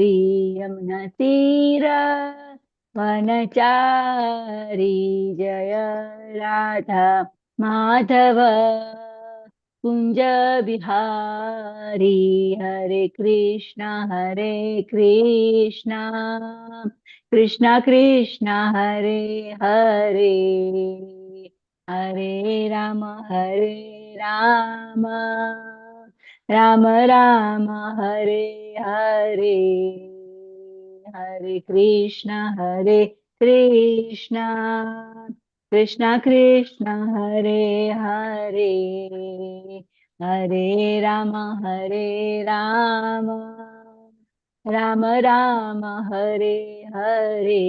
यमुना तीर वनचारी जय राधा माधव कुंज बिहारी हरे कृष्णा कृष्णा कृष्णा हरे हरे हरे राम राम राम हरे हरे हरे कृष्णा कृष्णा कृष्णा हरे हरे हरे राम राम राम हरे हरे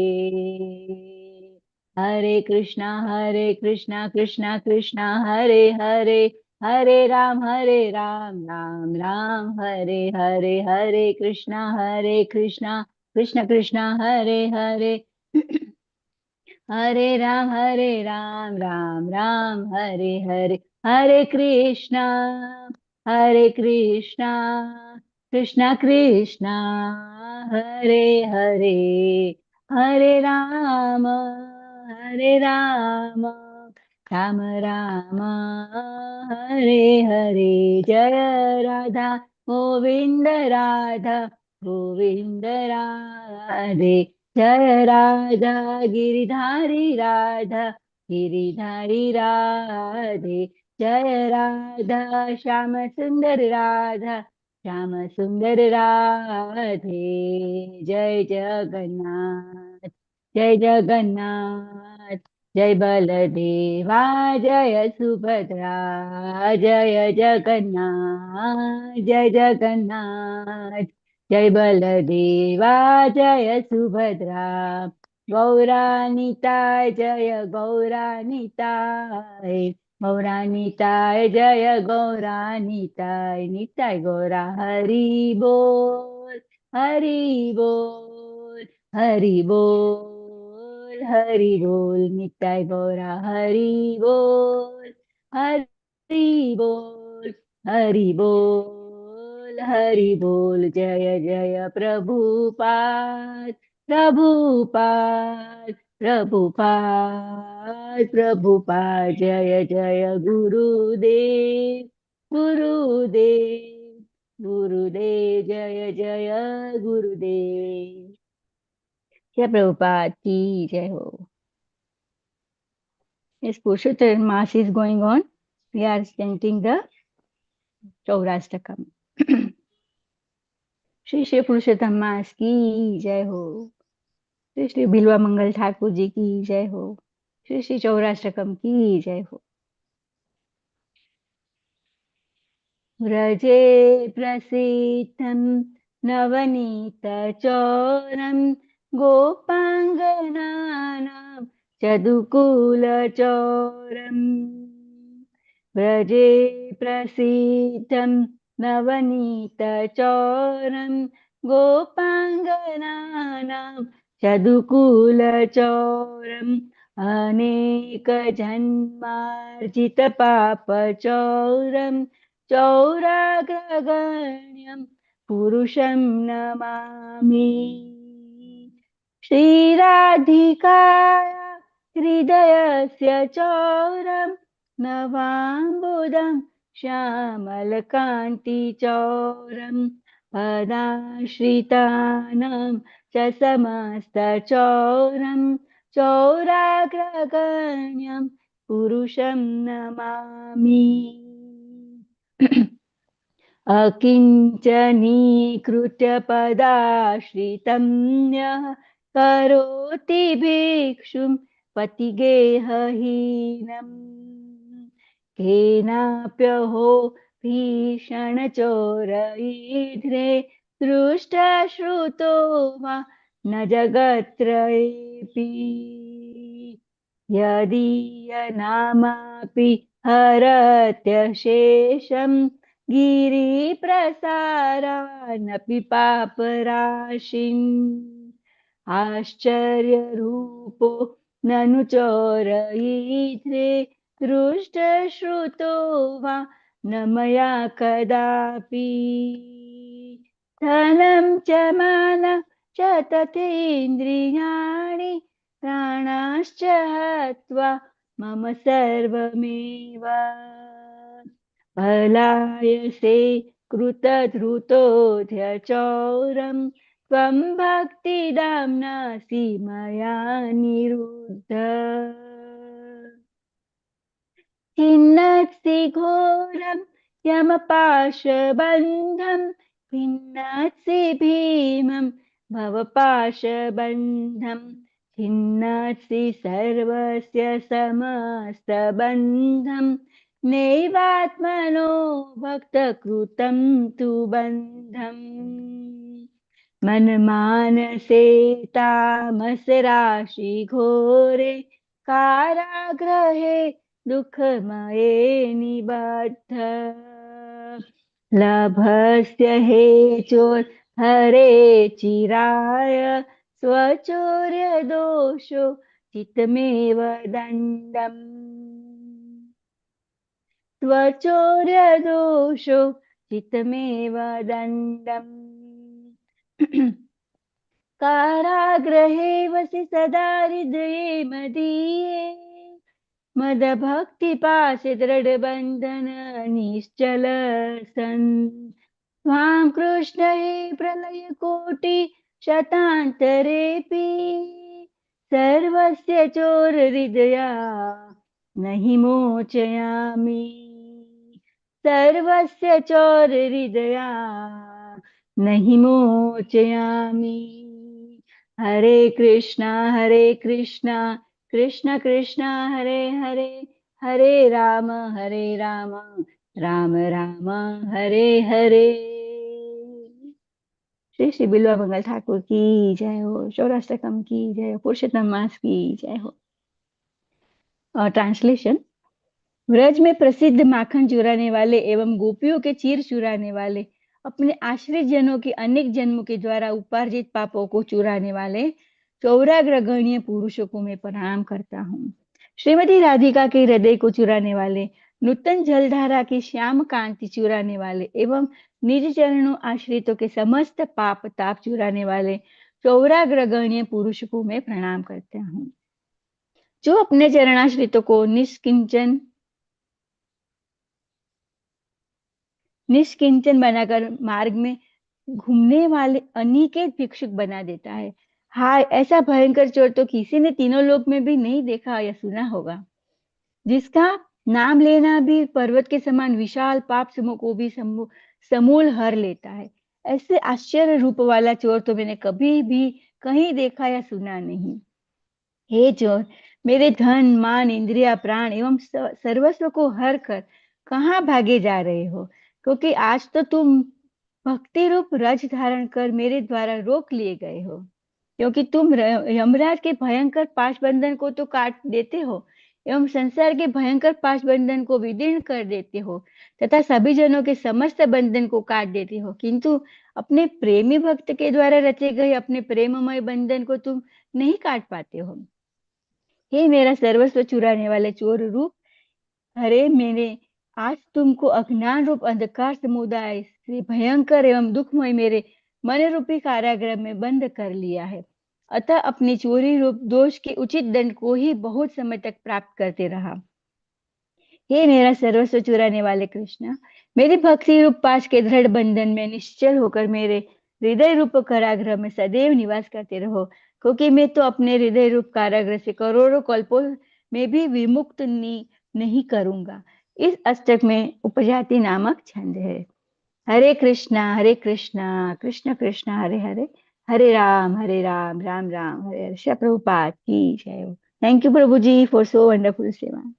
हरे कृष्णा कृष्णा कृष्णा हरे हरे हरे राम राम राम हरे हरे हरे कृष्णा कृष्णा कृष्णा हरे हरे हरे राम राम राम हरे हरे हरे कृष्णा कृष्णा कृष्णा हरे हरे हरे राम राम राम हरे हरे जय राधा गोविंद राधा गोविंद राधे जय राधा गिरिधारी राधे जय राधा श्याम सुंदर राधे जय जगन्नाथ जय बलदेवा जय सुभद्रा जय जगन्नाथ जय बलदेवा जय सुभद्रा गौरानिताय जय गौरानिताय जय गौरानिताय निताय गौरा हरि बोल हरि बोल निताय गौरा हरि बोल हरि बोल जय जय प्रभुपाद प्रभुपाद जय जय गुरुदेव गुरुदेव जय जय गुरुदेव जय प्रभुपाद की जय हो. Yes, Purushottam Mass is going on. We are chanting the Chaurashtakam. Shri Shri पुरुषोत्तम मास की जय हो. श्री श्री बिल्वा मंगल ठाकुर जी की जय हो. श्री श्री चौराष्टकम की जय हो. व्रजे प्रसिद्धं नवनीत चौरं गोपाङ्गनानां चदुकूल चौरम् व्रजे प्रसिद्धं नवनीत चौरं गोपाङ्गनानां चदुकूल चौरम् अनेक जन्मार्जित पाप चौरम् चौराग्रगण्यं पुरुषं नमामि श्रीराधिकाया हृदयस्य चौरं नवाम्बुदं श्यामलकान्तिचौरं पदाश्रितानां च समस्तचौरं चौराग्रगण्यं पुरुषं नमामि अकिञ्चनीकृत्य पदाश्रितं यः करोति भिक्षुं पतिगेहहीनम् केनाप्यहो भीषणचोरयिध्रे दृष्टश्रुतो वा न जगत्त्रयेऽपि यदीयनामापि हरत्यशेषम् गिरिप्रसारानपि पापराशिम् आश्चर्यरूपो ननु चोरयित्रे दृष्टश्रुतो वा न मया कदापि धनं च मानं च तथेन्द्रियाणि प्राणाश्च हत्वा मम सर्वमेव भलायसे कृतधृतोऽध्यचौरं त्वं भक्तिदाम्नासि मया निरुद्ध छिन्नत्सि घोरं यमपाशबन्धं भिन्नत्सि भीमं भवपाशबन्धं छिन्नत्सि सर्वस्य समस्तबन्धं नैवात्मनो भक्तकृतं तु बन्धम् मनमानसे तामस राशि घोरे कारागृहे दुःखमये निबद्ध लभस्य हेतोर् हरे चिराय स्वचौर्यदोषो चित्तमेव दण्डम् स्वचौर्यदोषो चित्तमेव दण्डम् कारागृहे वसि सदा हृदये मदीये मदभक्तिपाशे दृढबन्धन निश्चल सन् त्वां कृष्ण हे प्रलयकोटि शतान्तरेऽपि सर्वस्य चोरहृदया न हि मोचयामि सर्वस्य चोरहृदया न हि मोचयामि हरे कृष्णा कृष्ण कृष्ण हरे हरे हरे राम राम राम हरे हरे। श्री श्री बिल्वा मंगल ठाकुर की जय हो। सौराष्ट्रकम की जय हो। पुरुषोत्तम मास की जय हो। ट्रांसलेशन। व्रज में प्रसिद्ध माखन चुराने वाले एवं गोपियों के चीर चुराने वाले, अपने आश्रित जनों के अनेक जन्मों के द्वारा उपार्जित पापों को चुराने वाले चौराग्रगण्य पुरुषों को मैं प्रणाम करता हूँ। श्रीमती राधिका के हृदय को चुराने वाले, नूतन जलधारा की श्याम कांति चुराने वाले एवं निज चरणों आश्रितों के समस्त पाप ताप चुराने वाले चौराग्रगण्य पुरुष को मैं प्रणाम करता हूँ। जो अपने चरणाश्रितों को निष्किंचन बनाकर मार्ग में घूमने वाले अनिकेत भिक्षुक बना देता है। हाय, ऐसा भयंकर चोर तो किसी ने तीनों लोक में भी नहीं देखा या सुना होगा, जिसका नाम लेना भी पर्वत के समान विशाल पाप समूह को भी समूल हर लेता है। ऐसे आश्चर्य रूप वाला चोर तो मैंने कभी भी कहीं देखा या सुना नहीं। हे चोर, मेरे धन मान इंद्रिया प्राण एवं सर्वस्व को हर कर कहाँ भागे जा रहे हो? क्योंकि आज तो तुम भक्ति रूप रज धारण कर मेरे द्वारा रोक लिए गए हो, क्योंकि तुम यमराज के भयंकर पाश बंधन को तो काट देते हो एवं संसार के भयंकर पाश बंधन को विदीर्ण कर देते हो तथा सभी जनों के समस्त बंधन को काट देते हो, किंतु अपने प्रेमी भक्त के द्वारा रचे गए अपने प्रेममय बंधन को तुम नहीं काट पाते हो। हे मेरा सर्वस्व चुराने वाले चोर रूप, अरे मेरे आज तुमको अज्ञान रूप अंधकार समुदाय से भयंकर एवं दुखमय मेरे मन रूपी कारागृह में बंद कर लिया है। अतः अपनी चोरी रूप दोष के उचित दंड को ही बहुत समय तक प्राप्त करते रहा। हे मेरा सर्वस्व चुराने वाले कृष्ण, मेरी भक्ति रूप पाश के दृढ़ बंधन में निश्चल होकर मेरे हृदय रूप कारागृह में सदैव निवास करते रहो, क्योंकि मैं तो अपने हृदय रूप कारागृह से करोड़ों कल्पों में भी विमुक्त नहीं करूंगा। इस अष्टक में उपजाति नामक छंद है। हरे कृष्णा कृष्ण कृष्ण हरे हरे, हरे राम राम राम हरे हरे। श्री प्रभुपाद की जय हो। Thank you Prabhu ji for so wonderful seva.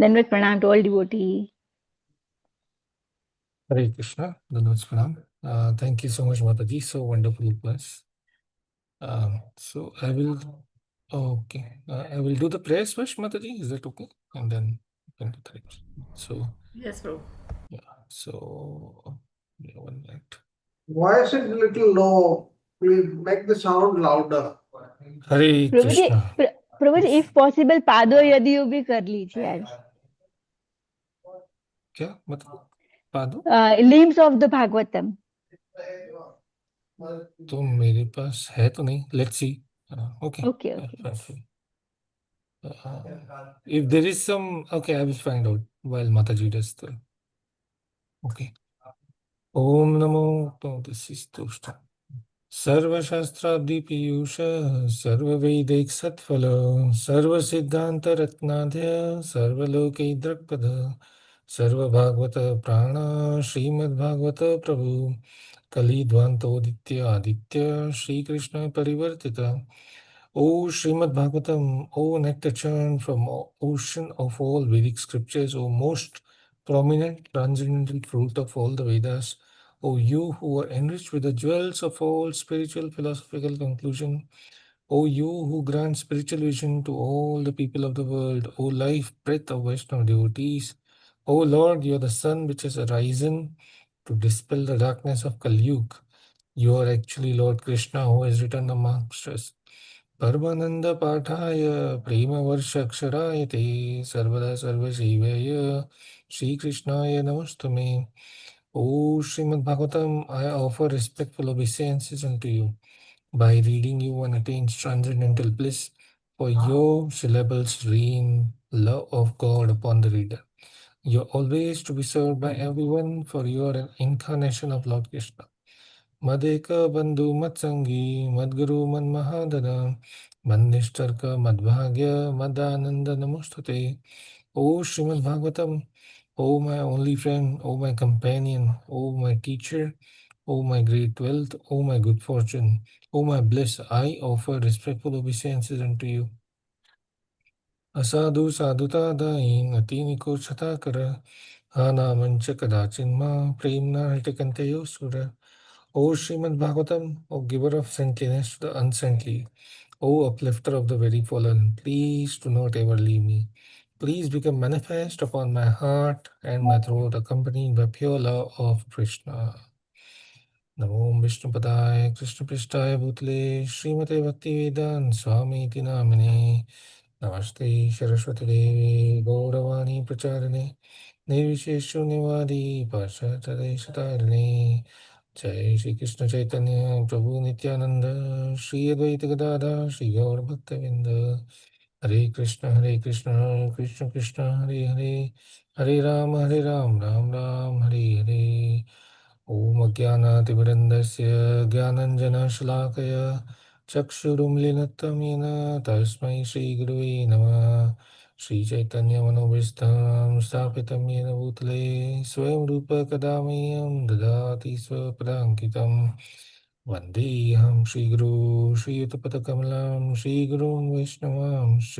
Dandavat pranam to all devotee. Hare Krishna, Dandavat pranam. Thank you so much, Mataji. So wonderful class. So I will, okay, I will do the prayers first, Mataji. Is that okay? And then you can do the rest. So Yes, bro. yeah. So yeah, 1 minute. Voice is little low. Please make the sound louder. Hare Prabhuji Krishna. Prabhuji if possible पादो यदि भी कर लीजिए आज। क्या मतलब? पादो? Limbs of the Bhagavatam. तो मेरे पास है तो नहीं, let's see. Okay. Okay okay. If there is some, okay, I will find out while Mataji does the. Okay. Om Namo. Oh, this is Tushta. सर्वशास्त्राब्धिपीयूष सर्ववैदिक सत्फल सर्वसिद्धांत रत्नाध्य सर्वलोकैद्रक्पद सर्वभागवत प्राण श्रीमद्भागवत प्रभु कलिध्वांतोदित्य आदित्य श्रीकृष्ण परिवर्तित. O Srimad Bhagavatam, O nectar churn from ocean of all Vedic scriptures, O most prominent transcendental fruit of all the Vedas, O you who are enriched with the jewels of all spiritual philosophical conclusion, O you who grant spiritual vision to all the people of the world, O life breath of Vaishnava devotees, O Lord, you are the sun which has arisen to dispel the darkness of Kali Yuga. You are actually Lord Krishna who has returned amongst us. परमानंद पाठाय प्रेम वर्ष अक्षराय ते सर्वदा सर्वजीवय श्री कृष्णाय नमस्तुमे. O Srimad Bhagavatam, I offer respectful obeisances unto you. By reading you one attains transcendental bliss, for your syllables rain love of God upon the reader. You are always to be served by everyone, for you are an incarnation of Lord Krishna. Madeka Bandhu Matsangi, Madguru Manmahadana, Mandishtarka Madbhagya, Madananda Namustate. O Srimad Bhagavatam, O my only friend, O my companion, O my teacher, O my great wealth, O my good fortune, O my bliss, I offer respectful obeisances unto you. असाधु साधुता दायीन अतीनि को छता कर आनामंच कदाचिन्मा प्रेमना हटिकंतयो सुर. O Srimad Bhagavatam, O giver of saintliness to the unsaintly, O uplifter of the very fallen, please do not ever leave me. Please become manifest upon my heart and my throat, accompanied by pure love of Krishna. Namo Vishnupadaya Krishna Prishthaya Bhutale Srimate Bhaktivedanta Swami Iti Namine. Namaste Saraswati Devi Gauravani Pracharane Nirvisheshunyavadi Parshatadeshatarane. जय श्री कृष्ण चैतन्य प्रभु नित्यानंद श्री अद्वैत गदाधर श्री गौर भक्तविंद. हरे कृष्ण कृष्ण कृष्ण हरे हरे हरे राम राम राम हरे हरे. ओम अज्ञानातिमिरन्दस्य ज्ञानञ्जनशलाकय चक्षुरुन्मीलितं तस्मै श्रीगुरुवे नमः. श्रीचैतन्यमनोभीष्टं स्थापितं येन भूतले स्वयं रूप कदा मह्यं ददाति स्वपदाङ्कितं. वन्देऽहं श्रीगुरो श्रीयुतपदकमलं श्रीगुरुं वैष्णवांश्च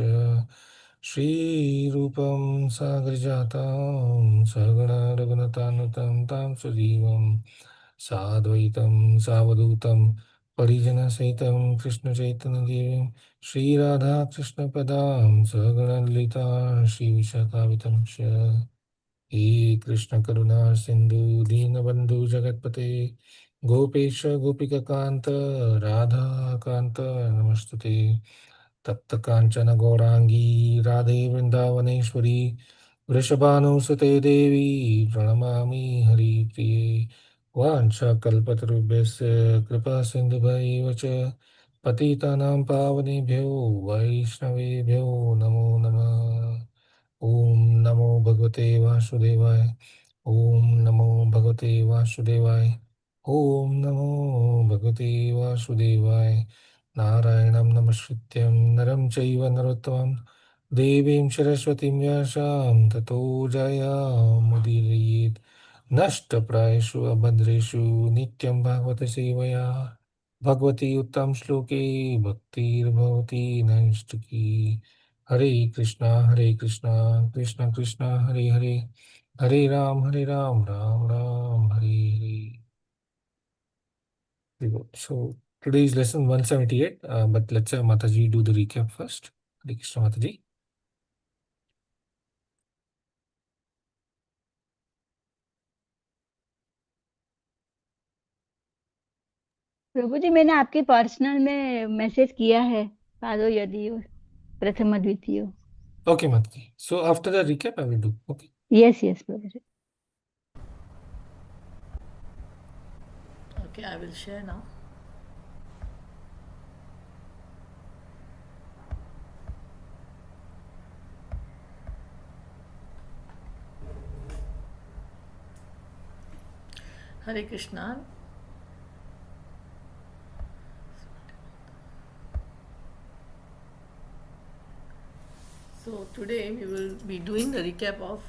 श्रीरूपं सागरजातं सहगणा रघुनाथान्वितं तं सजीवं साद्वैतं सावधूतं परिजनसहितं कृष्णचैतन्यदेवं श्रीराधाकृष्णपदां सहगणललिता श्रीविशाखावितं च. हे कृष्ण करुणा सिंधु दीनबंधु जगतपते गोपेश गोपिकांत राधा कांत नमस्तुते. तप्त कांचन गौरांगी राधे वृंदावनेश्वरी वृषभानुसुते देवी प्रणमामि हरिप्रिये. वाञ्छाकल्पतरुभ्यश्च कृपा सिन्धुभैव च पतितानां पावनेभ्यो वैष्णवेभ्यो नमो नमः. ओम नमो भगवते वासुदेवाय. ओम नमो भगवते वासुदेवाय. ओम नमो भगवते वासुदेवाय. नारायणं नमस्कृत्यं नरं चैव नरोत्तमं देवीं सरस्वतीं व्यासां ततो जयमुदीरयेत्. नष्टप्रायेषु अभद्रेषु नित्यं भागवत सेवया भगवती उत्तम श्लोके भक्तिर्भवती नैष्टिकी. हरे कृष्णा कृष्ण कृष्ण हरे हरे हरे राम राम राम हरे हरे. So today's lesson 178, but let's have Mataji do the recap first. Hare Krishna Mataji. प्रभु जी, मैंने आपके पर्सनल में मैसेज किया है. पादो यदि प्रथम द्वितीय. Okay Mataji. So after the recap I will do. Okay. Yes yes Prabhu ji. Okay, I will share now. Hare Krishna. So today we will be doing the recap of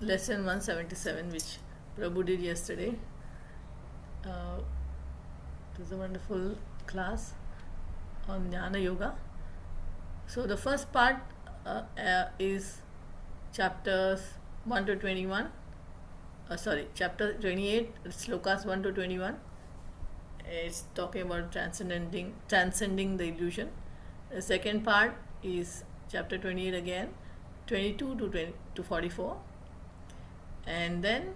lesson 177, which Prabhu did yesterday. It was a wonderful class on Jnana Yoga. So the first part is chapters 1 to 21. Chapter 28, slokas 1 to 21. It's talking about transcending the illusion. The second part is chapter 28 again, 22 to 44. And then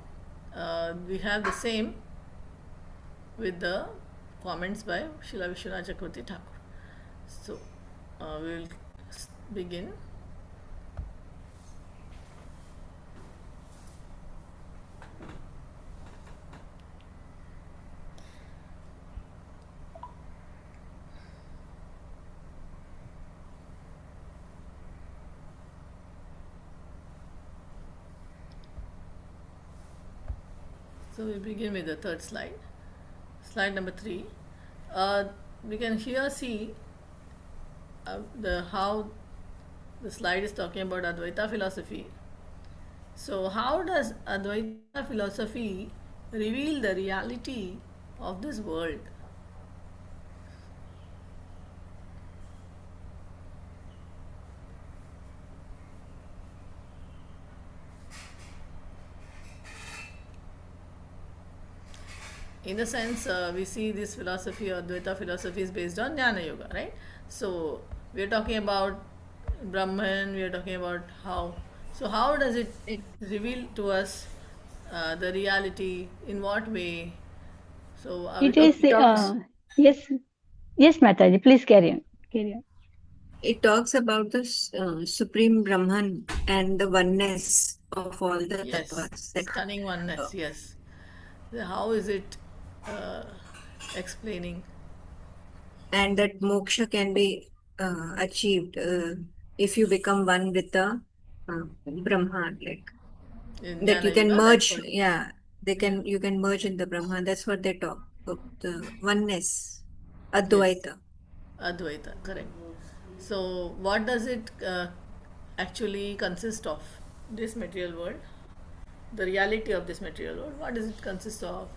we have the same with the comments by Srila Vishwanath Chakravarti Thakur. So we will begin. So we begin with the third slide. Slide number 3. We can here see how the slide is talking about Advaita philosophy. So how does Advaita philosophy reveal the reality of this world? In a sense, we see this philosophy or Advaita philosophy is based on Jnana Yoga, right? So we are talking about Brahman, we are talking about how. So how does it reveal to us the reality? In what way? So are we It is, talking? yes, yes, Mataji, please carry on. Carry on. It talks about the supreme Brahman and the oneness of all the Yes, tattvas. That, stunning oneness. Yes. How is it explaining? and that moksha can be achieved if you become one with the Brahman, like In that you Jnana can Yoga, that's merge. what. Yeah, Yeah. you can merge in the Brahman. That's what they talk of, the oneness, Yes. Advaita. Advaita, correct. So, what does it actually consist of? This material world, the reality of this material world, what does it consist of?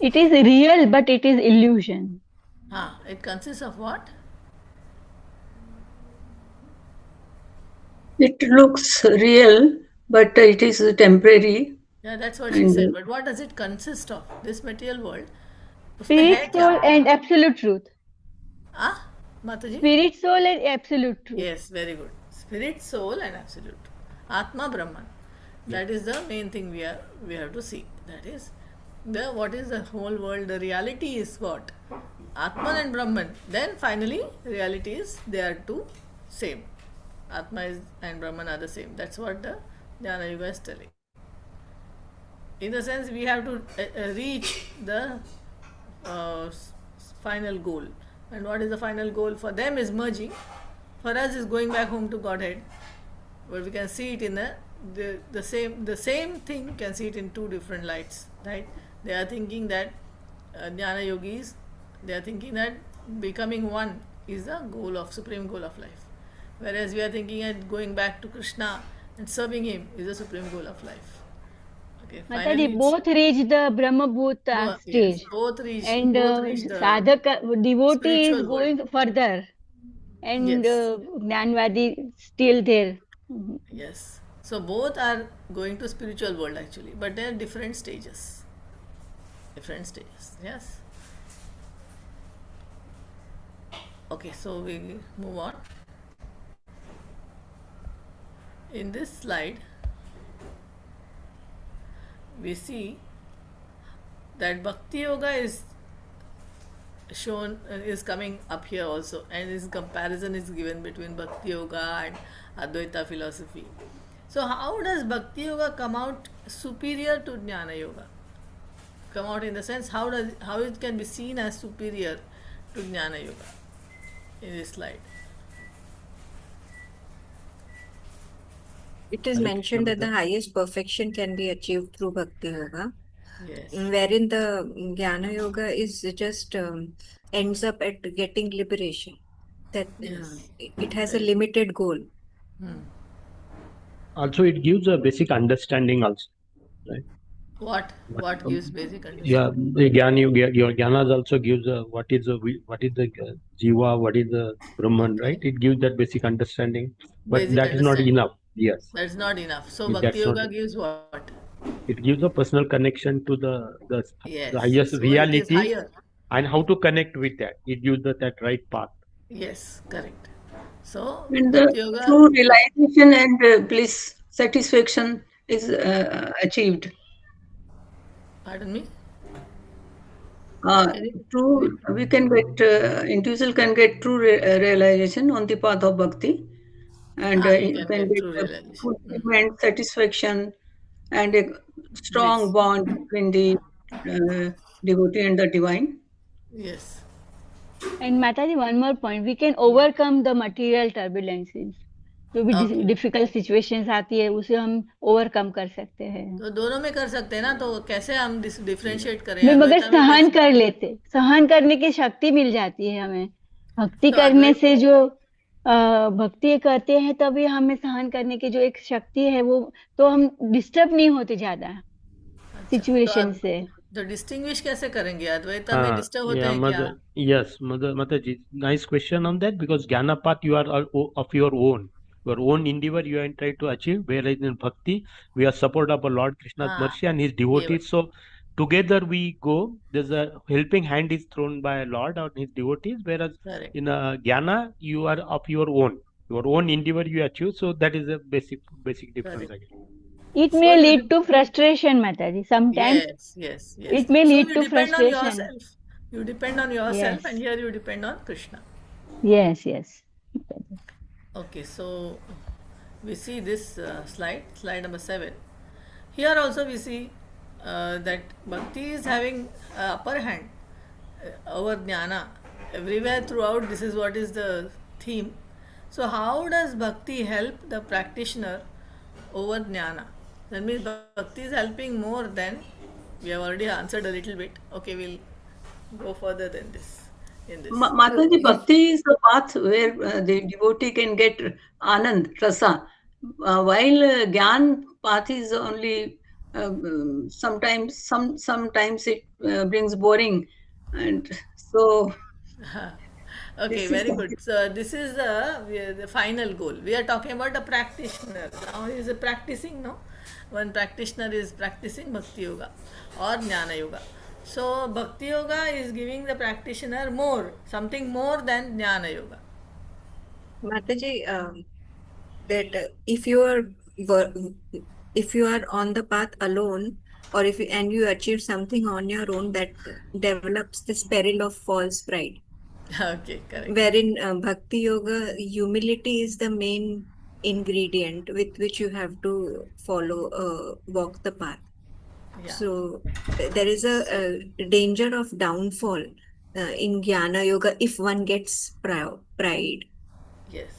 It is real, but it is illusion. It consists of what? It looks real, but it is temporary. Yeah, that's what she And said. But what does it consist of? This material world. उसमें है Spirit, क्या? soul, and absolute truth. Mataji? Spirit, soul, and absolute truth. Yes, very good. Spirit, soul, and absolute. Atma Brahman. That is the main thing we have to see. That is what is the whole world. The reality is what? Atman and Brahman. Then finally, reality is they are two same. Atma and Brahman are the same. That's what the Jnana Yoga is telling. In the sense, we have to reach the uh, final goal. And what is the final goal? For them is merging. For us is going back home to Godhead. But we can see it in the same thing. You can see it in two different lights, right? They are thinking that Jnana Yogis, they are thinking that becoming one is the goal of supreme goal of life, whereas we are thinking that going back to Krishna and serving him is the supreme goal of life. Okay, finally Mataji, both reach the Brahma Bhuta yes, stage. both reach And the sadhaka, devotee is spiritual world. going further. And Yes, Jnanvadi still there. Mhm. yes. So both are going to spiritual world actually, but they are different stages. Different stages. Yes. Okay, so we move on. In this slide, we see that Bhakti Yoga is shown is coming up here also, and this comparison is given between Bhakti Yoga and Advaita philosophy. So how does Bhakti Yoga come out superior to Jnana Yoga? Come out in the sense how it can be seen as superior to Jnana Yoga in this slide. It is Hare mentioned Krishna, that the Mata. highest perfection can be achieved through Bhakti Yoga, Yes. wherein the Jnana Yoga is just ends up at getting liberation. That Yes. it has a Right. limited goal. Also, it gives a basic understanding also, right? What gives basic Yeah, understanding? the your Jnanas also gives a what is the Jiva, what is the Brahman, right? Okay. It gives that basic understanding, but Basic that is not understanding. enough. Yes, That's not enough. So Bhakti that's not. Yoga gives what? It gives a personal connection to the Yes. highest So it is reality higher. and how to connect with that. It gives that right path. Yes, correct. So And the Bhakti Yoga true is, realization and bliss satisfaction is achieved. pardon me? Uh, Can you True, repeat? we can get individual can get true realization on the path of bhakti, and You you can can get get true realization. fulfillment, satisfaction, and a strong Bliss. bond between the uh, devotee and the divine. Yes. And Mataji, one more point, we can Yeah. overcome the material turbulences. जो भी Okay. Difficult situations आती है उसे हम overcome कर सकते हैं। तो दोनों में कर सकते हैं ना, तो कैसे हम डिफरेंशिएट करें? भी मगर अद्वैता में सहन कैसे? कर लेते, सहन करने की शक्ति मिल जाती है हमें। भक्ति तो करने अद्वैत, से जो भक्ति करते हैं तभी हमें सहन करने की जो एक शक्ति है वो, तो हम डिस्टर्ब नहीं होते ज्यादा अच्छा, तो सिचुएशन से। तो डिस्टिंग्विश कैसे करेंगे? अद्वैता में Uh, डिस्टर्ब होते yeah, हैं क्या? mother. Yes, Mataji. Nice question on that because Jnana path you are of your own endeavor you are trying to achieve. Whereas in Bhakti we are support of our Lord Krishna's हाँ, mercy and His ये devotees. बात. So together we go. There's a helping hand is thrown by Lord or His devotees. Whereas correct. in Jnana you are of your own endeavor you achieve. So that is a basic difference correct. again. It So may you lead to frustration, Mataji. Sometimes yes. it may So lead you to depend on frustration. yourself. You depend on yourself, and Yes, here you depend on Krishna. yes. Okay, so we see this slide number 7. Here also we see that bhakti is having upper hand over jnana. Everywhere throughout, this is what is the theme. So, how does bhakti help the practitioner over jnana? That means bhakti is helping more than, we have already answered a little bit. Okay, we'll go further than this in this. Mataji, Bhakti is the path where the devotee can get Anand, Rasa, while Gyan path is only sometimes it brings boring, and so Okay, this is very good. So this is the final goal. We are talking about a practitioner. Now he is a practicing, no? One practitioner is practicing Bhakti Yoga or Jnana Yoga. So Bhakti Yoga is giving the practitioner more, something more than Jnana Yoga. Mataji, that wor- if you are on the path alone, or if you, and you achieve something on your own, that develops this peril of false pride. Okay, correct. Wherein Bhakti Yoga, humility is the main ingredient with which you have to walk the path. Yeah. So there is a danger of downfall in Jnana Yoga if one gets pride. Yes.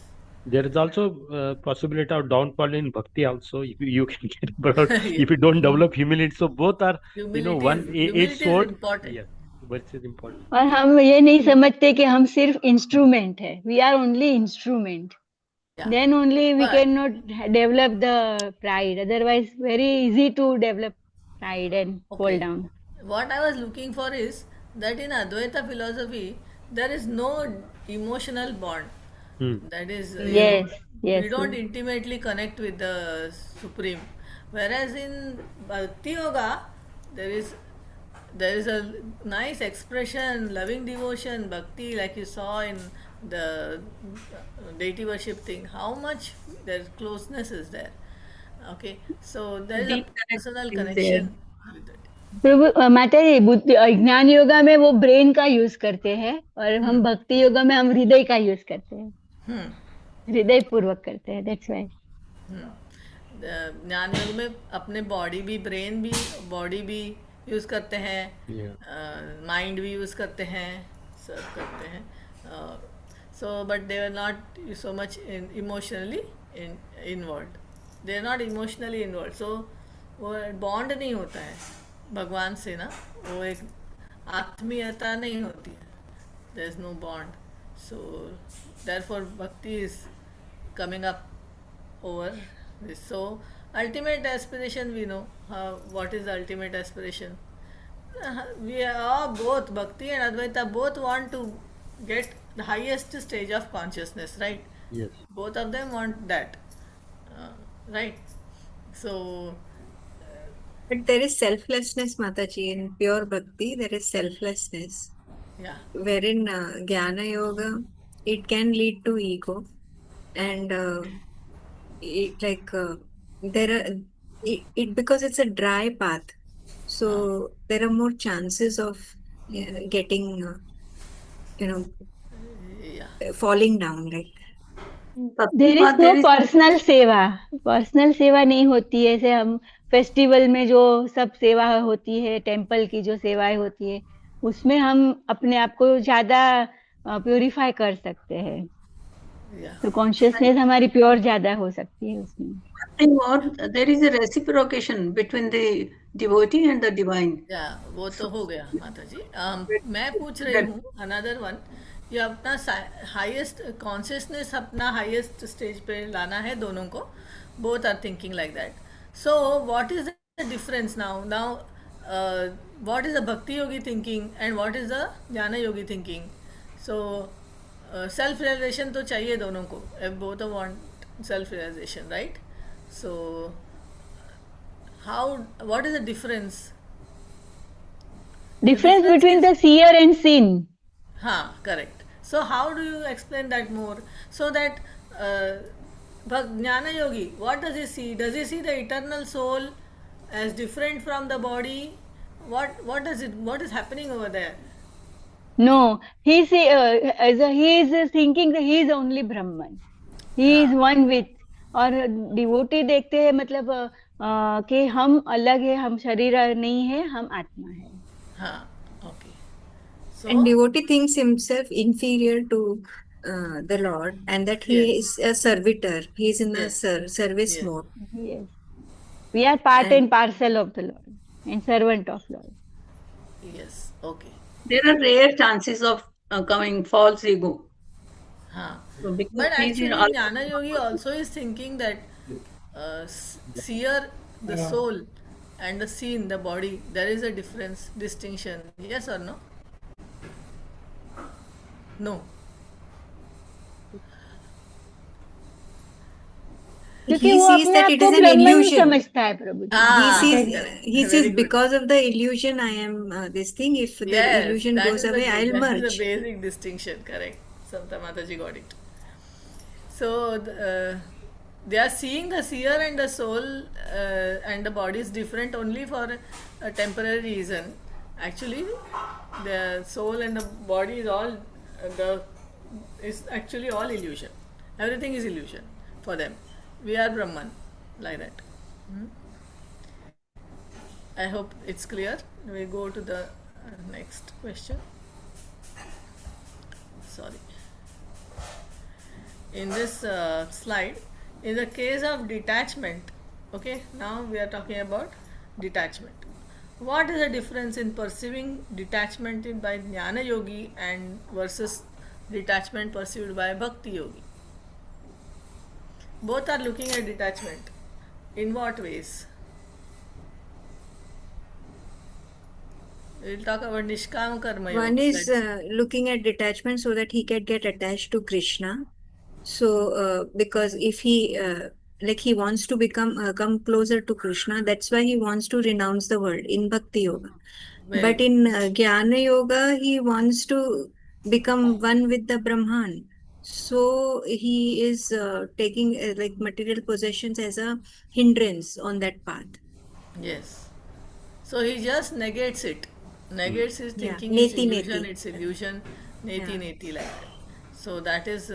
there is also possibility of downfall in Bhakti also. If you can get but Yeah. if you don't develop humility, so both are one edge Humility is sword. important. Yes, but it is important. और हम ये नहीं समझते कि हम सिर्फ instrument है, we are only instrument, Yeah. then only we But cannot develop the pride, otherwise very easy to develop pride and fall okay, down. what I was looking for is that in Advaita philosophy there is no emotional bond. Hmm. That is, Yes, we yes, don't yes. intimately connect with the Supreme. Whereas in Bhakti Yoga, there is there is a nice expression, loving devotion, bhakti, like you saw in the deity worship thing. How much their closeness is there. Okay, so there is a Deep connection personal is there. connection with it. प्रभु माता जी, बुद्धि ज्ञान योगा में वो brain का use करते हैं और हम भक्ति योगा में हम हृदय का यूज करते हैं, Hmm. हृदय पूर्वक करते हैं, दैट्स व्हाई। ज्ञान योग में अपने बॉडी भी यूज़ करते हैं, Yeah. माइंड भी यूज़ करते हैं, सब करते हैं. So but they are not so much emotionally involved. They are not emotionally involved. So वो बॉन्ड नहीं होता है भगवान से ना, वो एक आत्मीयता नहीं होती है. There is no bond. So therefore bhakti is coming up over this. So ultimate aspiration, we know what is the ultimate aspiration. We are both Bhakti and Advaita both want to get the highest stage of consciousness, right? Yes. Both of them want that, uh, right? So But there is selflessness, Mataji. In pure bhakti, there is selflessness. yeah, Wherein Jnana Yoga, it can lead to ego. And it like there are because it's a dry path. So there are more chances of getting, yeah, falling down. Like, there bhakti is path no there is personal seva. Personal सेवा नहीं होती है. ऐसे हम festival में जो सब सेवा होती है, टेम्पल की जो सेवाएं होती है, उसमें हम अपने आप को ज्यादा प्योरीफाई कर सकते हैं. yeah. तो कॉन्शियसनेस हमारी प्योर ज्यादा हो सकती है उसमें. Nothing more. There is a reciprocation between the devotee and the divine. या वो तो हो गया माता जी. मैं पूछ रही That हूँ अनदर वन. ये अपना हाईएस्ट कॉन्शियसनेस अपना हाईएस्ट स्टेज पे लाना है दोनों को. Both are thinking like that. So what is the difference now what is the bhakti yogi thinking and what is the jnana yogi thinking. So self realisation तो चाहिए दोनों को. Both want self realisation, right? So how, what is the difference? Difference difference between is- the seer and seen. Correct. So how do you explain that more? So that Jnana Yogi, what does he see? Does he see the eternal soul as different from the body? What is happening over there? No, he is thinking that he is only Brahman. He is one with. और devotee देखते हैं मतलब कि हम अलग है, हम शरीर नहीं है, हम आत्मा है. Okay. and So devotee thinks himself inferior to the Lord, and that he yes, is a servitor. He is in a yes, service yes, mode. Yes. We are part And- and parcel of the Lord and servant of Lord. yes. Okay. there are rare chances of coming false ego. So because But he is in actually, all, Jnana Yogi also is thinking that seer, the soul, and the seen, the body, there is a difference, distinction. Yes or no? No. क्योंकि he वो sees अपने that आप it को is an Brahman illusion. समझता है प्रभु जी. He sees, Correct. he Very says, good. because of the illusion, I am this thing. If the Yes, illusion that goes is away, I'll that is merge. the basic distinction. Correct. Samta Mataji got it. So they are seeing the seer and the soul and the body is different only for a temporary reason. Actually, the soul and the body is all is actually all illusion. Everything is illusion for them. We are Brahman, like that. I hope it's clear. We go to the next question. Sorry. In this slide, in the case of detachment, okay, now we are talking about detachment. What is the difference in perceiving detachment by Jnana Yogi and versus detachment perceived by Bhakti Yogi? Both are looking at detachment. In what ways? We'll talk about Nishkam Karma Yoga. One is looking at detachment so that he can get attached to Krishna. So, because if he he wants to come closer to Krishna, that's why he wants to renounce the world in Bhakti Yoga. Very But good. in Jnana Yoga, he wants to become one with the Brahman. So he is taking material possessions as a hindrance on that path. Yes. So he just negates it. Negates his Yeah, thinking it's neti, illusion, neti. it's illusion, neti Yeah. neti like that. So that is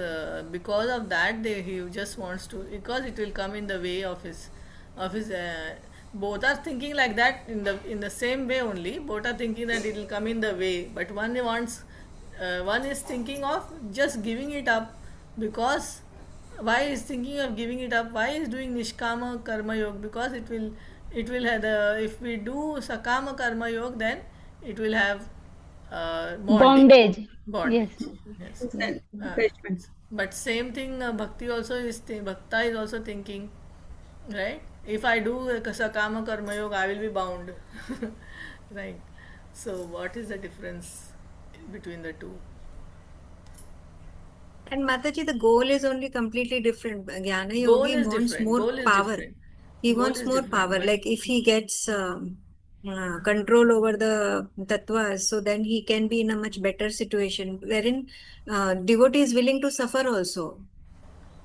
because of that he just wants to, because it will come in the way of his both are thinking like that in the same way only. Both are thinking that it will come in the way, but one is thinking of just giving it up because why is thinking of giving it up? Why is doing nishkama karma yoga? Because it will have the, if we do sakama karma yoga, then it will have bonding, Bondage. bondage. Yes. Yes. Yes. Uh, Attachment. but same thing, bhakti also is bhakta is also thinking, right? If I do sakama karma yoga, I will be bound, right? So what is the difference between the two? And Mataji, the goal is only completely different. Jnana Goal Yogi is wants different. more Goal is power. different. He Goal wants is more different. power. But Like if he gets control over the tattvas, so then he can be in a much better situation, wherein devotee is willing to suffer also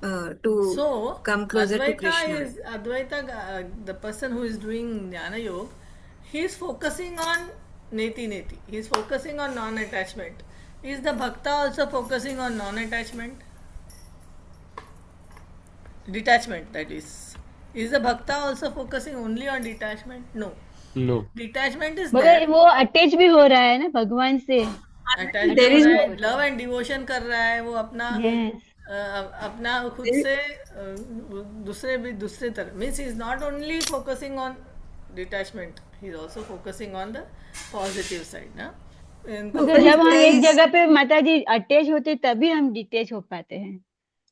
to so come closer to Krishna. Advaita, the person who is doing Jnana Yoga, he is focusing on neti neti. He is focusing on non-attachment. Is the bhakta also focusing on non-attachment? Detachment, that is. Is the bhakta also focusing only on detachment? No. No. Detachment is there. मगर वो attach भी हो रहा है ना भगवान से. Attach भी There हो is अटैच रहा भी है, हो रहा लव है. एंड डिवोशन कर रहा है वो अपना, Yes. अपना खुद there, से दूसरे भी दूसरे तरह, means is not only focusing on detachment, he is also focusing on the positive side ना. इनको मगर But जब if हम there एक is जगह पे माता जी अटैच होते तभी हम डिटेच हो पाते हैं.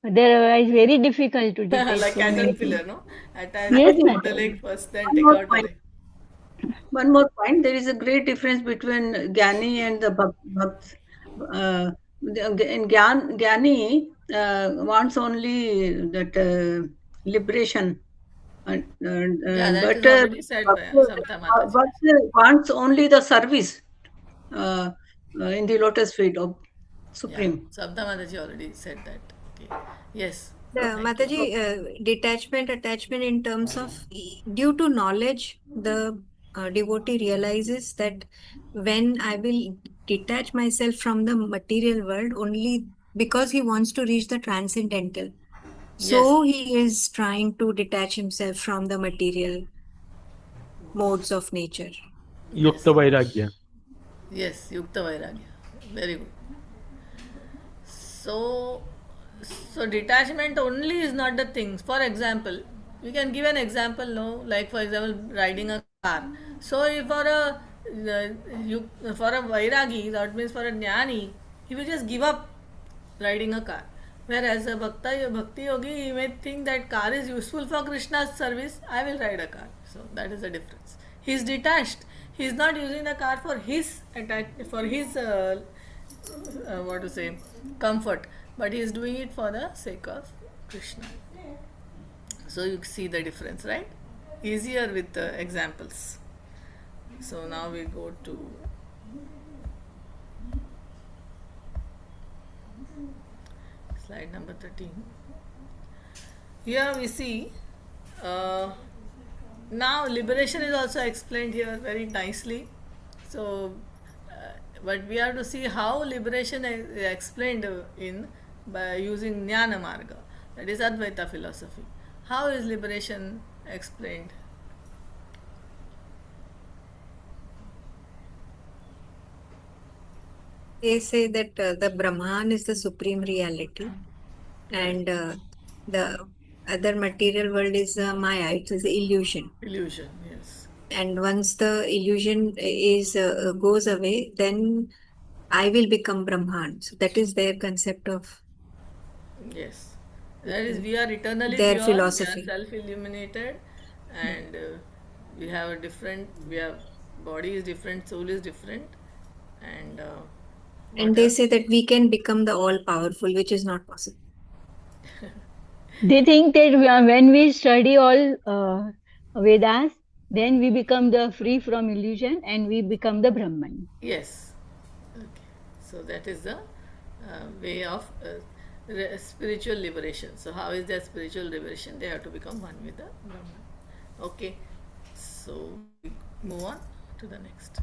Otherwise, very difficult to detach like from anything. Caterpillar no, attach Yes, Mataji, put the Mataji. leg first then one take more out the point. leg. One more point. There is a great difference between Gyani and the Bhakt. In Gyani wants only that liberation, Yeah, that but is already said by Savita Mataji. Bhakt wants only the service uh, in the lotus feet of Yeah, Supreme. Savita Mataji already said that. Okay. Yes, the thank you. Mataji, detachment, attachment in terms of due to knowledge, the devotee realizes that when I will detach myself from the material world only because he wants to reach the transcendental. Yes, So he is trying to detach himself from the material modes of nature. yes, Yukta Vairagya. yes, Yukta Vairagya. Very good. So, so detachment only is not the thing. For example, we can give an example, no, like for example, riding a car. So, if for a vairagi, that means for a jnani, he will just give up riding a car. Whereas a bhakti yogi, he may think that car is useful for Krishna's service. I will ride a car. So that is the difference. He is detached. He is not using the car for his what to say, comfort, but he is doing it for the sake of Krishna. So you see the difference, right? Easier with examples. So now we go to slide number 13. Here we see now liberation is also explained here very nicely. So but we have to see how liberation is explained in by using Jnana Marga, that is Advaita philosophy. How is liberation explained? They say that the Brahman is the supreme reality, and the other material world is Maya, it is illusion. Illusion, yes. And once the illusion is goes away, then I will become Brahman. So that is their concept of Yes. That is, we are eternally their pure, we are philosophy. self illuminated, and we have a different, we have body is different, soul is different, and And what they else? say that we can become the all powerful, which is not possible. They think that when we study all Vedas, then we become the free from illusion and we become the Brahman. Yes. Okay. So that is the way of spiritual liberation. So how is their spiritual liberation? They have to become one with the Brahman. Okay. So we move on to the next.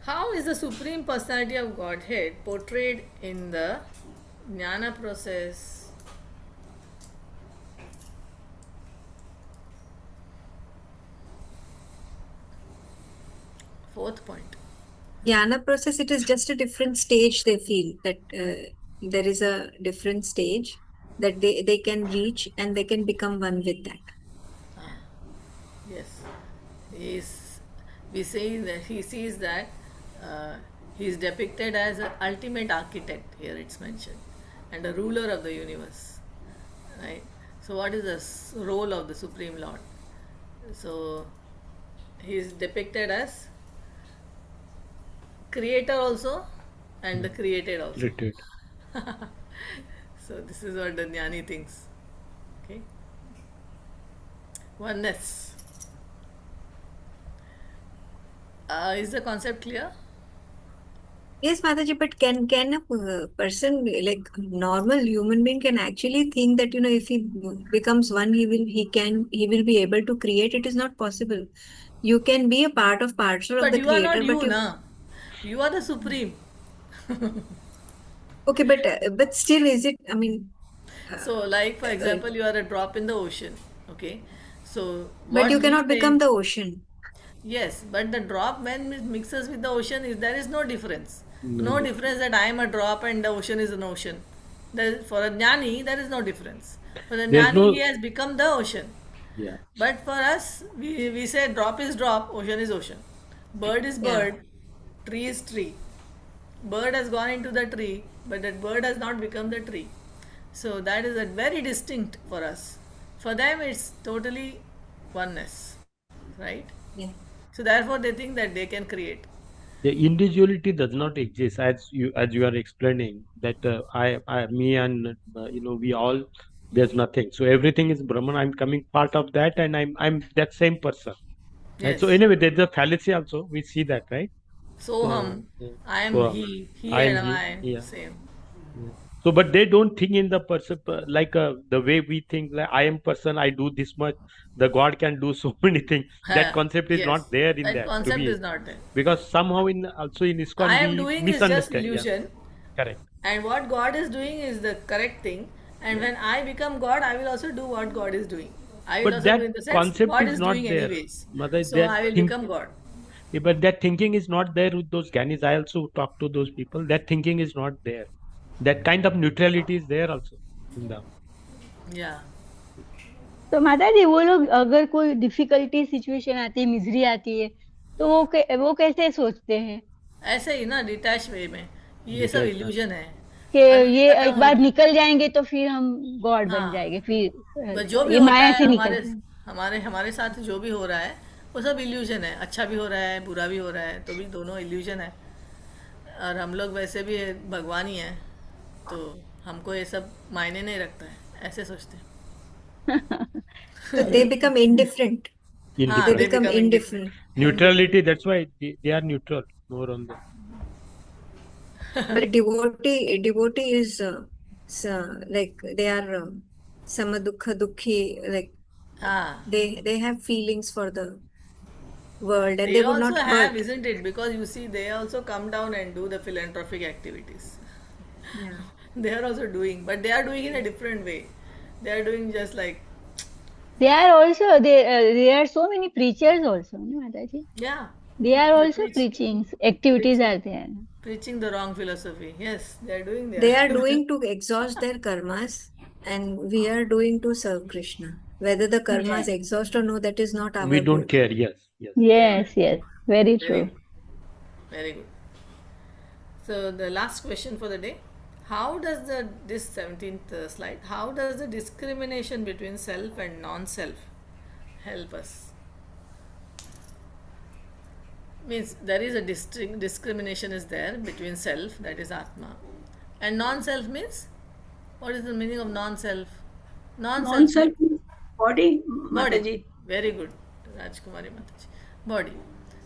How is the Supreme Personality of Godhead portrayed in the Jnana process? Fourth point. Jnana process, it is just a different stage they feel that there is a different stage that they can reach and they can become one with that. Yes, he's, we say that he sees that uh, he is depicted as an ultimate architect, here it's mentioned, and a ruler of the universe, right? So what is the role of the Supreme Lord? So he is depicted as creator also and the created also. Retreat. So this is what the Jnani thinks. Okay. Oneness. Is the concept clear? Yes, Mataji, but can a person, like normal human being, can actually think that, if he becomes one, he will be able to create? It is not possible. You can be a parcel of But the you are not creator, but you, you na. You are the supreme. okay, but still, is it? I mean, So, like for uh, example, you are a drop in the ocean. Okay. So but what you we cannot say, become the ocean. yes, but the drop when it mixes with the ocean is there is no difference. No No difference. difference that I am a drop and the ocean is an ocean. There, for a jnani, there is no difference. For the There's jnani, he no, has become the ocean. yeah. But for us, we say drop is drop, ocean is ocean. Bird is Yeah, bird, tree is tree. Bird has gone into the tree, but that bird has not become the tree. So that is a very distinct for us. For them, it's totally oneness, right? yeah. So therefore, they think that they can create. The individuality does not exist, as you are explaining that me and we all, there's nothing. So everything is Brahman. I'm coming part of that, and I'm that same person. Right. So Yes. anyway, there's a fallacy also. We see that, right? So Soham, I am so he I and am he. I, Yeah. same. Yeah. So, but they don't think in the person like the way we think. Like I am person, I do this much. The God can do so many things. That concept is Yes, not there in that that to concept me, is not there. because somehow in also in I ISKCON am we doing is just misunderstand. Yeah, illusion, correct. and what God is doing is the correct thing. And Yeah, when I become God, I will also do what God is doing. I will but also do that in the sense concept God is is not doing there. anyways. Mother, So I will become God. but that thinking is not there with those Gyanis. I also talk to those people. That thinking is not there. That kind of neutrality is there also in them. Yeah. तो माता जी वो लोग अगर कोई difficulty situation आती है, misery आती है, तो वो कैसे सोचते हैं ऐसे ही ना डिटैच वे में, ये सब Detached. इल्यूजन है. कि अभी ये खत्म एक हो. बार निकल जाएंगे तो फिर हम गॉड बन हाँ, जाएंगे, फिर बस जो भी ये होता माया है से हमारे निकलते हैं. हमारे हमारे साथ जो भी हो रहा है वो सब इल्यूजन है. अच्छा भी हो रहा है, बुरा भी हो रहा है, तो भी दोनों इल्यूजन है. और हम लोग वैसे भी भगवान ही हैं, तो हमको ये सब मायने नहीं रखता है, ऐसे सोचते हैं. So they become indifferent. हाँ, They they Indifferent. become become indifferent. Neutrality, that's why they are neutral more on the. But devotee is like they are samadukha dukhi, like हाँ, they have feelings for the world and they they would also not have, hurt. isn't it? Because you see, they also come down and do the philanthropic activities. Yeah. They are also doing, but they are doing in a different way. They are doing just like, They are also there are so many preachers also, no, Mataji? yeah, They are they also preaching. Activities preaching, are there. preaching the wrong philosophy. Yes, they are doing They their. are doing to exhaust their karmas and we are doing to serve Krishna. Whether the Yeah. karmas exhaust or no, that is not We our don't goal. care. Yes, yes. Yeah, Yes, yes, very very true. good, very good. So the last question for the day: how does the this 17th slide? How does the discrimination between self and non-self help us? Means there is a distinct discrimination is there between self, that is Atma, and non-self means, what is the meaning of non-self? Non-self Non-self means is body, body. Mataji. Very good, Rajkumari Mataji. Body.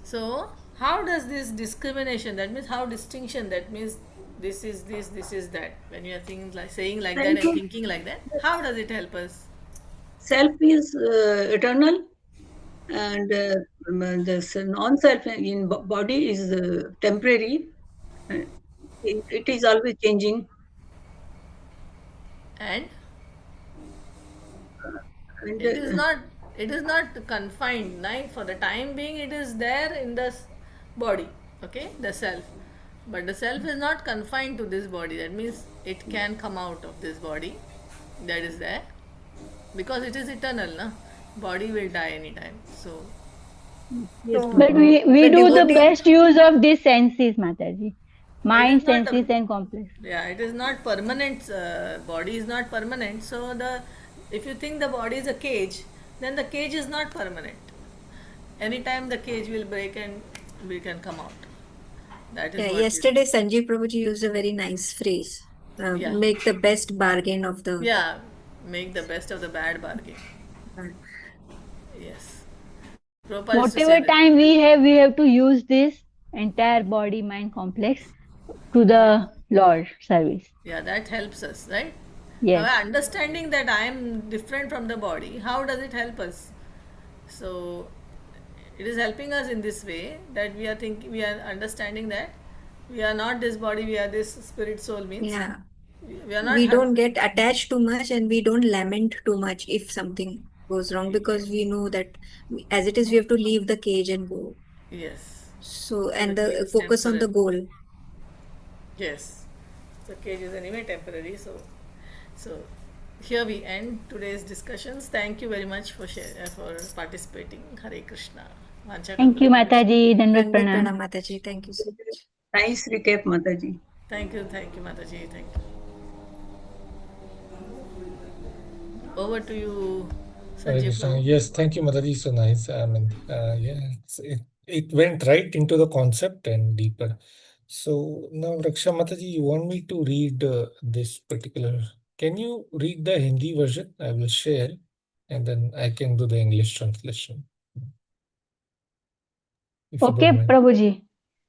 So how does this discrimination? That means how distinction? That means this is this is that. When you are thinking like saying like that Self and is, thinking like that, how does it help us? self is eternal, and this non-self in body is temporary. Uh, it is always changing, And and it is not confined, right? For the time being, it is there in the body, okay, the self. But the self is not confined to this body. That means it can come out of this body that is there because it is eternal, na? Body will die anytime. So, Yes, So but the we do the devotee, best use of these senses, Mataji. it is Mind, not senses, and complex. yeah, it is not permanent. Body is not permanent. So, if you think the body is a cage, then the cage is not permanent. Anytime the cage will break and we can come out. That is yeah, what is. yesterday Sanjeev Prabhuji used a very nice phrase. Yeah. Make the best bargain of the. Yeah, make the best of the bad bargain. Uh, Yes. Prabhupada used to say Whatever that. time we have to use this entire body mind complex to the Lord service. Yeah, that helps us, right? Now, Yes. understanding that I am different from the body, how does it help us? So, it is helping us in this way that we are understanding that we are not this body, we are this spirit soul means yeah, we are not. we don't get attached too much and we don't lament too much if something goes wrong because we know that as it is, we have to leave the cage and go. Yes. So, So the and cage the is focus on the temporary. goal. Yes. The cage is anyway temporary. So here we end today's discussions. Thank you very much for participating. Hare Krishna. Vancha Thank you, kalpatarubhyacha. Mataji. Dandavat Dandavat pranam. pranam Mataji. Thank you so much. Nice recap, Mataji. Thank you, Mataji. Thank you. Over to you, Hare Sanjeev Krishna. Prabhu. Yes, thank you, Mataji. So nice. I mean, yeah, it went right into the concept and deeper. So now, Raksha Mataji, you want me to read this particular. Can you read the Hindi version? I will share, and then I can do the English translation, if you Okay, don't mind. Prabhuji.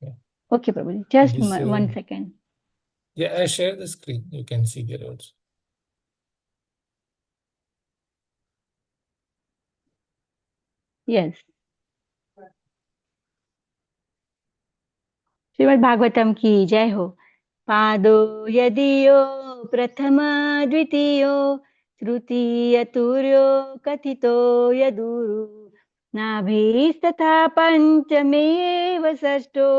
Yeah. Okay, Prabhuji. Just This, 1 second. yeah, I share the screen. You can see there also. Yes. Shrimad Bhagavatam की जय हो। पादो यदीयो प्रथम द्वितीयो तृतीय तुर्यो कथितो यदुरु नाभिस्तथा पंचमेव षष्ठो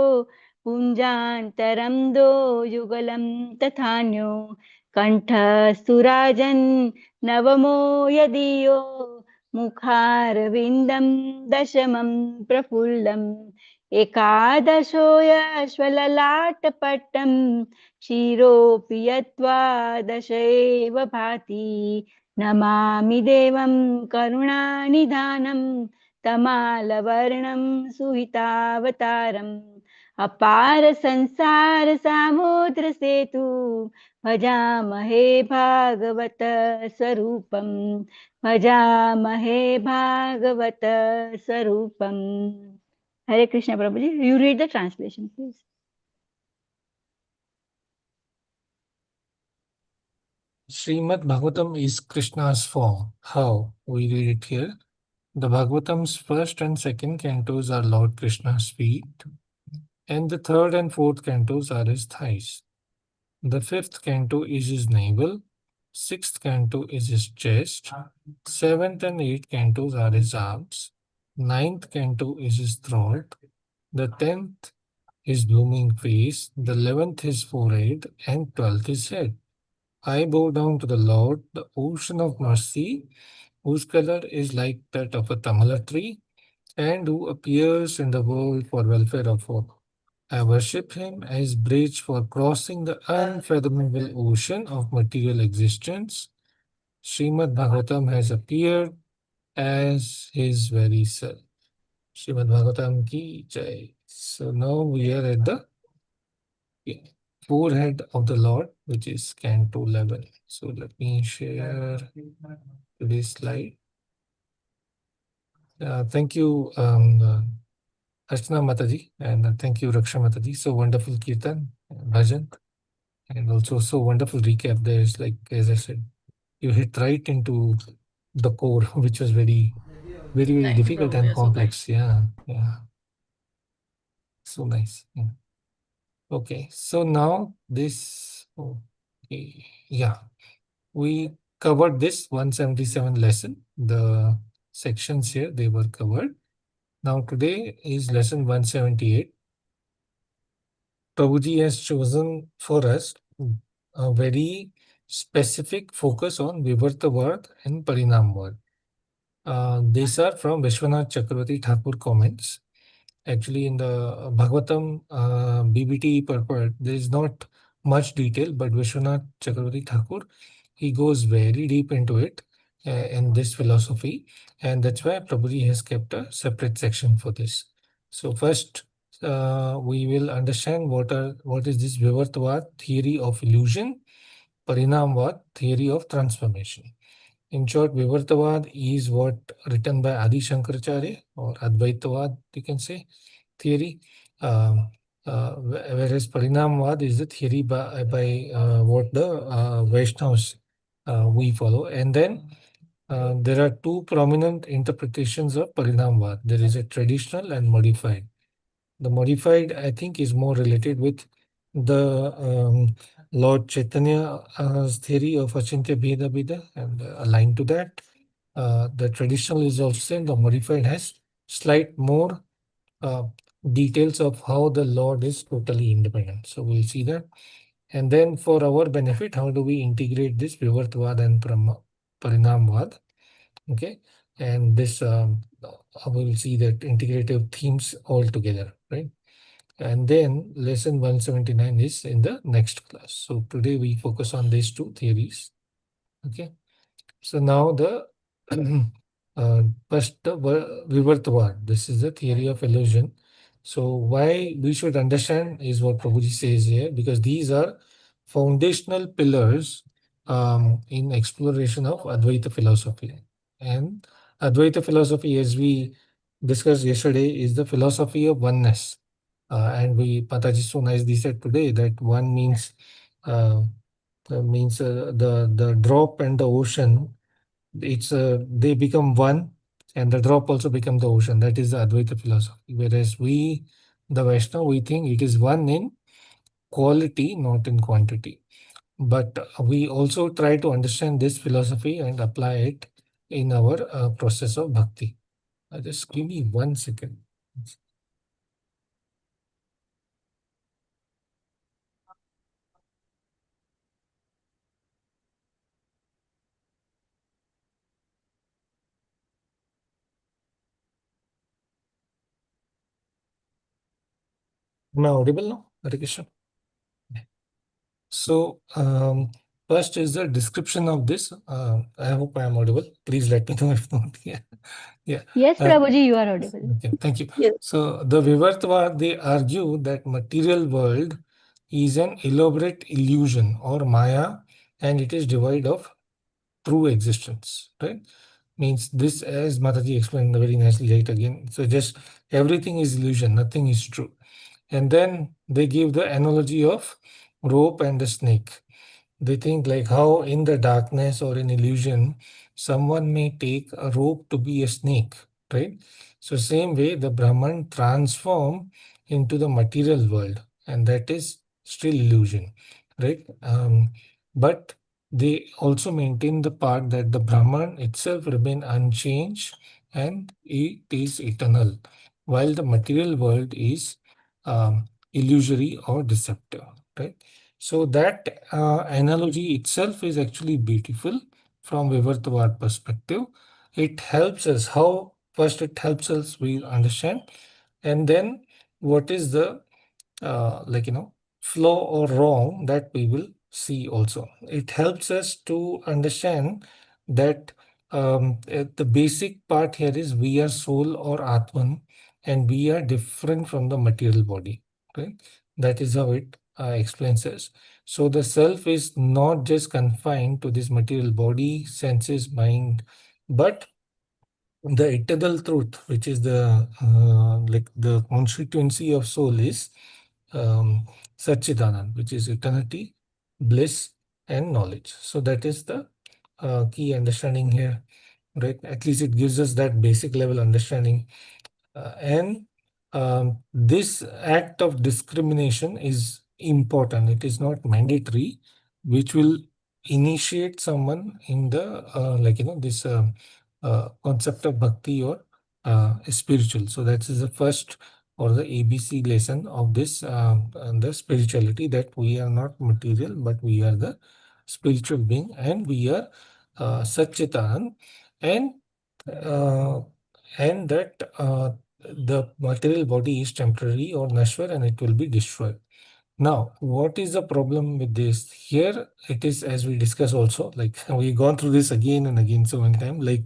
पुंजान्तरं दो युगलं तथान्यो कंठस्तुराजन् नवमो यदीयो मुखारविन्दं दशमं प्रफुल्लम् एकादशो यश्वललाटपट्टं क्षीरोऽपि यत्त्वा दश एव भाति नमामि देवं करुणानिधानं तमालवर्णं सुहितावतारम् अपार संसार सामुद्र सेतु भजामहे भागवत स्वरूपम् भजामहे भागवत स्वरूपम् Hare Krishna Prabhuji. You read the translation, please. Srimad Bhagavatam is Krishna's form. How? We read it here. The Bhagavatam's first and second cantos are Lord Krishna's feet, and the third and fourth cantos are his thighs. The fifth canto is his navel, sixth canto is his chest, seventh and eighth cantos are his arms, ninth canto is his throat, the 10th his blooming face, the 11th his forehead, and 12th his head. I bow down to the Lord, the ocean of mercy, whose color is like that of a tamala tree, and who appears in the world for welfare of all. I worship him as bridge for crossing the unfathomable ocean of material existence. Srimad Bhagavatam has appeared as his very self. Srimad Bhagavatam ki jai. So now we are at the forehead of the Lord, which is Canto 11. So let me share this slide. Thank you, Archana Mataji, and thank you, Raksha Mataji. So wonderful Kirtan, Bhajan, and also so wonderful recap. There's like, as I said, you hit right into the core, which was very, very, very Thank you, difficult Prabhu. and You're so kind. complex. Yeah, yeah. So nice. Yeah. Okay, so now this, okay, yeah, we covered this 177 lesson. The sections here, they were covered. Now today is lesson 178. Prabhuji has chosen for us a very specific focus on Vivartavad and Parinamvad. These are from Vishwanath Chakravarti Thakur comments. Actually, in the Bhagavatam BBT purport, there is not much detail, but Vishwanath Chakravarti Thakur, he goes very deep into it in this philosophy, and that's why Prabhuji has kept a separate section for this. So first, we will understand what is this Vivartavad, theory of illusion, Parinamvad, theory of transformation. In short, Vivartavad is what written by Adi Shankaracharya or Advaitavad, you can say, theory. Whereas Parinamvad is the theory by what the Vaishnavas we follow. And then there are two prominent interpretations of Parinamvad. There is a traditional and modified. The modified, I think, is more related with the Lord Chaitanya's theory of Achintya Bheda Bheda, and aligned to that. The traditional is also same. The modified has slight more details of how the Lord is totally independent. So we'll see that. And then for our benefit, how do we integrate this Vivartavad and Parinamvad? Okay. And this, we'll see that integrative themes all together, right? And then lesson 179 is in the next class. So today we focus on these two theories. Okay. So now the first Vivartavad. This is the theory of illusion. So why we should understand is what Prabhuji says here, because these are foundational pillars in exploration of Advaita philosophy. And Advaita philosophy, as we discussed yesterday, is the philosophy of oneness. And Mataji so nicely said today that one means the drop and the ocean. It's they become one, and the drop also become the ocean. That is the Advaita philosophy. Whereas we, the Vaishnava, we think it is one in quality, not in quantity. But we also try to understand this philosophy and apply it in our process of bhakti. Just give me 1 second. Am I audible now? Hare Krishna. So, first is the description of this. I hope I am audible. Please let me know if not. Yeah. Yeah. Yes, Prabhuji, you are audible. Okay, thank you. Yes. So, the Vivartavad, they argue that material world is an elaborate illusion or Maya, and it is devoid of true existence, right? Means this, as Mataji explained very nicely right again. So, just everything is illusion, nothing is true. And then they give the analogy of rope and the snake. They think like how in the darkness or in illusion, someone may take a rope to be a snake, right? So same way, the Brahman transform into the material world, and that is still illusion, right? But they also maintain the part that the Brahman itself remain unchanged and it is eternal, while the material world is illusory or deceptive, right? So that analogy itself is actually beautiful from Vivartavad perspective. It helps us how first it helps us we understand, and then what is the flow or wrong that we will see also. It helps us to understand that the basic part here is we are soul or Atman, and we are different from the material body. Right? That is how it explains us. So the self is not just confined to this material body, senses, mind, but the eternal truth, which is the the constituency of soul, is Satchidanand, which is eternity, bliss, and knowledge. So that is the key understanding here, right? At least it gives us that basic level understanding. And this act of discrimination is important. It is not mandatory, which will initiate someone in the this concept of bhakti or spiritual. So that is the first or the ABC lesson of this the spirituality, that we are not material, but we are the spiritual being, and we are Satchitan, and uh, that the material body is temporary or nashwar, and it will be destroyed. Now, what is the problem with this? Here it is, as we discuss also, like we've gone through this again and again so many times. Like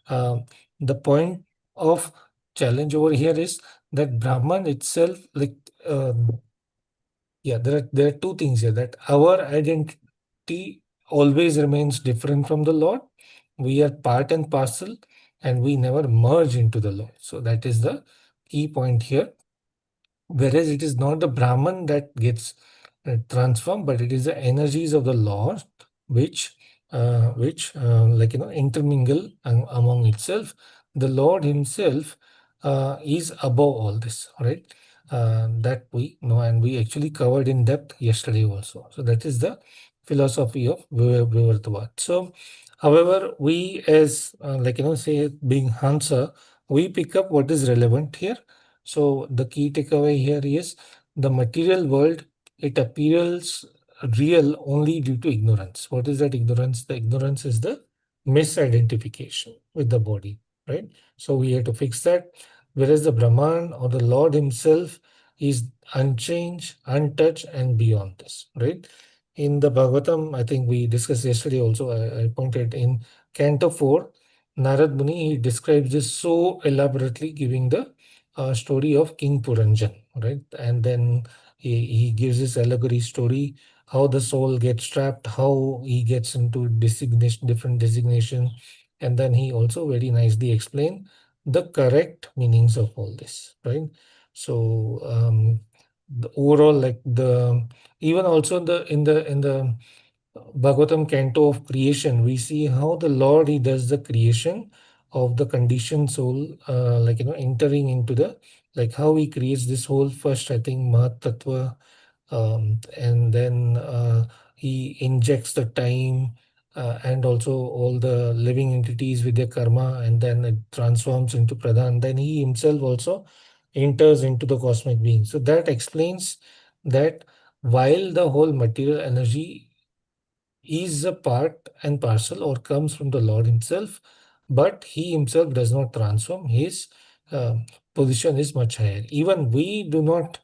uh, the point of challenge over here is that Brahman itself, like uh, yeah, there are two things here, that our identity always remains different from the Lord. We are part and parcel, and we never merge into the Lord. So that is the key point here. Whereas it is not the Brahman that gets transformed, but it is the energies of the Lord which like intermingle among itself. The Lord Himself is above all this, right? That we know, and we actually covered in depth yesterday also. So that is the philosophy of Vivartavad. So, however, we as say being Hansa, we pick up what is relevant here. So the key takeaway here is the material world, it appears real only due to ignorance. What is that ignorance? The ignorance is the misidentification with the body, right? So we have to fix that. Whereas the Brahman or the Lord Himself is unchanged, untouched, and beyond this, right? In the Bhagavatam, I think we discussed yesterday also, I pointed in Canto 4, Narad Muni, he describes this so elaborately, giving the story of King Puranjan, right? And then he gives this allegory story, how the soul gets trapped, how he gets into designation, different designation, and then he also very nicely explained the correct meanings of all this, right? So the overall, like the even also in the Bhagavatam canto of creation, we see how the Lord, He does the creation of the conditioned soul, entering into the, like how He creates this whole first, I think, Mahat Tattva, and then He injects the time and also all the living entities with their karma, and then it transforms into Pradhan. Then He Himself also enters into the cosmic being. So that explains that while the whole material energy is a part and parcel or comes from the Lord Himself, but He Himself does not transform. His uh, position is much higher. Even we do not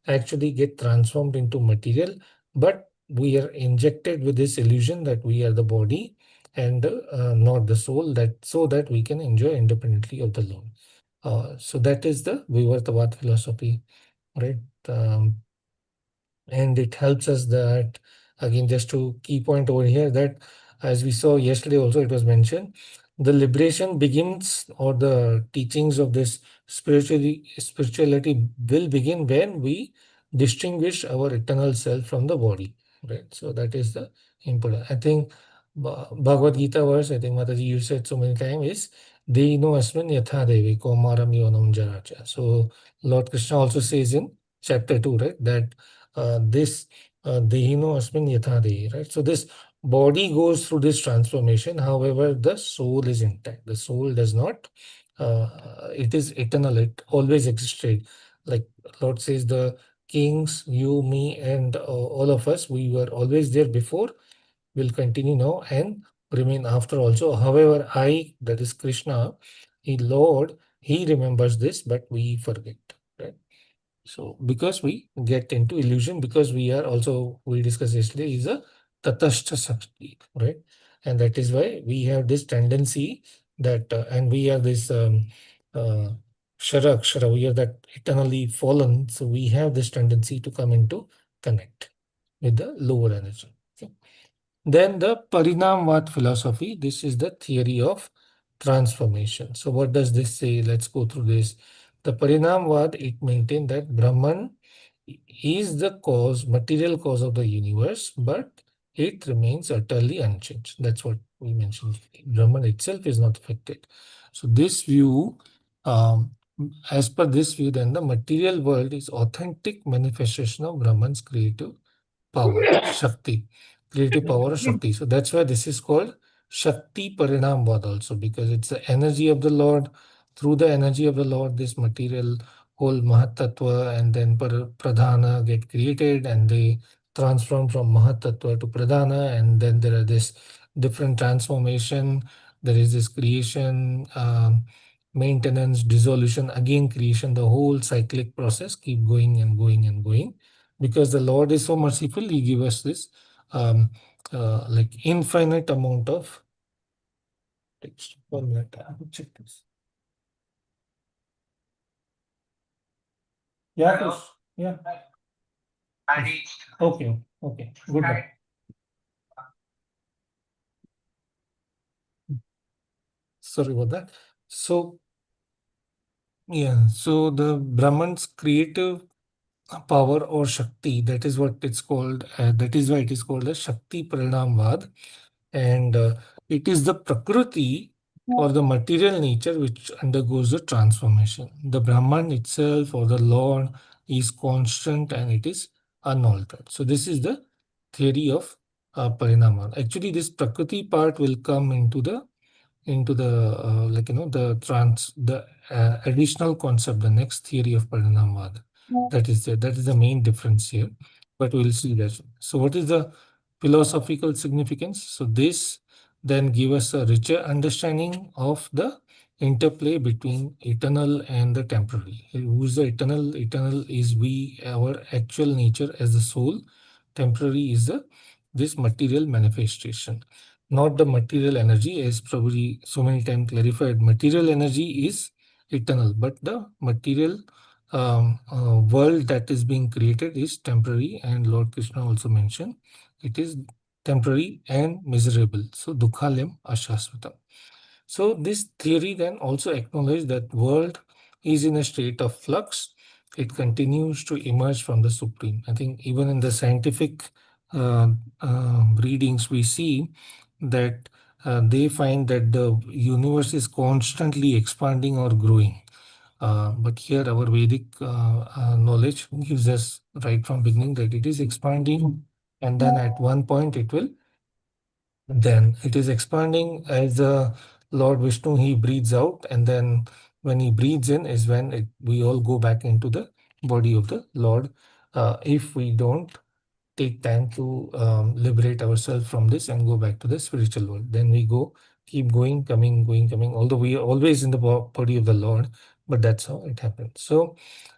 actually get transformed into material, but we are injected with this illusion that we are the body and not the soul, that so that we can enjoy independently of the Lord. So that is the Vivartavad philosophy, right? And it helps us that, again, just to key point over here, that as we saw yesterday also, it was mentioned, the liberation begins, or the teachings of this spirituality will begin when we distinguish our eternal self from the body, right? So that is the important, I think. Bhagavad Gita verse, I think Mataji you said so many times, is Deino asmin yatha devi komaram yonam jaracha. So Lord Krishna also says in chapter 2, right, that this Dehino Asmin Yatha Dehi, right? So this body goes through this transformation. However, the soul is intact. The soul does not, it is eternal. It always existed. Like Lord says, the kings, you, me, and all of us, we were always there before, will continue now and remain after also. However, I, that is Krishna, the Lord, He remembers this, but we forget, right? So because we get into illusion, because we are also, we discussed yesterday, is a tatashta sakti, right? And that is why we have this tendency that, and we are this shara, we are that eternally fallen. So we have this tendency to come into connect with the lower energy. Okay. Then the Parinamvad philosophy, this is the theory of transformation. So what does this say? Let's go through this. The Parinamvad, it maintained that Brahman is the cause, material cause of the universe, but it remains utterly unchanged. That's what we mentioned. Brahman itself is not affected. So this view, um, as per this view, then the material world is authentic manifestation of Brahman's creative power, Shakti, creative power of Shakti. So that's why this is called Shakti Parinamvad also, because it's the energy of the Lord. Through the energy of the Lord, this material whole Mahatattva and then Pradhana get created, and they transform from Mahatattva to Pradhana, and then there are this different transformation. There is this creation, maintenance, dissolution, again creation. The whole cyclic process keep going and going and going, because the Lord is so merciful. He give us this like infinite amount of text. 1 minute, I have to check this. Yeah, Chris. Yeah. Okay. Okay. Good. Sorry about that. So, yeah. So the Brahman's creative power or Shakti, that is what it's called. That is why it is called the Shakti Parinamvad. And it is the Prakriti or the material nature which undergoes the transformation. The Brahman itself or the Lord is constant and it is unaltered. So this is the theory of Parinama. Actually, this Prakriti part will come into the the additional concept, the next theory of Parinamvad. That is the main difference here. But we'll see that. So what is the philosophical significance? So this then give us a richer understanding of the interplay between eternal and the temporary. Who's the eternal? Eternal is we, our actual nature as the soul. Temporary is the this material manifestation, not the material energy, as probably so many times clarified. Material energy is eternal, but the material world that is being created is temporary, and Lord Krishna also mentioned it is temporary and miserable. So dukhalem ashasvatam. So this theory then also acknowledges that world is in a state of flux. It continues to emerge from the supreme. I think even in the scientific readings, we see that they find that the universe is constantly expanding or growing. But here our Vedic knowledge gives us right from beginning that it is expanding, and then at one point it is expanding as the Lord Vishnu, he breathes out, and then when he breathes in is when we all go back into the body of the Lord. If we don't take time to liberate ourselves from this and go back to the spiritual world, then we keep going, coming, going, coming, although we are always in the body of the Lord, but that's how it happens. So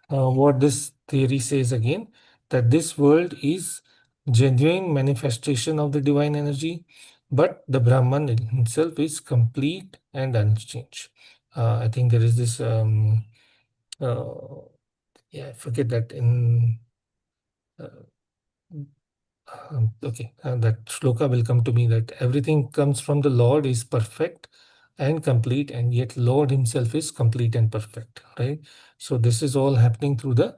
what this theory says again, that this world is genuine manifestation of the divine energy, but the Brahman himself is complete and unchanged. I think there is this I forget that in that shloka will come to me, that everything comes from the Lord is perfect and complete, and yet Lord himself is complete and perfect, right? So this is all happening through the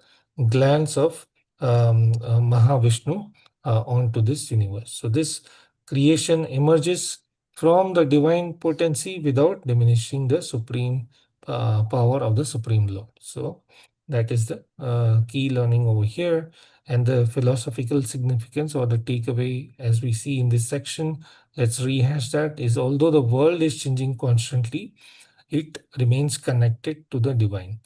glance of Mahavishnu onto this universe. So this creation emerges from the divine potency without diminishing the supreme power of the Supreme Lord. So that is the key learning over here. And the philosophical significance or the takeaway, as we see in this section, let's rehash that, is although the world is changing constantly, it remains connected to the divine,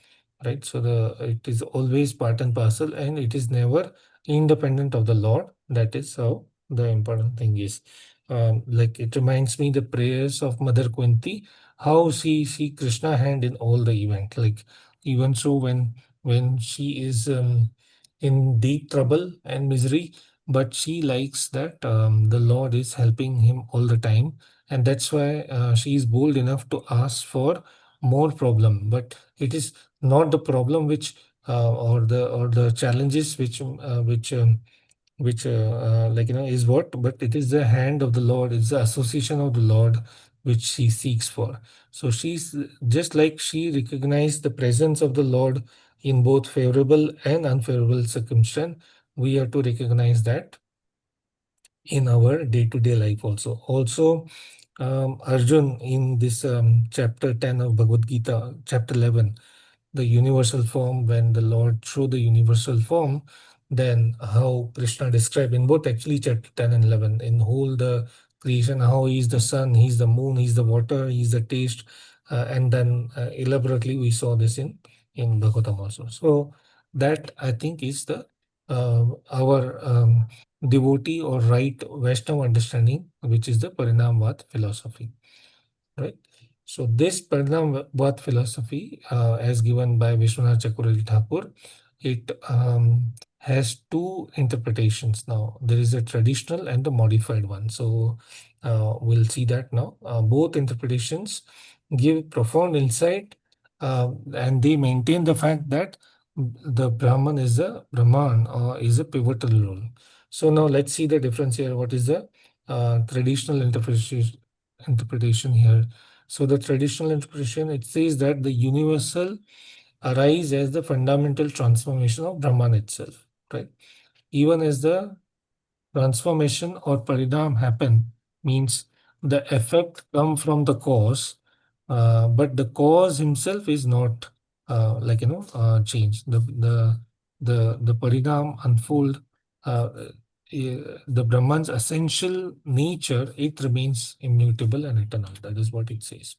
right? So it is always part and parcel, and it is never independent of the Lord. That is how the important thing is. Like it reminds me the prayers of Mother Kunti, how she see Krishna hand in all the event. Like even so, when she is in deep trouble and misery, but she likes that the Lord is helping him all the time, and that's why she is bold enough to ask for more problem. But it is not the problem which or the challenges which is what, but it is the hand of the Lord, it's the association of the Lord which she seeks for. So she's just like she recognized the presence of the Lord in both favorable and unfavorable circumstance. We have to recognize that in our day-to-day life also. Also, Arjun in this chapter 10 of Bhagavad Gita, chapter 11, the universal form, when the Lord showed the universal form, then how Krishna described in both actually chapter 10 and 11, in whole the creation, how he is the sun, he's the moon, he's the water, he's the taste, and then elaborately we saw this in in Bhagavatam also. So that I think is the our devotee or right Vaishnava understanding, which is the Parinamvad philosophy, right? So this Parinamvad philosophy, as given by Vishwanath Chakravarti Thakur, it has two interpretations now. There is a traditional and a modified one. So we'll see that now. Both interpretations give profound insight, and they maintain the fact that the Brahman is a Brahman or is a pivotal role. So now let's see the difference here. What is the traditional interpretation here? So the traditional interpretation, it says that the universal arise as the fundamental transformation of Brahman itself, right? Even as the transformation or parinam happen, means the effect come from the cause, but the cause himself is not changed. The parinam unfold, the Brahman's essential nature, it remains immutable and eternal. That is what it says.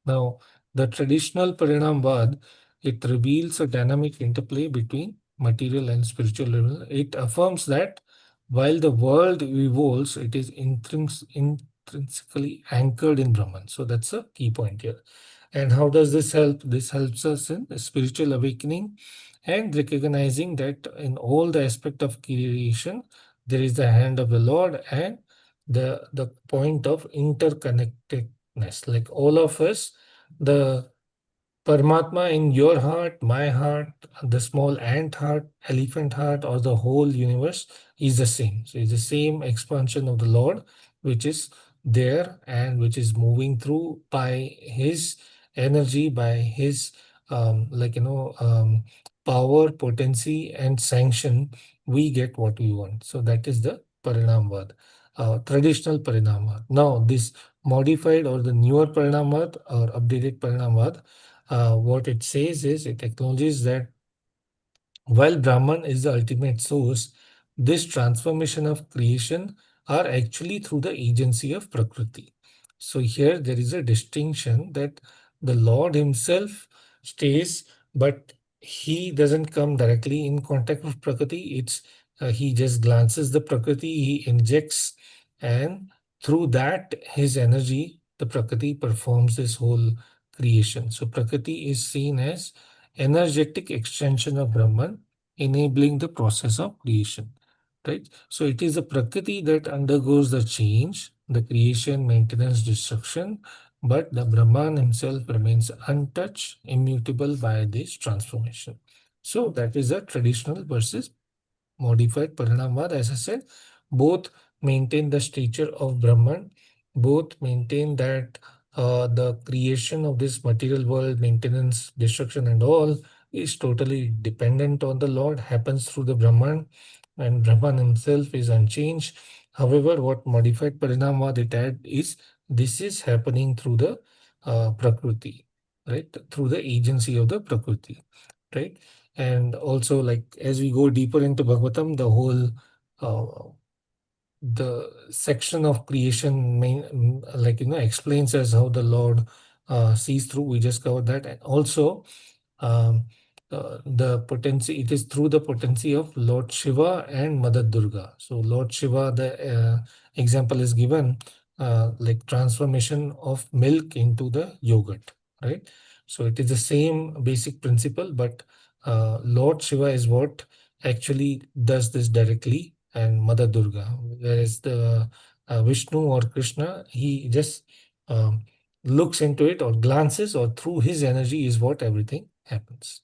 Now, the traditional Parinamvad, it reveals a dynamic interplay between material and spiritual level. It affirms that while the world evolves, it is intrinsically anchored in Brahman. So that's a key point here. And how does this help? This helps us in spiritual awakening and recognizing that in all the aspect of creation, there is the hand of the Lord and the point of interconnectedness. Like all of us, the Paramatma in your heart, my heart, the small ant heart, elephant heart, or the whole universe is the same. So it's the same expansion of the Lord, which is there and which is moving through by His energy, by His power, potency, and sanction. We get what we want. So that is the Parinamvad, traditional Parinamvad. Now this modified or the newer Parinamvad or updated Parinamvad, what it says is it acknowledges that while Brahman is the ultimate source, this transformation of creation are actually through the agency of Prakriti. So here there is a distinction that the Lord himself stays, but he doesn't come directly in contact with Prakriti. It's he just glances the Prakriti, he injects, and through that his energy, the Prakriti performs this whole creation. So Prakriti is seen as energetic extension of Brahman, enabling the process of creation. Right? So it is the Prakriti that undergoes the change, the creation, maintenance, destruction, but the Brahman himself remains untouched, immutable by this transformation. So that is a traditional versus modified Parinamvad. As I said, both maintain the stature of Brahman, both maintain that the creation of this material world, maintenance, destruction, and all is totally dependent on the Lord, happens through the Brahman, and Brahman himself is unchanged. However, what modified Parinamvad it add is this is happening through the Prakriti, right? Through the agency of the Prakriti, right? And also, like as we go deeper into Bhagavatam, the whole the section of creation explains as how the Lord sees through. We just covered that, and also um, the potency. It is through the potency of Lord Shiva and Mother Durga. So Lord Shiva, the example is given like transformation of milk into the yogurt, right? So it is the same basic principle, but Lord Shiva is what actually does this directly, and Mother Durga, whereas the Vishnu or Krishna, he just looks into it or glances, or through his energy is what everything happens.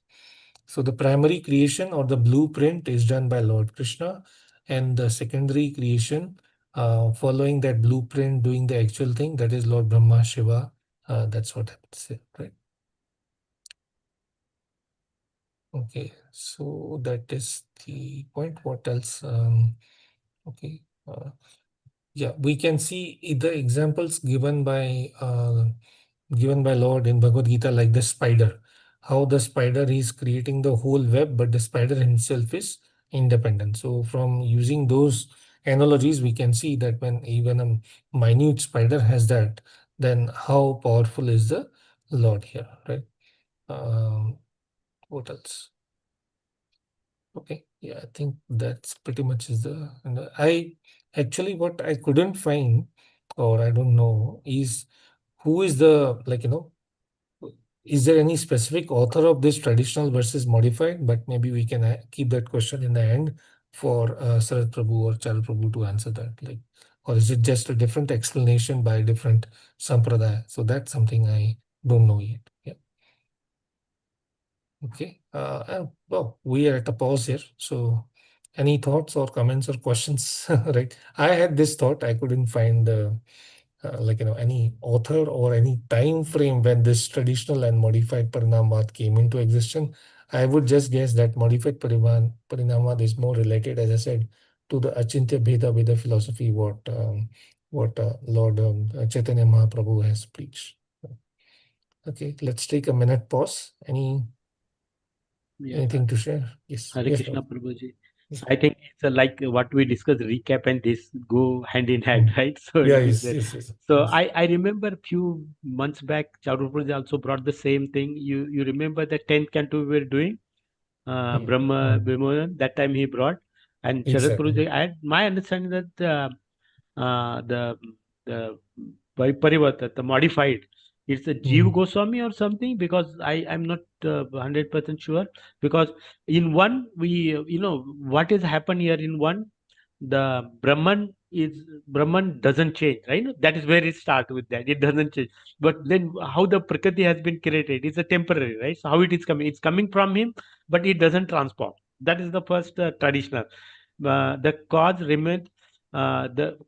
So the primary creation or the blueprint is done by Lord Krishna, and the secondary creation, following that blueprint, doing the actual thing, that is Lord Brahma, Shiva. That's what happens here, right? Okay, so that is the point. What else? Okay. Yeah, we can see the examples given by Lord in Bhagavad Gita, like the spider. How the spider is creating the whole web, but the spider himself is independent. So from using those analogies, we can see that when even a minute spider has that, then how powerful is the Lord here, right? Um, What else? Okay, yeah, I think that's pretty much is the. And I actually what I couldn't find, or I don't know, is who is the is there any specific author of this traditional versus modified? But maybe we can keep that question in the end for Sarat Prabhu or Chal Prabhu to answer that. Like, or is it just a different explanation by different sampradaya? So that's something I don't know yet. Yeah. Okay. Well, we are at a pause here. So, any thoughts or comments or questions? Right. I had this thought. I couldn't find any author or any time frame when this traditional and modified Parinamvad came into existence. I would just guess that modified Parinamvad is more related, as I said, to the Achintya Bheda Veda philosophy, what Lord Chaitanya Mahaprabhu has preached. Okay, let's take a minute pause. Yeah. Anything to share? Yes. Hare Yes, Krishna Prabhu. Prabhuji. Yes. I think it's like what we discussed, recap and this go hand in hand, Mm. right? So Yeah, it is yes, there. yes, yes. So Yes. I remember a few months back, Charu Prabhuji also brought the same thing. You remember the 10th canto we were doing, Mm. Brahma Mm. Vimohan, that time he brought. And Sharad Exactly. Prabhuji, I had my understanding that the by Parivarta, the modified, it's a Jeev Mm. Goswami or something, because I'm not 100% sure, because in one we what is happen here in one, the Brahman doesn't change, right? That is where it starts with, that it doesn't change. But then how the Prakriti has been created, it's a temporary, right? So how it is coming, it's coming from him, but it doesn't transform. That is the first traditional. The cause remains, the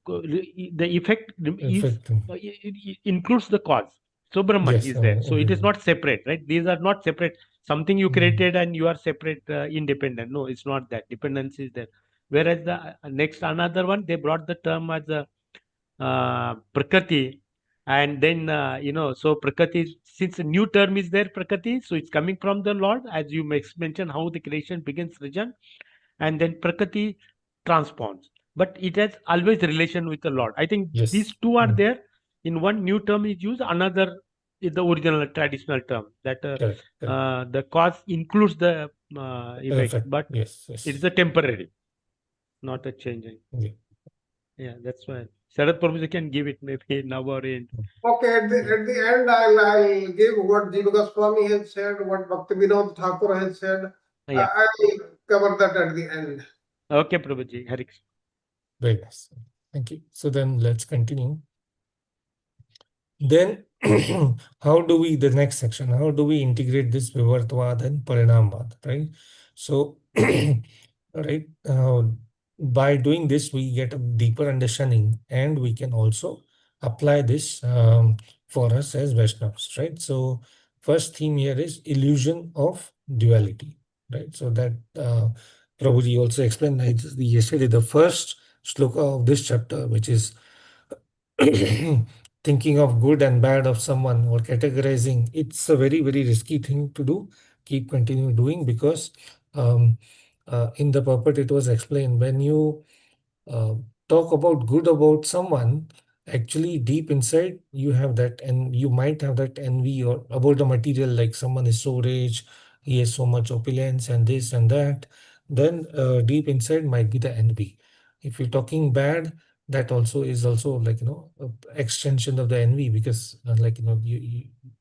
effect is Effective. it includes the cause. So Brahman Yes. is there. So it is Everyone. not separate, right? These are not separate. Something you Mm. created and you are separate, independent. No, it's not that. Dependence is there. Whereas the next another one, they brought the term as a Prakriti, and then so Prakriti, since a new term is there, Prakriti, so it's coming from the Lord, as you mentioned how the creation begins, Rajan, and then Prakriti transforms. But it has always relation with the Lord. I think these Yes. two are Mm. there. In one new term is used, another is the original traditional term. That Correct. Correct. the cause includes the effect, Effect. but Yes. it is Yes. a temporary, not a changing. Yeah. Yeah, that's why. Sharad Prabhu can give it maybe now or in. Okay, Yeah. at the end, I'll give what Jiva Goswami has said, what Bhakti Vinod Thakur has said. Yeah. I'll cover that at the end. Okay, Prabhuji. Hare Krishna. Very nice. Thank you. So then let's continue. Then, how do we, the next section, how do we integrate this Vivartavad and Parinamvad, right? So, right, by doing this, we get a deeper understanding and we can also apply this for us as Vaishnavas, right? So, first theme here is illusion of duality, right? So that Prabhuji also explained yesterday, the first shloka of this chapter, which is thinking of good and bad of someone or categorizing, it's a very, very risky thing to do. Keep continue doing because in the purport it was explained when you uh, talk about good about someone, actually deep inside you have that, and you might have that envy or about the material, like someone is so rich, he has so much opulence and this and that. Then deep inside might be the envy. If you're talking bad, that also is also like extension of the envy because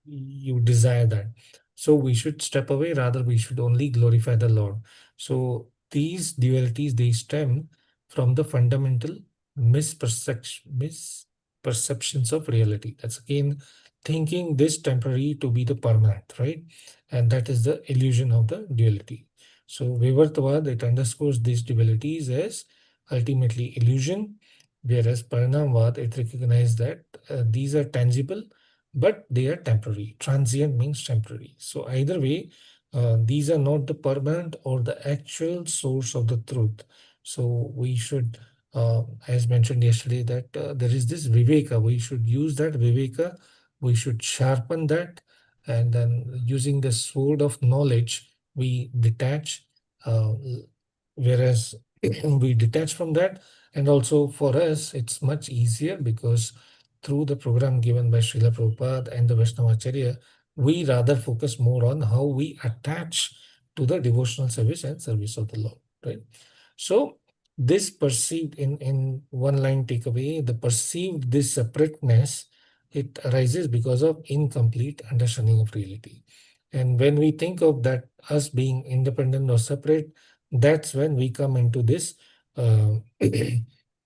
you desire that. So we should step away, rather we should only glorify the Lord. So these dualities, they stem from the fundamental misperceptions of reality. That's again thinking this temporary to be the permanent, right? And that is the illusion of the duality. So Vivartavad, it underscores these dualities as ultimately illusion, whereas Parinamvad, it recognizes that these are tangible, but they are temporary. Transient means temporary. So either way, these are not the permanent or the actual source of the truth. So we should, as mentioned yesterday, that there is this viveka. We should use that viveka. We should sharpen that, and then using the sword of knowledge, we detach. Whereas we detach from that, and also for us, it's much easier because through the program given by Srila Prabhupada and the Vaishnavacharya, we rather focus more on how we attach to the devotional service and service of the Lord, right? So this perceived in one line takeaway, the perceived this separateness, it arises because of incomplete understanding of reality. And when we think of that us being independent or separate, that's when we come into this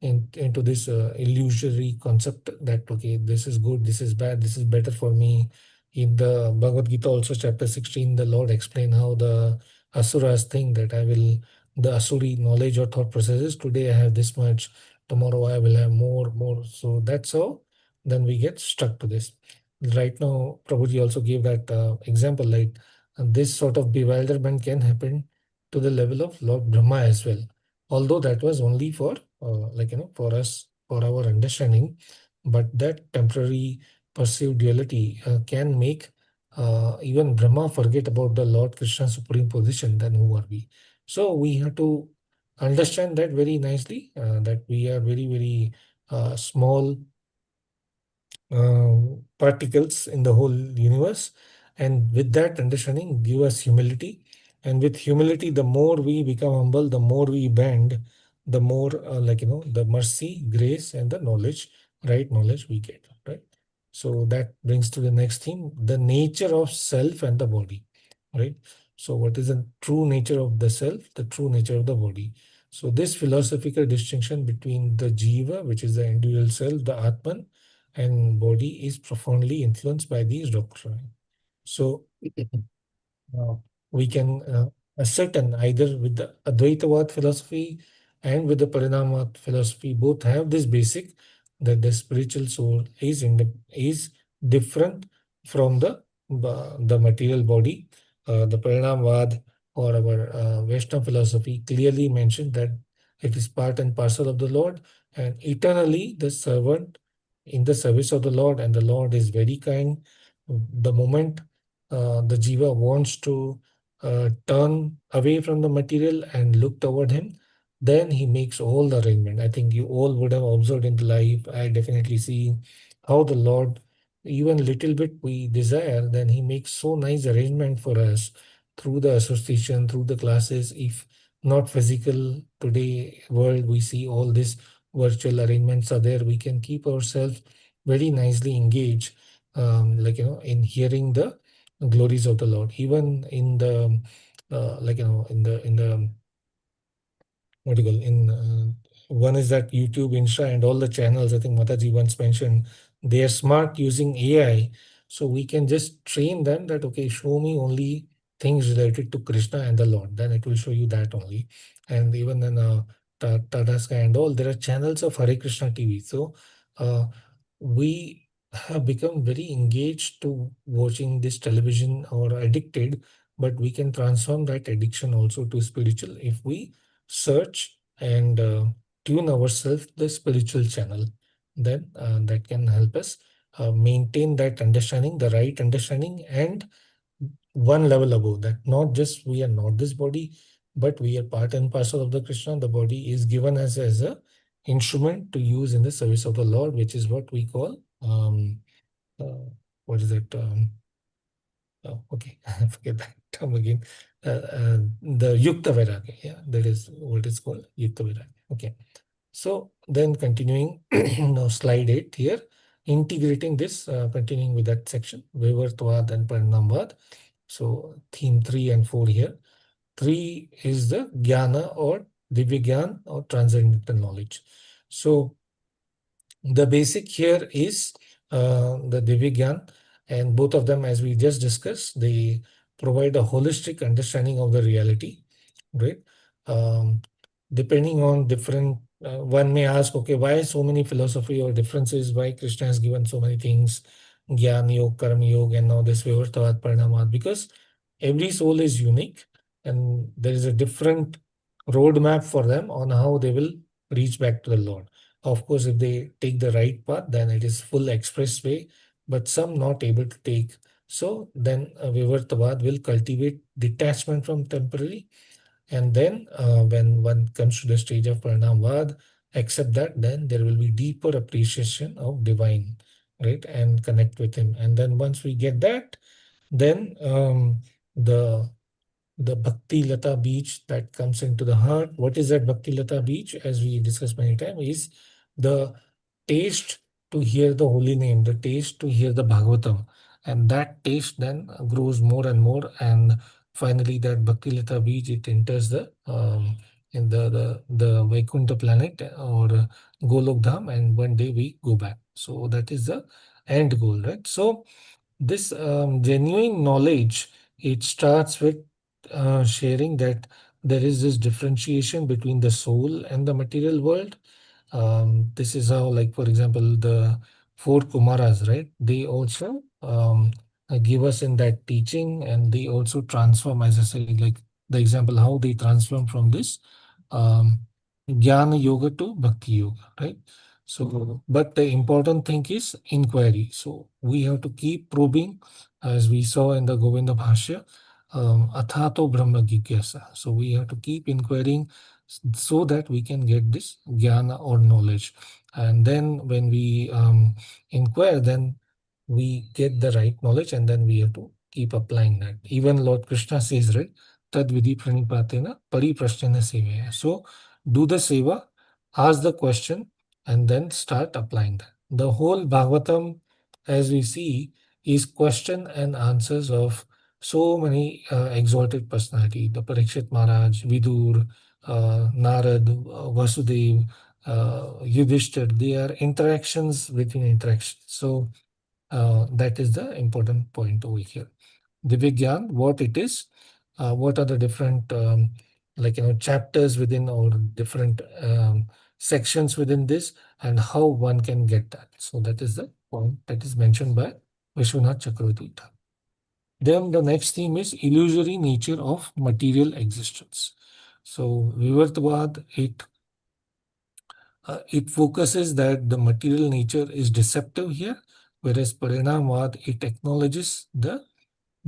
into this illusory concept that okay, this is good, this is bad, this is better for me. In the Bhagavad Gita, also chapter 16, the Lord explained how the asuras think that I will the asuri knowledge or thought processes. Today I have this much, tomorrow I will have more. So that's how then we get stuck to this. Right now, Prabhuji also gave that example, like this sort of bewilderment can happen to the level of Lord Brahma as well. Although that was only for for us, for our understanding, but that temporary perceived duality can make even Brahma forget about the Lord Krishna's supreme position. Then who are we? So we have to understand that very nicely, that we are very, very small particles in the whole universe. And with that understanding, give us humility. And with humility, the more we become humble, the more we bend, the more the mercy, grace, and the knowledge, right knowledge we get. Right. So that brings to the next theme, the nature of self and the body. Right. So what is the true nature of the self, the true nature of the body? So this philosophical distinction between the jiva, which is the individual self, the atman, and body is profoundly influenced by these doctrines. So uh, we can ascertain either with the Advaitavad philosophy and with the Parinamavad philosophy, both have this basic that the spiritual soul is different from the material body. The Parinamavad or our Vaishnava philosophy clearly mentioned that it is part and parcel of the Lord and eternally the servant in the service of the Lord, and the Lord is very kind. The moment the jiva wants to turn away from the material and look toward him, then he makes all the arrangement. I think you all would have observed in the life. I definitely see how the Lord, even little bit we desire, then he makes so nice arrangement for us through the association, through the classes. If not physical, today world, we see all this virtual arrangements are there. We can keep ourselves very nicely engaged, in hearing the glories of the Lord. Even in the in the what do you call in one is that YouTube, Insta, and all the channels. I think Mataji once mentioned they are smart using AI, so we can just train them that okay, show me only things related to Krishna and the Lord. Then it will show you that only. And even in Tata Sky and all, there are channels of Hare Krishna TV. So uh, we have become very engaged to watching this television or addicted, but we can transform that addiction also to spiritual if we search and tune ourselves the spiritual channel. Then that can help us maintain that understanding, the right understanding, and one level above that. Not just we are not this body, but we are part and parcel of the Krishna. The body is given as a instrument to use in the service of the Lord, which is what we call what is it? Oh, okay, I forget that term again. The Yukta Vairagya. Yeah, that is what is called Yukta Vairagya. Okay. So then continuing now slide 8 here, integrating this, continuing with that section, Vivartvad and Parinamvad. So theme 3 and 4 here. 3 is the Jnana or Divya Gyan or transcendental knowledge. So the basic here is the Divigyan, and both of them, as we just discussed, they provide a holistic understanding of the reality, right? Um, Depending on different, one may ask, okay, why so many philosophy or differences? Why Krishna has given so many things, Gyan Yoga, Karma Yoga, and now this Vivartavad, Parinamat? Because every soul is unique, and there is a different roadmap for them on how they will reach back to the Lord. Of course, if they take the right path, then it is full expressway, but some not able to take. So then Vivartavad will cultivate detachment from temporary. And then when one comes to the stage of Parinamvad, accept that, then there will be deeper appreciation of divine, right? And connect with him. And then once we get that, then the the Bhakti Lata beach that comes into the heart. What is that Bhakti Lata beach? As we discussed many times, is the taste to hear the holy name, the taste to hear the Bhagavatam. And that taste then grows more and more. And finally, that Bhakti Lata beach, it enters the in the Vaikuntha planet or Golok Dham, and one day we go back. So that is the end goal, right? So this genuine knowledge, it starts with sharing that there is this differentiation between the soul and the material world. This is how, like, for example, the four Kumaras, right? They also give us in that teaching, and they also transform, as I said, like the example, how they transform from this um, Jnana Yoga to Bhakti Yoga, right? So, but the important thing is inquiry. So we have to keep probing, as we saw in the Govinda Bhashya, Athato Brahma Jigyasa. So we have to keep inquiring so that we can get this jnana or knowledge. And then when we inquire, then we get the right knowledge, and then we have to keep applying that. Even Lord Krishna says, right, Tad vidhi pranipatena pariprasthena sevaya. So do the seva, ask the question, and then start applying that. The whole Bhagavatam, as we see, is question and answers of so many exalted personality. The Parikshit Maharaj, Vidur, Narad, Vasudev, Yudhishthir. They are interactions within interactions. So that is the important point over here. Divya what it is, what are the different chapters within, or different sections within this, and how one can get that. So that is the point that is mentioned by Vishwanath Chakravarti. Then the next theme is illusory nature of material existence. So Vivartavad, it focuses that the material nature is deceptive here, whereas Parinamvad, it acknowledges the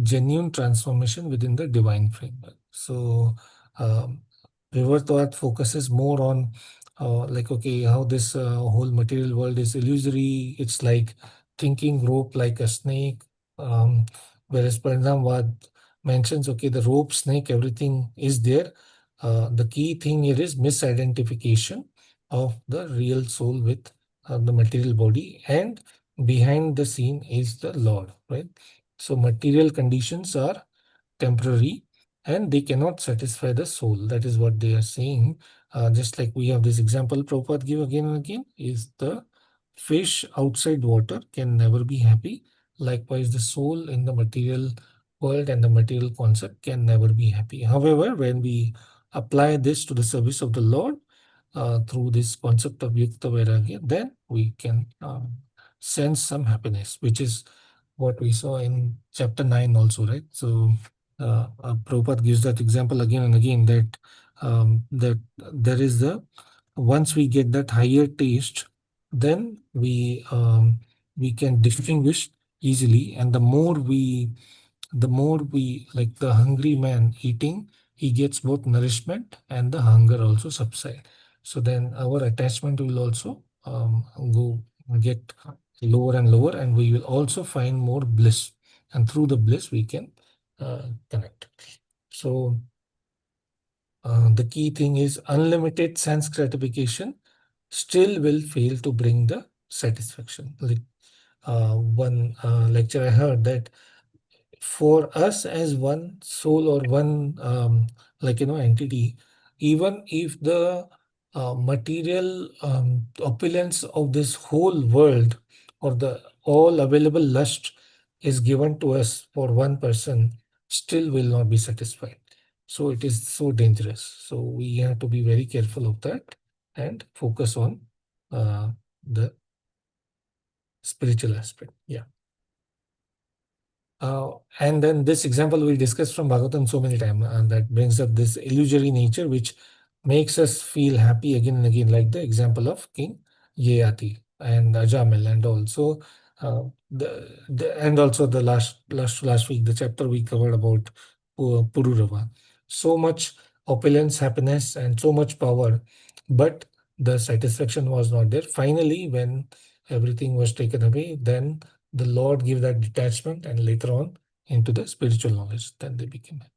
genuine transformation within the divine framework. So um, Vivartavad focuses more on okay, how this whole material world is illusory. It's like thinking rope like a snake. Um, Whereas Parinamvad mentions, okay, the rope, snake, everything is there. The key thing here is misidentification of the real soul with the material body, and behind the scene is the Lord, right? So material conditions are temporary, and they cannot satisfy the soul. That is what they are saying. Just like we have this example Prabhupada give again and again, is the fish outside water can never be happy. Likewise, the soul in the material world and the material concept can never be happy. However, when we apply this to the service of the Lord, through this concept of Yukta Vairagya, then we can sense some happiness, which is what we saw in chapter 9 also, right? So Prabhupada gives that example again and again, that there is once we get that higher taste, then we can distinguish easily, and the more we like the hungry man eating, he gets both nourishment and the hunger also subside. So then our attachment will also go get lower and lower, and we will also find more bliss, and through the bliss we can connect. So the key thing is unlimited sense gratification still will fail to bring the satisfaction. Like one lecture I heard, that for us as one soul or one entity, even if the material opulence of this whole world, or the all available lust, is given to us for one person, still will not be satisfied. So it is so dangerous. So we have to be very careful of that and focus on the spiritual aspect. Yeah. And then this example we discussed from Bhagavatam so many times, and that brings up this illusory nature, which makes us feel happy again and again, like the example of King Yayati and Ajamil, and also and also the last week, the chapter we covered about Pururava. So much opulence, happiness, and so much power, but the satisfaction was not there. Finally, when everything was taken away, then the Lord gave that detachment, and later on into the spiritual knowledge, then they became happy.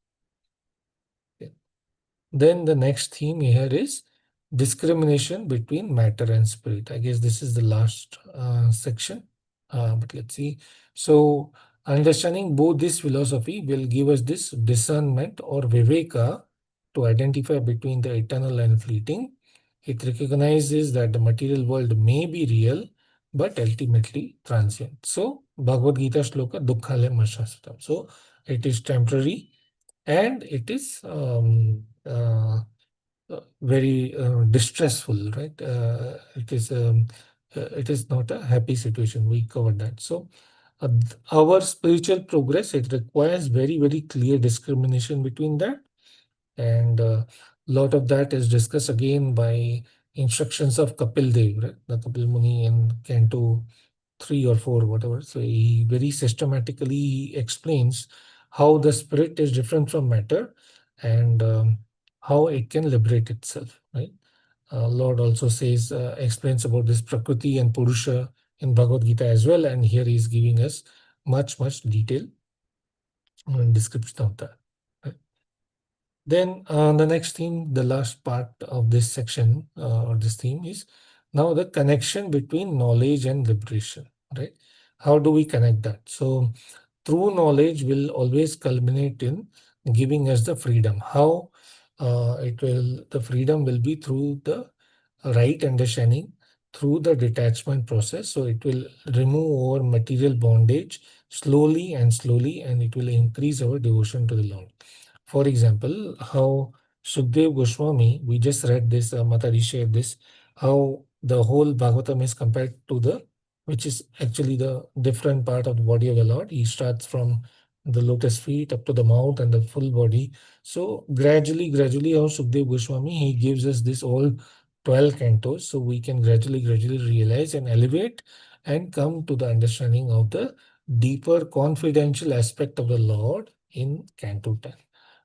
Then the next theme here is discrimination between matter and spirit. I guess this is the last section, but let's see. So understanding both this philosophy will give us this discernment or viveka to identify between the eternal and fleeting. It recognizes that the material world may be real, but ultimately transient. So Bhagavad Gita shloka dukkhale mashastam. So it is temporary and it is very distressful, right? It is not a happy situation. We covered that. So our spiritual progress, it requires very clear discrimination between that, and a lot of that is discussed again by instructions of Kapil Dev, right? The Kapil Muni in Canto 3 or 4, whatever. So he very systematically explains how the spirit is different from matter, and how it can liberate itself, right? Lord also says, explains about this Prakriti and Purusha in Bhagavad Gita as well, and here he is giving us much detail and description of that. Right? Then the next theme, the last part of this section or this theme is now the connection between knowledge and liberation, right? How do we connect that? So true knowledge will always culminate in giving us the freedom. How the freedom will be through the right understanding, through the detachment process. So it will remove our material bondage slowly, and it will increase our devotion to the Lord. For example, how Sukdev Goswami, we just read this, Matari shared this, how the whole Bhagavatam is compared to which is actually the different part of the body of the Lord. He starts from the lotus feet up to the mouth and the full body. So gradually, how Sukdev Goswami, he gives us this all 12 cantos, so we can gradually realize and elevate and come to the understanding of the deeper confidential aspect of the Lord in Canto 10.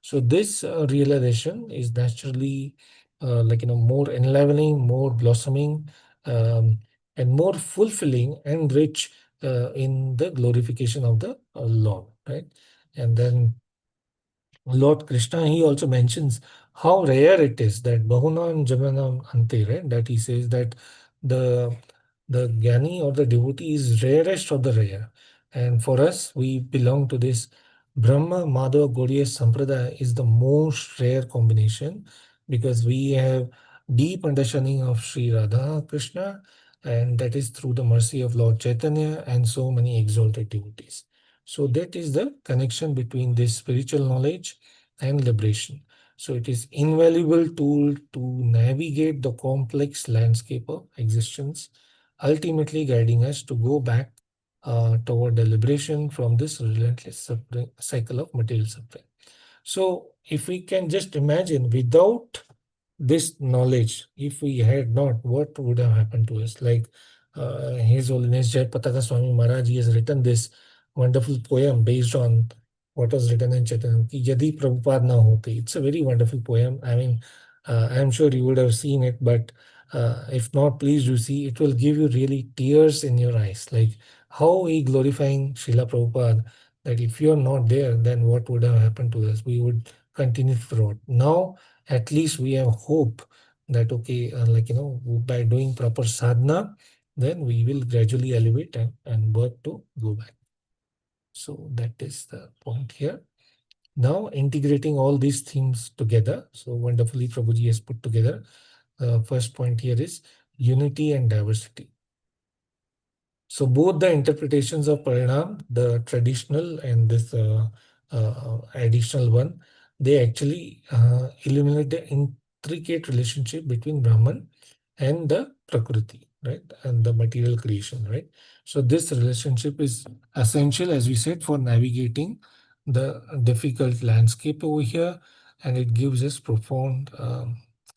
So this realization is naturally more enlivening, more blossoming, and more fulfilling and rich in the glorification of the Lord, right? And then Lord Krishna, he also mentions how rare it is that Bahunam Jamanam Ante, right? That he says that the Jnani or the devotee is rarest of the rare. And for us, we belong to this Brahma Madhava Gaudiya Sampradaya is the most rare combination because we have deep understanding of Sri Radha Krishna, and that is through the mercy of Lord Chaitanya and so many exalted devotees. So that is the connection between this spiritual knowledge and liberation. So it is invaluable tool to navigate the complex landscape of existence, ultimately guiding us to go back toward the liberation from this relentless cycle of material suffering. So if we can just imagine without this knowledge, if we had not, what would have happened to us? Like His Holiness Jai Pataka Swami Maharaj, he has written this wonderful poem based on what was written in Chaitanya, ki Yadi Prabhupada na hote. It's a very wonderful poem. I mean, I'm sure you would have seen it, but if not, please do see. It will give you really tears in your eyes. Like how he glorifying Srila Prabhupada, that if you're not there, then what would have happened to us? We would continue throughout. Now, at least we have hope that, okay, by doing proper sadhana, then we will gradually elevate and work to go back. So that is the point here. Now integrating all these themes together. So wonderfully Prabhuji has put together. First point here is unity and diversity. So both the interpretations of Parinam, the traditional and this additional one, they actually illuminate the intricate relationship between Brahman and the Prakriti, right? And the material creation, right? So this relationship is essential, as we said, for navigating the difficult landscape over here, and it gives us profound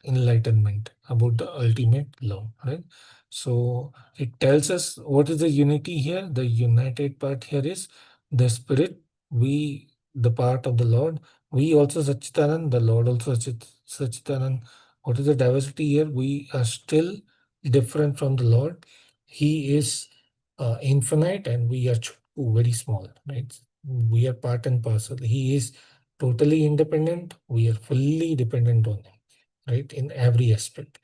enlightenment about the ultimate love, right? So it tells us what is the unity here. The united part here is the spirit, we, the part of the Lord. We also Sachitanand, the Lord also Sachitanand. What is the diversity here? We are still different from the Lord. He is infinite and we are very small, right? We are part and parcel. He is totally independent. We are fully dependent on him, right? In every aspect.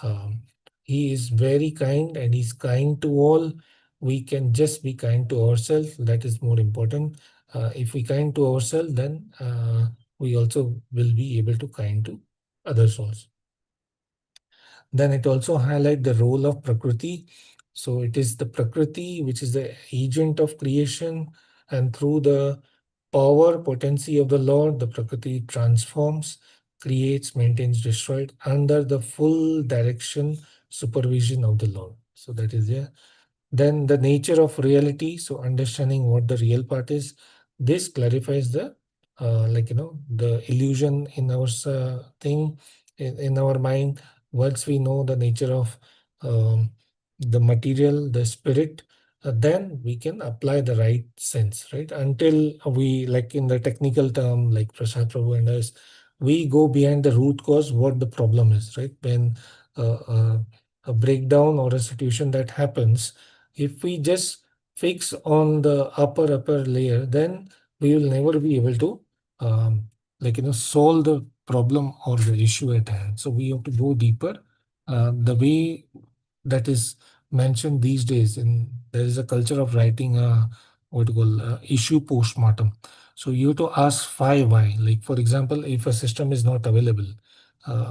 Um, he is very kind and he's kind to all. We can just be kind to ourselves. That is more important. If we kind to ourselves, then we also will be able to kind to others also. Then it also highlight the role of Prakriti. So it is the Prakriti which is the agent of creation, and through the power, potency of the Lord, the Prakriti transforms, creates, maintains, destroyed under the full direction, supervision of the Lord. So that is there. Then the nature of reality. So understanding what the real part is. This clarifies the the illusion in our thing in our mind. Once we know the nature of um, the material, the spirit, then we can apply the right sense, right? Until we, like in the technical term, like Prasad Prabhu and us, we go behind the root cause, what the problem is, right? When uh, uh, a breakdown or a situation that happens, if we just fix on the upper layer, then we will never be able to solve the problem or the issue at hand. So we have to go deeper. The way that is mentioned these days, and there is a culture of writing a what you call issue postmortem. So you have to ask why. Like for example, if a system is not available,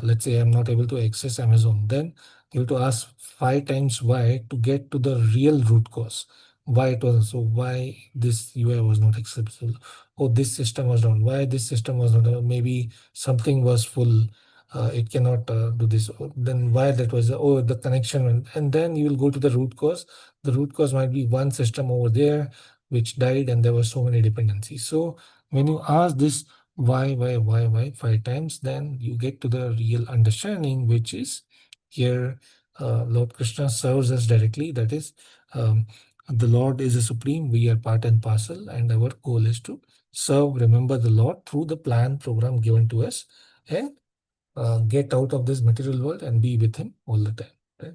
let's say I'm not able to access Amazon, then you have to ask 5 times why to get to the real root cause. Why it was so? Why this UI was not accessible? Or this system was down. Why this system was not? Maybe something was full. It cannot do this. Then why that was? Oh, the connection. And then you will go to the root cause. The root cause might be one system over there which died, and there were so many dependencies. So when you ask this why 5 times, then you get to the real understanding, which is here Lord Krishna serves us directly. That is, the Lord is the supreme, we are part and parcel, and our goal is to serve, remember the Lord through the plan program given to us, and get out of this material world and be with Him all the time. Right?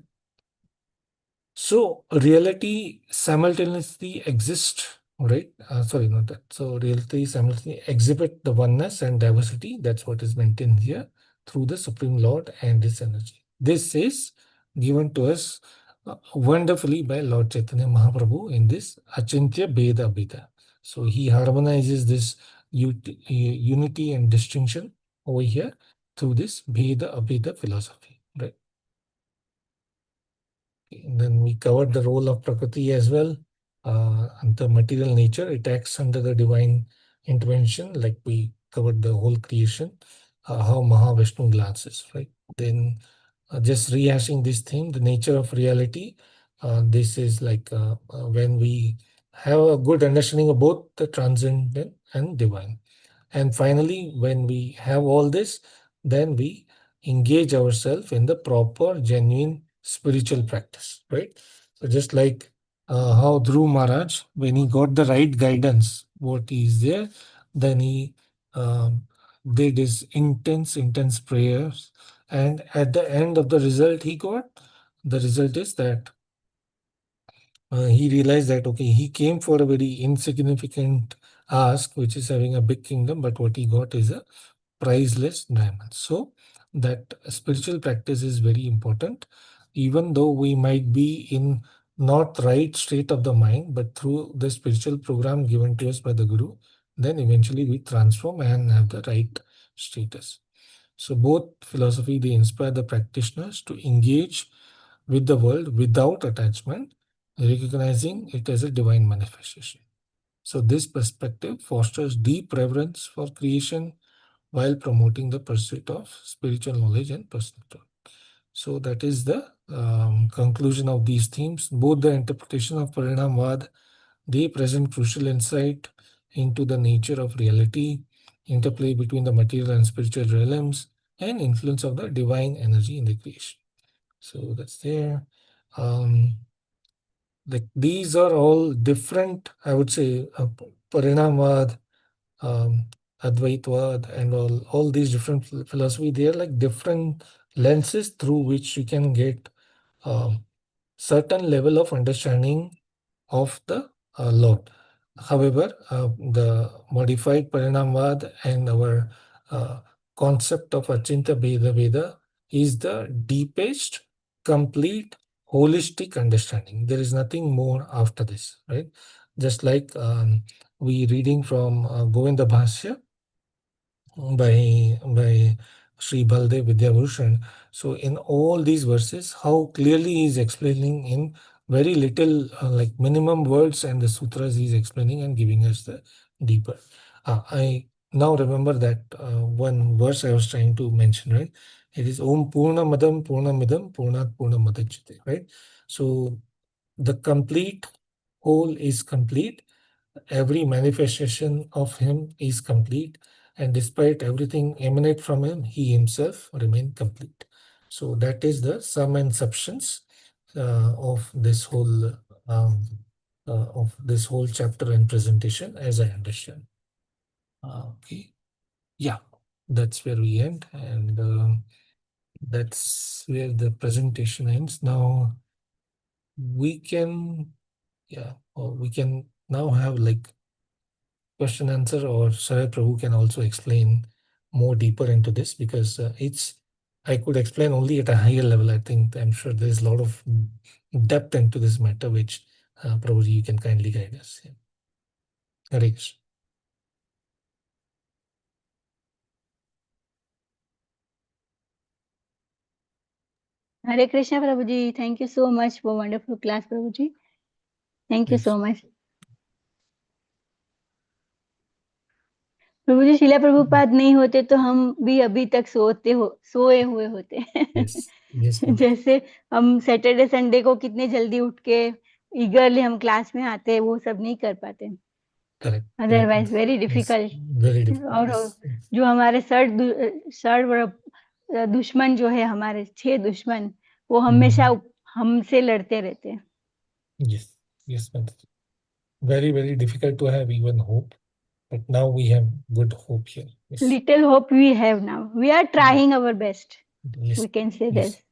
So reality simultaneously exists, right? Sorry, not that. So reality simultaneously exhibit the oneness and diversity. That's what is maintained here through the Supreme Lord and His energy. This is given to us wonderfully by Lord Chaitanya Mahaprabhu in this Achintya Beda Abheda. So he harmonizes this unity and distinction over here through this Beda Abheda philosophy, right? And then we covered the role of Prakriti as well. And the material nature, it acts under the divine intervention, like we covered the whole creation, how Mahavishnu glances, right? Then just rehashing this theme, the nature of reality. This is like when we have a good understanding of both the transcendent and divine. And finally, when we have all this, then we engage ourselves in the proper, genuine spiritual practice, right? So just like how Dhruv Maharaj, when he got the right guidance, what is there, then he um, did his intense prayers, and at the end of the result he got, the result is that he realized that okay, he came for a very insignificant ask, which is having a big kingdom, but what he got is a priceless diamond. So that spiritual practice is very important, even though we might be in not right state of the mind, but through the spiritual program given to us by the Guru, then eventually we transform and have the right status. So both philosophy, they inspire the practitioners to engage with the world without attachment, recognizing it as a divine manifestation. So this perspective fosters deep reverence for creation while promoting the pursuit of spiritual knowledge and personal growth. So that is the conclusion of these themes. Both the interpretation of Parinamvad, they present crucial insight into the nature of reality, interplay between the material and spiritual realms, and influence of the divine energy in the creation. So that's there. Um, like these are all different, I would say, Parinamvad, um, Advaitwad, and all these different philosophy. They are like different lenses through which you can get certain level of understanding of the Lord. However, the modified Parinamvad and our concept of Achinta Bheda Veda is the deepest, complete, holistic understanding. There is nothing more after this, right? Just like we reading from Govinda Bhasya by Sri Baldev Vidyabhushan. So in all these verses, how clearly he is explaining in very little, like minimum words, and the sutras he is explaining and giving us the deeper. I now remember that one verse I was trying to mention, right? It is Om Purna Madam Purna Midam Purnat Purna Madachite, right? So the complete whole is complete. Every manifestation of him is complete, and despite everything emanate from him, he himself remain complete. So that is the sum and substance um, of this whole chapter and presentation, as I understand. Okay, yeah, that's where we end, and that's where the presentation ends. Now we can, yeah, or we can now have like question answer, or Sarah Prabhu can also explain more deeper into this, because I could explain only at a higher level. I'm sure there's a lot of depth into this matter, which Prabhuji, you can kindly guide us. Yeah. Hare Krishna. Hare Krishna, Prabhuji. Thank you so much for wonderful class, Prabhuji. Thank you Yes. so much. प्रभुजी, शिला प्रभुपाद नहीं होते तो हम भी अभी तक सोए हुए होते। Yes. Yes, ma'am. जैसे हम सैटरडे संडे को कितने जल्दी उठ के ईगरली हम क्लास में आते, वो सब नहीं कर पाते। Correct. Otherwise very Yes, difficult. very difficult. और Yes. जो हमारे दुश्मन जो है, हमारे 6 दुश्मन, वो हमेशा हमसे लड़ते रहते हैं। Yes. Yes, ma'am. Very, very difficult to have even hope, but now we have good hope here. Yes. Little hope we have now. We are trying our best. Yes. We can say Yes. this.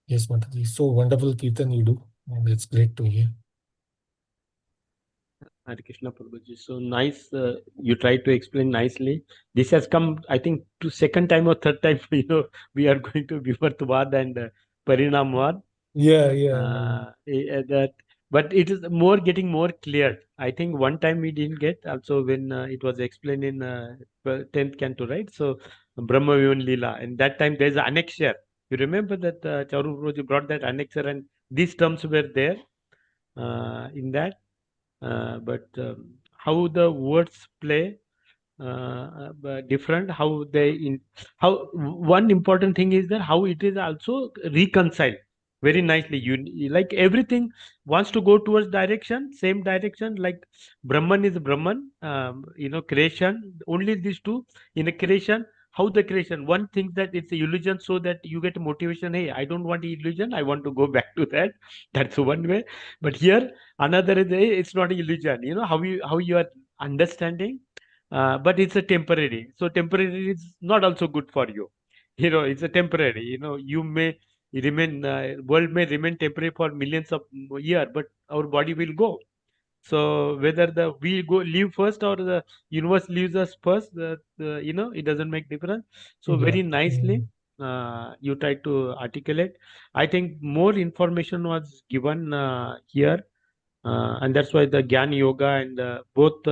Yes, Mataji. So wonderful Kirtan you do, and it's great to hear. Hare Krishna Prabhuji. So nice. You tried to explain nicely. This has come, I think, to second time or third time. We are going to Vivartvad and Parinamvad. Yeah. That, but it is more getting more clear. I think one time we didn't get also when it was explained in 10th canto, right? So Brahma Vivan Leela, and that time there's an annexure. You remember that Charu Prabhuji brought that annexure, and these terms were there in that. But how the words play different, how how one important thing is that how it is also reconciled very nicely. Like everything wants to go towards direction, same direction. Like Brahman is Brahman, creation. Only these two in a creation. How the creation, one thinks that it's a illusion, so that you get motivation. Hey, I don't want illusion. I want to go back to that. That's one way. But here another is, hey, it's not an illusion. How you are understanding, but it's a temporary. So temporary is not also good for you. It's a temporary. You may remain, world may remain temporary for millions of years, but our body will go. So whether we go live first or the universe leaves us first, it doesn't make difference. So Yeah. very nicely you try to articulate. I think more information was given here, and that's why the Gyan Yoga and both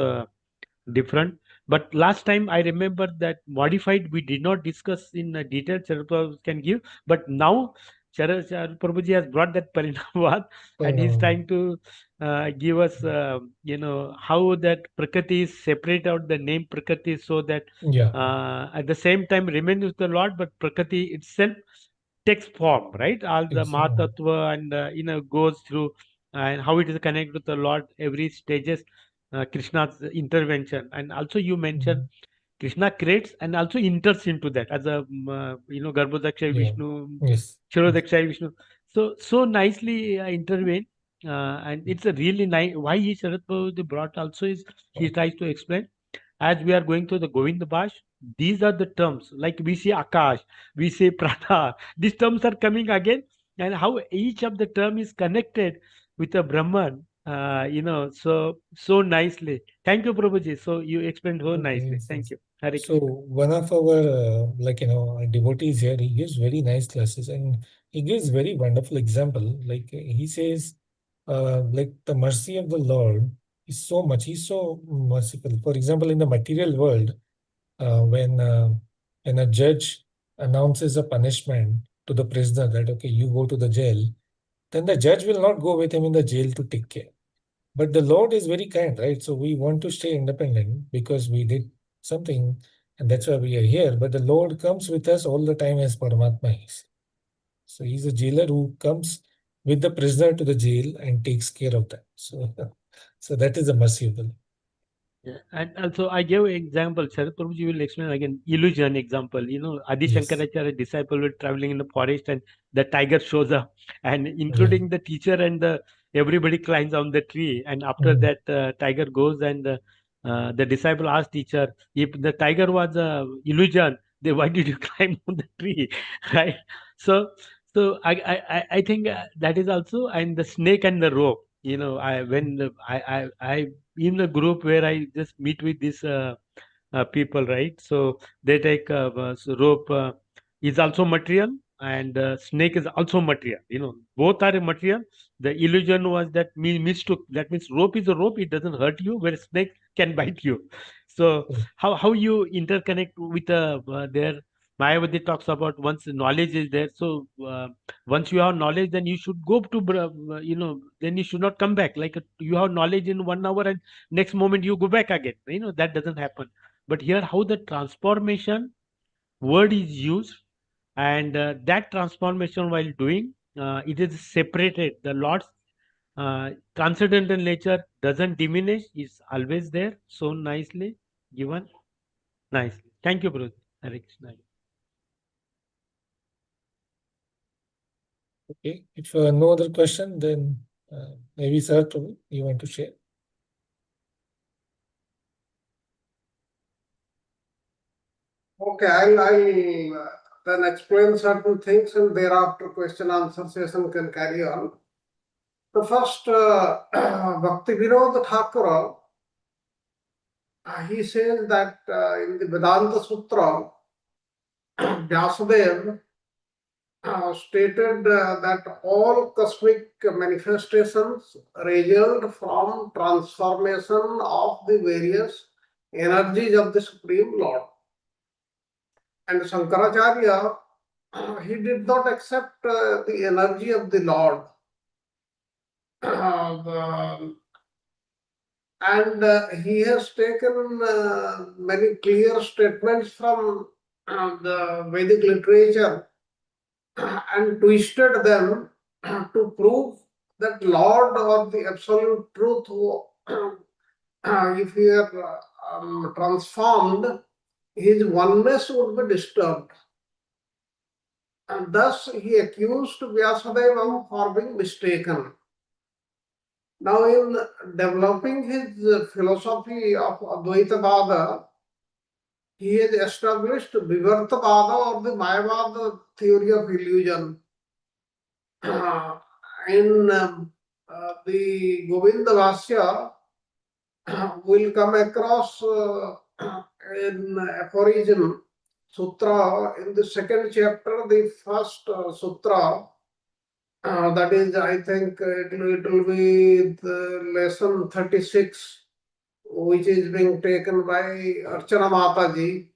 different. But last time I remember that modified we did not discuss in detail. Charapal can give, but now Charapal Prabhuji has brought that Parinavad, and he's trying to give us, how that Prakriti is separate out the name Prakriti, so that Yeah. at the same time remain with the Lord, but Prakriti itself takes form, right? All the Exactly. Mahatattva and goes through, and how it is connected with the Lord, every stages, Krishna's intervention. And also you mentioned Krishna creates and also enters into that as a Garbhodakshay Yeah. Vishnu, Yes. Kshirodakshay Vishnu. So nicely intervene. And it's a really nice, why he Sharad Prabhu brought also is he tries to explain, as we are going through the Govind Bhash, these are the terms, like we say Akash, we say Prana, these terms are coming again, and how each of the term is connected with a Brahman, so nicely. Thank you, Prabhuji. So you explained so nicely. Okay. Thank you. Hare So Krishna. one of our devotees here, he gives very nice classes and he gives very wonderful example. Like he says, like the mercy of the Lord is so much. He's so merciful. For example, in the material world, when a judge announces a punishment to the prisoner that okay, you go to the jail, then the judge will not go with him in the jail to take care. But the Lord is very kind, right? So we want to stay independent because we did something, and that's why we are here. But the Lord comes with us all the time as Paramatma is. So he's a jailer who comes with the prisoner to the jail and takes care of that. So, so that is the mercy of the Lord. Yeah. And also, I gave example. Sharad Prabhuji will explain again. Illusion example. Adi Yes. Shankaracharya disciple were traveling in the forest, and the tiger shows up, and Yeah. including the teacher and everybody climbs on the tree. And after that, tiger goes, and the disciple asks teacher, if the tiger was a illusion, then why did you climb on the tree, right? So, so I think that is also, and the snake and the rope. I when the, I in the group where I just meet with these people, right? So they take so rope is also material, and snake is also material. Both are a material. The illusion was that mistook. That means rope is a rope; it doesn't hurt you, where snake can bite you. So how you interconnect with their Mayavadi talks about once knowledge is there. So once you have knowledge, then you should go to then you should not come back. Like you have knowledge in 1 hour, and next moment you go back again. That doesn't happen. But here, how the transformation word is used, and that transformation while doing, it is separated. The Lord's transcendental nature doesn't diminish; it's always there. So nicely given, nicely. Thank you, Bruce. Hare Krishna. Okay. If no other question, then maybe Sir, you want to share? Okay, I'll then explain certain things and thereafter question answer session can carry on. The first, Bhakti Vinod Thakur, he says that in the Vedanta Sutra, Vyasadeva stated that all cosmic manifestations result from transformation of the various energies of the Supreme Lord. And Shankaracharya, he did not accept the energy of the Lord. And he has taken many clear statements from the Vedic literature and twisted them to prove that Lord or the absolute truth, if he are transformed, his oneness would be disturbed. And thus he accused Vyasadeva for being mistaken. Now, in developing his philosophy of Advaita he has established Vivartavada or the Mayavada theory of illusion. In the Govinda Vasya, we'll come across in aphorism sutra in the second chapter, the first sutra. That is, I think it will be the lesson 36, which is being taken by Archana Mataji.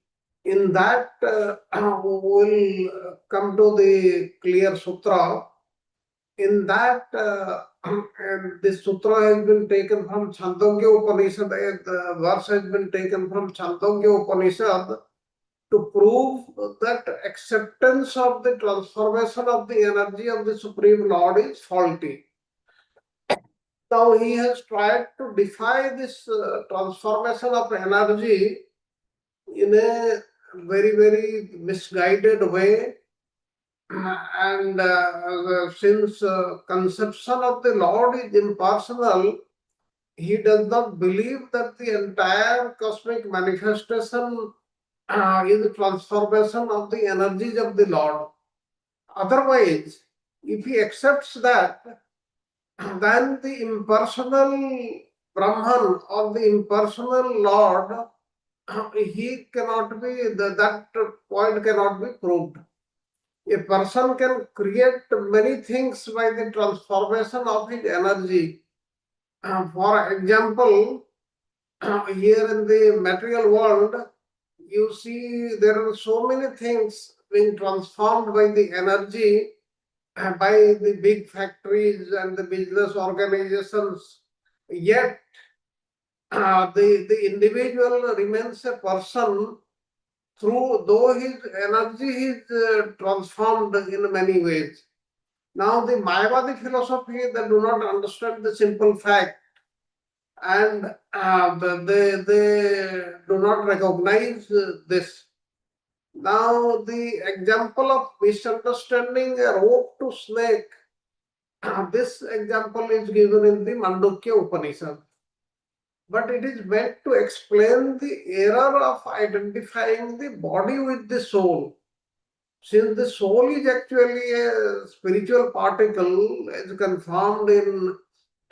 In that, we'll come to the clear sutra. In that, this sutra has been taken from Chandogya Upanishad. The verse has been taken from Chandogya Upanishad to prove that acceptance of the transformation of the energy of the Supreme Lord is faulty. Now he has tried to defy this transformation of energy in a very, very misguided way. And since conception of the Lord is impersonal, he does not believe that the entire cosmic manifestation is the transformation of the energies of the Lord. Otherwise, if he accepts that, then the impersonal Brahman or the impersonal Lord, he cannot be, that point cannot be proved. A person can create many things by the transformation of his energy. For example, here in the material world, you see there are so many things being transformed by the energy, by the big factories and the business organizations. Yet, the individual remains a person through, though his energy is transformed in many ways. Now, the Mayavadi philosophy, they do not understand the simple fact, and they do not recognize this. Now, the example of misunderstanding a rope to snake, this example is given in the Mandukya Upanishad. But it is meant to explain the error of identifying the body with the soul. Since the soul is actually a spiritual particle, as confirmed in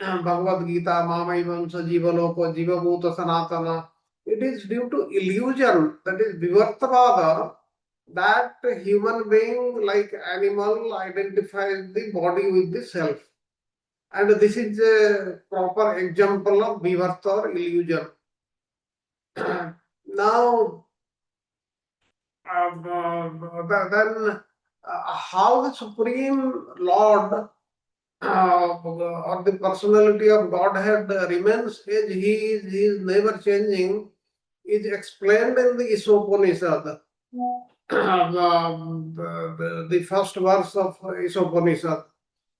Bhagavad Gita, Mamaivam Sajiva Loko Jiva Bhuta Sanatana, it is due to illusion, that is Vivartavada, that human being, like animal, identifies the body with the self. And this is a proper example of Vivarta or illusion. Now, then how the Supreme Lord or the personality of Godhead remains as he is never changing, is explained in the Isopanishad. The first verse of Isopanishad.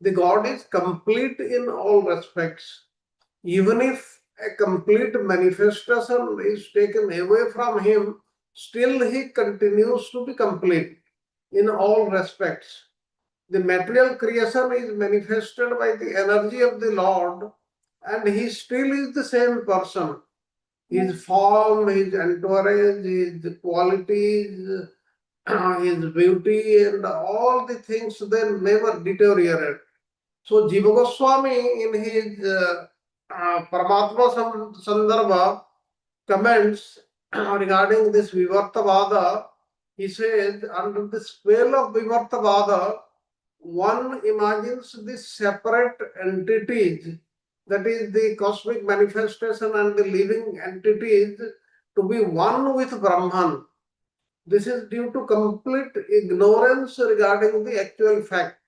The God is complete in all respects. Even if a complete manifestation is taken away from him, still he continues to be complete in all respects. The material creation is manifested by the energy of the Lord, and he still is the same person. His form, his entourage, his qualities, his beauty, and all the things, they never deteriorate. So Jiva Goswami in his Paramatma Sandarbha comments regarding this Vivartavada, he says, under the spell of Vivartavada, one imagines the separate entities, that is the cosmic manifestation and the living entities, to be one with Brahman. This is due to complete ignorance regarding the actual fact.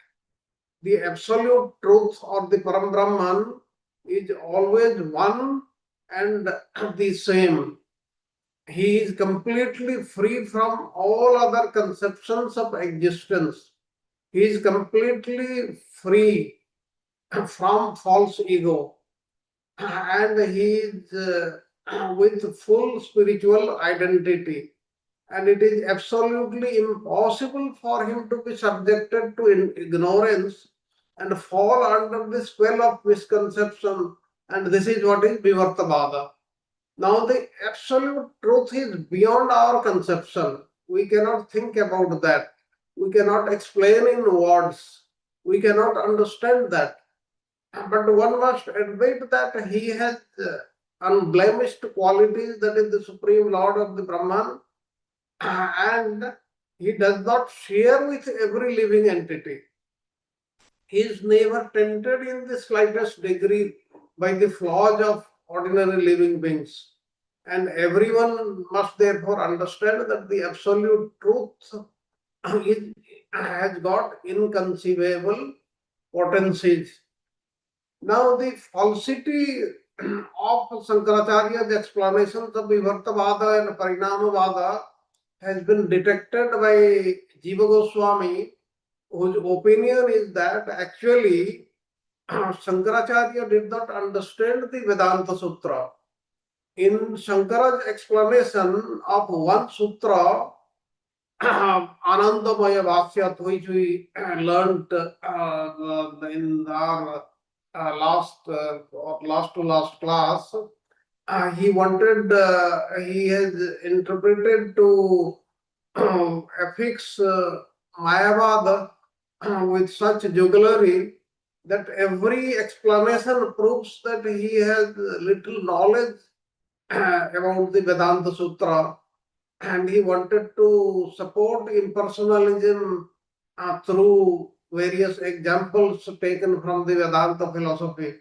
The absolute truth or the Param Brahman is always one and the same. He is completely free from all other conceptions of existence. He is completely free from false ego, and he is with full spiritual identity. And it is absolutely impossible for him to be subjected to ignorance and fall under the spell of misconception. And this is what is Vivartavada. Now, the absolute truth is beyond our conception. We cannot think about that. We cannot explain in words. We cannot understand that. But one must admit that he has unblemished qualities, that is the Supreme Lord of the Brahman, and he does not share with every living entity. He is never tempted in the slightest degree by the flaws of ordinary living beings. And everyone must therefore understand that the absolute truth has got inconceivable potencies. Now, the falsity of Shankaracharya's explanations of Vivartavada and Parinamavada has been detected by Jiva Goswami, whose opinion is that actually Shankaracharya did not understand the Vedanta Sutra. In Shankara's explanation of one sutra, Anandamaya Vasyat, which we learned in our last to last class, he has interpreted to affix Mayavad with such jugglery that every explanation proves that he has little knowledge about the Vedanta Sutra, and he wanted to support impersonalism through various examples taken from the Vedanta philosophy.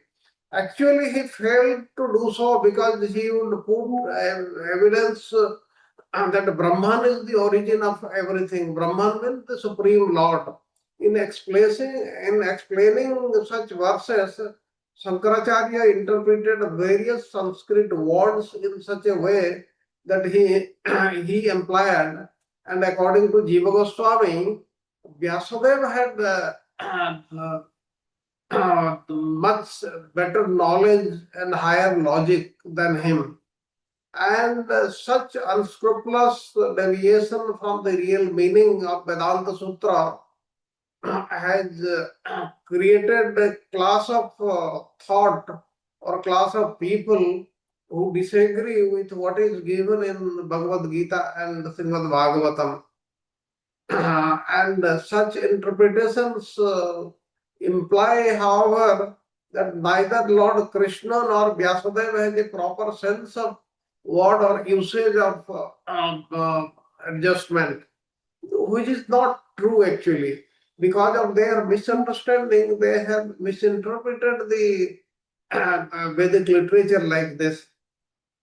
Actually, he failed to do so because he would put evidence that Brahman is the origin of everything. Brahman means the Supreme Lord. In explaining such verses, Shankaracharya interpreted various Sanskrit words in such a way that he implied, and according to Jiva Goswami, Vyasadeva had much better knowledge and higher logic than him. And such unscrupulous deviation from the real meaning of Vedanta Sutra has created a class of thought or class of people who disagree with what is given in Bhagavad Gita and Srimad Bhagavatam. And such interpretations imply, however, that neither Lord Krishna nor Vyasadeva has a proper sense of word or usage of adjustment, which is not true actually. Because of their misunderstanding, they have misinterpreted the Vedic literature like this.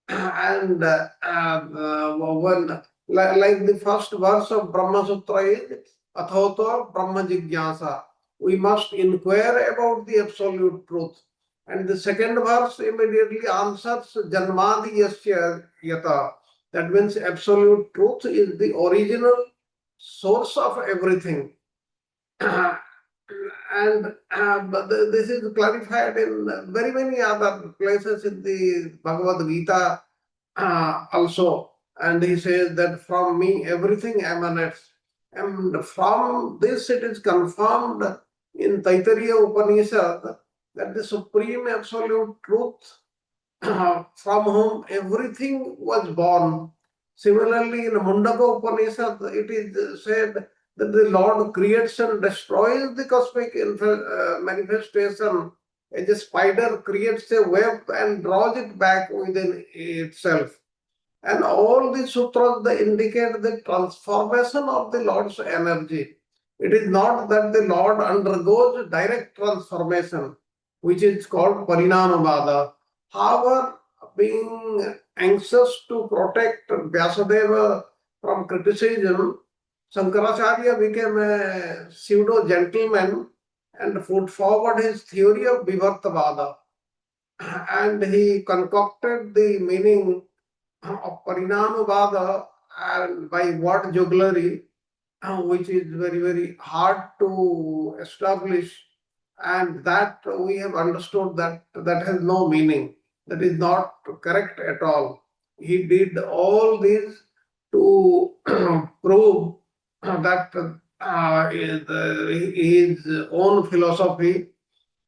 And when, like the first verse of Brahma Sutra is Athoto Brahma Jigyasa, we must inquire about the absolute truth. And the second verse immediately answers Janmadi Yasya Yata. That means absolute truth is the original source of everything. And this is clarified in very many other places in the Bhagavad Gita also. And he says that from me everything emanates. And from this it is confirmed in Taittiriya Upanishad that the supreme absolute truth from whom everything was born. Similarly, in Mundaka Upanishad, it is said that the Lord creates and destroys the cosmic manifestation as a spider creates a web and draws it back within itself. And all the sutras, they indicate the transformation of the Lord's energy. It is not that the Lord undergoes direct transformation, which is called Parinamavada. However, being anxious to protect Vyasadeva from criticism, Shankaracharya became a pseudo gentleman and put forward his theory of Vivartavada. And he concocted the meaning of Parinamavada and by word jugglery, which is very, very hard to establish, and that we have understood that that has no meaning. That is not correct at all. He did all this to prove that his own philosophy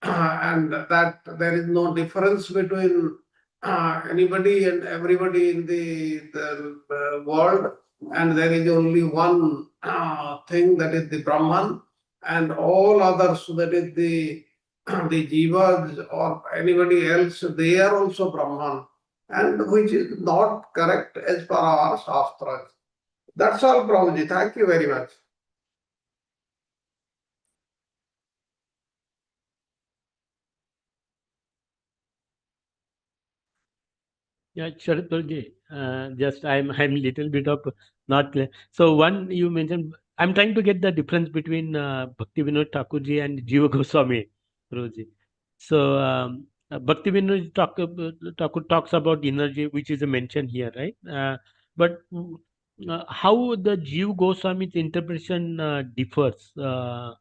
and that there is no difference between anybody and everybody in the world, and there is only one thing, that is the Brahman, and all others, that is the jivas or anybody else, they are also Brahman, and which is not correct as per our Shastras. That's all, Prabhuji. Thank you very much. Yeah, Sharatulji, just I'm little bit of not clear. So one you mentioned, I'm trying to get the difference between Bhakti Vinod Thakurji and Jiva Goswami, Guruji. So Bhakti Vinod Thakur talks about energy, which is mentioned here, right? But how the Jiva Goswami's interpretation differs from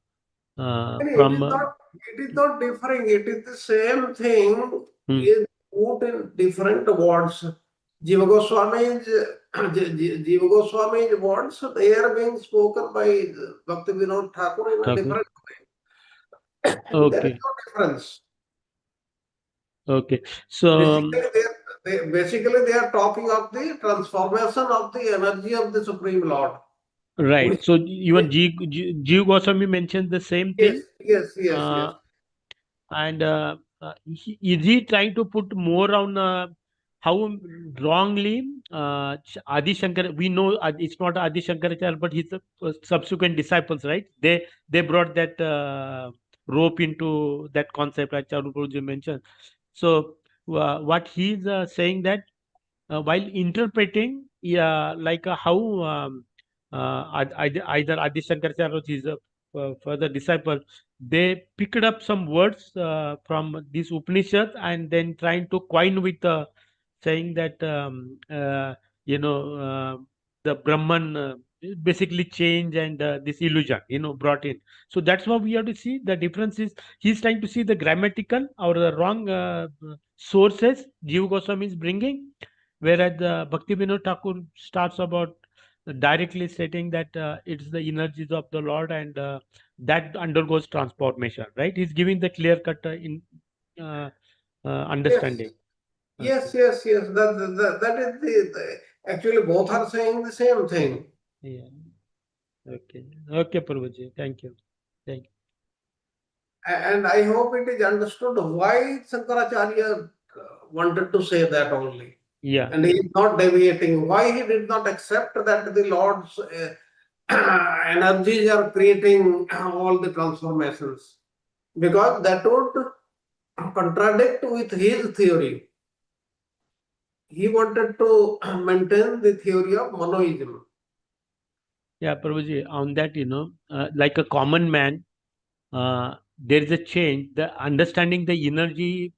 It is not differing. It is the same thing is put in different words. Jiva Goswami's Jiva Goswami's words, they are being spoken by Bhakti Vinod Thakur in a Thakur. different way. There is Okay. no difference. Okay. So Basically, they are talking of the transformation of the energy of the Supreme Lord. right. Which- So even Jiva Goswami mentioned the same Yes, thing. yes, yes, yes. And is he trying to put more on how wrongly Adi Shankar? We know it's not Adi Shankaracharya, but his subsequent disciples, right? They brought that rope into that concept, like Charuprabhuji mentioned. So what he's saying that while interpreting, yeah, like how either Adi Shankaracharya or his further disciple, they picked up some words from these Upanishads and then trying to coin with saying that you know the Brahman basically change and this illusion brought in. So that's what we have to see. The difference is he's trying to see the grammatical or the wrong sources Jiva Goswami is bringing, whereas the Bhakti Vinod Thakur starts about directly stating that it's the energies of the Lord and that undergoes transformation, right? He's giving the clear cut in uh, understanding. Yes. That is actually both are saying the same thing. Yeah. Okay, Prabhuji. Thank you. And I hope it is understood why Shankaracharya wanted to say that only. Yeah. And he is not deviating. Why he did not accept that the Lord's energies are creating all the transformations? Because that would contradict with his theory. He wanted to maintain the theory of monoism. Yeah, Prabhuji, on that, like a common man, there is a change. The understanding the energy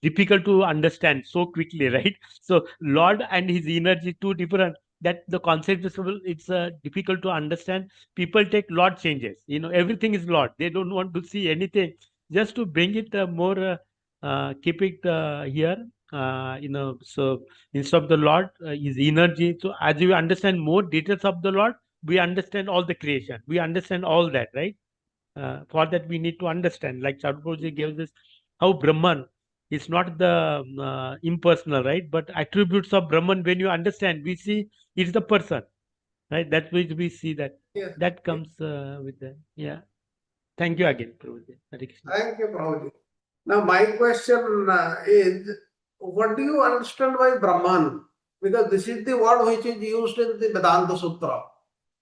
difficult to understand so quickly, right? So Lord and his energy two different. That the concept is it's difficult to understand. People take Lord changes. Everything is Lord. They don't want to see anything. Just to bring it more, keep it here. So instead of the Lord, his energy. So as you understand more details of the Lord, we understand all the creation. We understand all that, right? For that we need to understand, like Charuprabhuji gave this, how Brahman is not the impersonal, right? But attributes of Brahman, when you understand, we see it's the person, right? That which we see that Yes. that comes with the, yeah. Thank you again, Prabhuji. Hare Krishna. Thank you, Prabhuji. Now, my question is, what do you understand by Brahman? Because this is the word which is used in the Vedanta Sutra.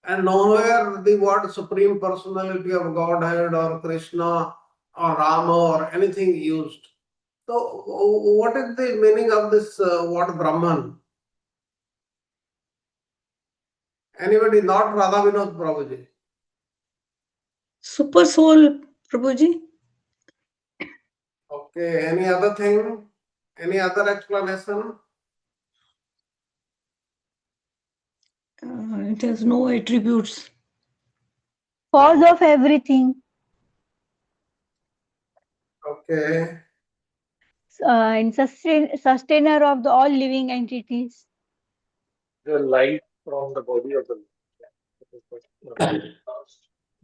And nowhere the word Supreme Personality of Godhead or Krishna or Rama or anything used. So, what is the meaning of this word Brahman? Anybody? Not Radha Vinod Prabhuji. Super soul, Prabhuji. Okay, any other thing? Any other explanation? It has no attributes. Cause of everything, Okay. and sustainer of the all living entities. The light from the body of the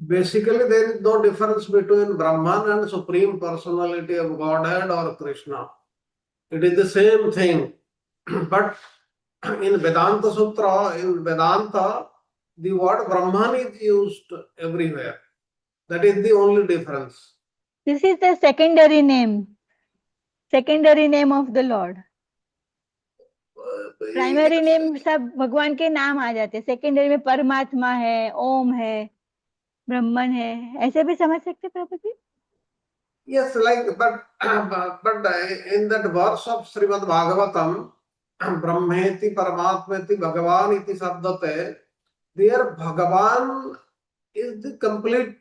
Basically, there is no difference between Brahman and Supreme Personality of Godhead or Krishna. It is the same thing. But in Vedanta Sutra, in Vedanta, the word Brahman is used everywhere. That is the only difference. This is the secondary name of the Lord. Primary name सब भगवान के नाम आ जाते हैं, secondary में परमात्मा है, ओम है, ब्रह्मन है, ऐसे भी समझ सकते प्रभु जी? Yes, but in that verse of Srimad Bhagavatam, Brahmeti Paramatmeti Bhagavan iti sabdate, there Bhagavan is the complete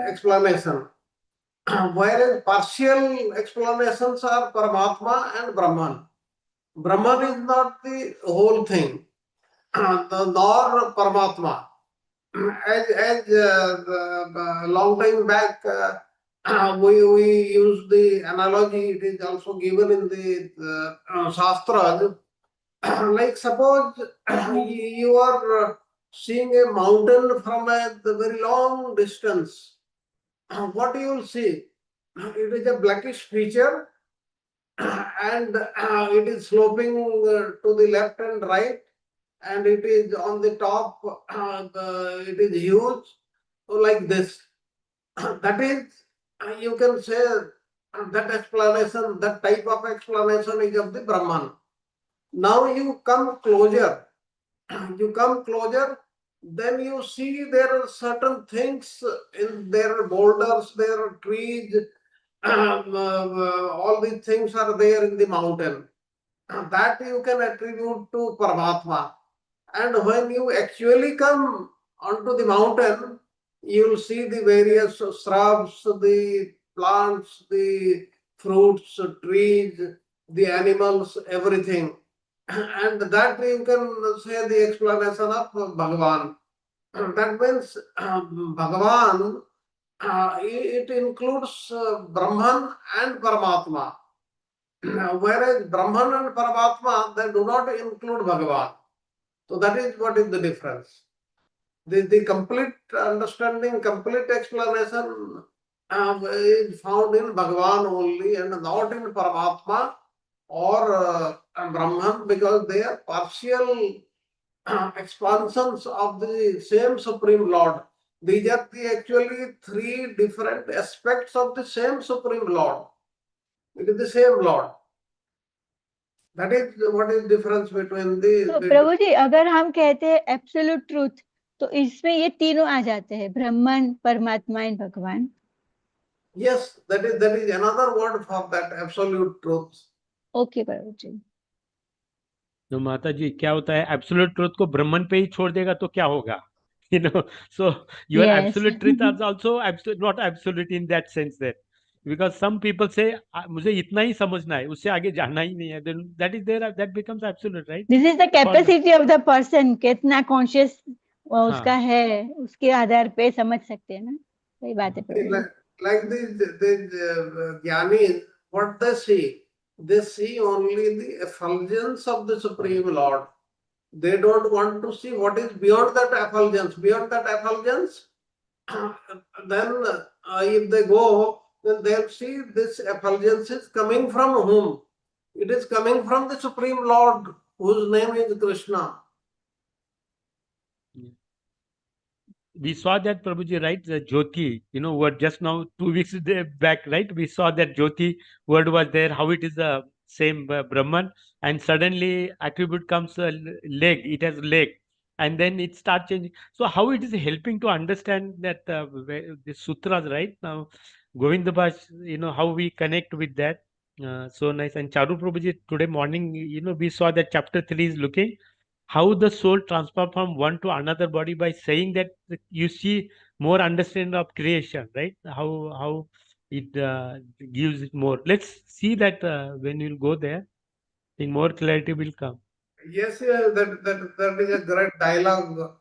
explanation. Whereas partial explanations are Paramatma and Brahman. Brahman is not the whole thing, nor Paramatma. As long time back, we used the analogy, it is also given in the Shastras. Like suppose you are seeing a mountain from a very long distance. What you will see? It is a blackish feature and it is sloping to the left and right, and it is on the top, it is huge, so like this. That is, you can say that explanation, that type of explanation is of the Brahman. Now you come closer, then you see there are certain things in there, boulders, there are trees, all these things are there in the mountain. That you can attribute to Paramatma. And when you actually come onto the mountain, you will see the various shrubs, the plants, the fruits, trees, the animals, everything. And that you can say the explanation of Bhagavan. That means Bhagavan, it includes Brahman and Paramatma. Whereas Brahman and Paramatma, they do not include Bhagavan. So that is what is the difference. The complete understanding, complete explanation is found in Bhagavan only and not in Paramatma or Brahman, because they are partial expansions of the same Supreme Lord. These are actually three different aspects of the same Supreme Lord. It is the same Lord. That is what is difference between तो the प्रभु जी, अगर हम कहते हैं absolute truth, तो इसमें ये तीनों आ जाते हैं, ब्रह्मन, परमात्मा एंड भगवान. yes, that is another word for that absolute truth. Okay Prabhu ji. तो माता जी, क्या होता है, एब्सोल्यूट ट्रुथ को ब्रह्मन पे ही छोड़ देगा तो क्या होगा? So your Yes. absolute truth is also not absolute in that sense that, because some people say मुझे इतना ही समझना है, उससे आगे जाना ही नहीं है, then that is there, that becomes absolute, right? This is the capacity of the person, कितना कॉन्शियस उसका है, उसके आधार पे समझ सकते हैं ना. सही बात है प्रभु जी. Like the Jnanis, what they see only the effulgence of the Supreme Lord. They don't want to see what is beyond that effulgence. Beyond that effulgence, then if they go, then they'll see this effulgence is coming from whom? It is coming from the Supreme Lord, whose name is Krishna. We saw that, Prabhuji, right? The Jyoti, word just now, 2 weeks back, right? We saw that Jyoti word was there, how it is the same Brahman, and suddenly attribute comes leg, it has leg, and then it starts changing. So how it is helping to understand that the sutras, right? Now, Govinda Bhash, how we connect with that. So nice. And Charu Prabhuji, today morning, we saw that chapter 3 is looking how the soul transforms from one to another body by saying that you see more understanding of creation, right? How it gives it more. Let's see that when you'll go there, I think more clarity will come. Yes, that is a great dialogue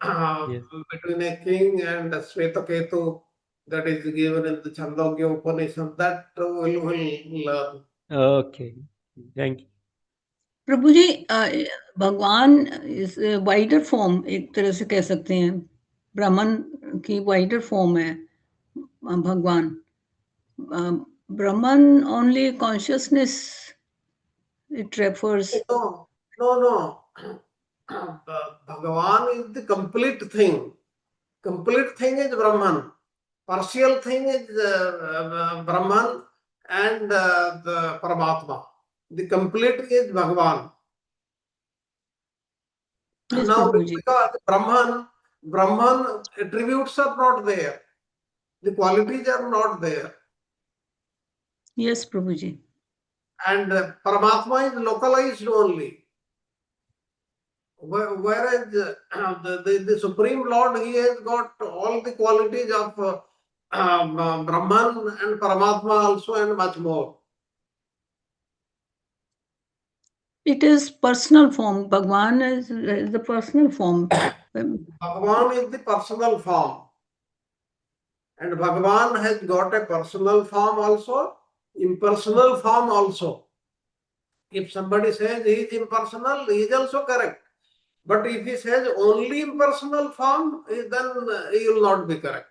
Yes. between a king and a Svetaketu that is given in the Chandogya Upanishad. That will learn. Okay. Thank you. प्रभु जी, भगवान इस wider form एक तरह से कह सकते हैं, ब्राह्मण की वाइडर फॉर्म है भगवान. ब्राह्मण only consciousness it refers. No. Bhagavan is the complete thing. Complete thing is Brahman. Partial thing is Brahman and the Paramatma. The complete is Bhagavan. Yes, Now, Prabhuji. because Brahman attributes are not there. The qualities are not there. Yes, Prabhuji. And Paramatma is localized only. Whereas the Supreme Lord, he has got all the qualities of Brahman and Paramatma also, and much more. It is personal form. Bhagwan is the personal form. Bhagavan is the personal form. And Bhagavan has got a personal form also, impersonal form also. If somebody says he is impersonal, he is also correct. But if he says only impersonal form, then he will not be correct.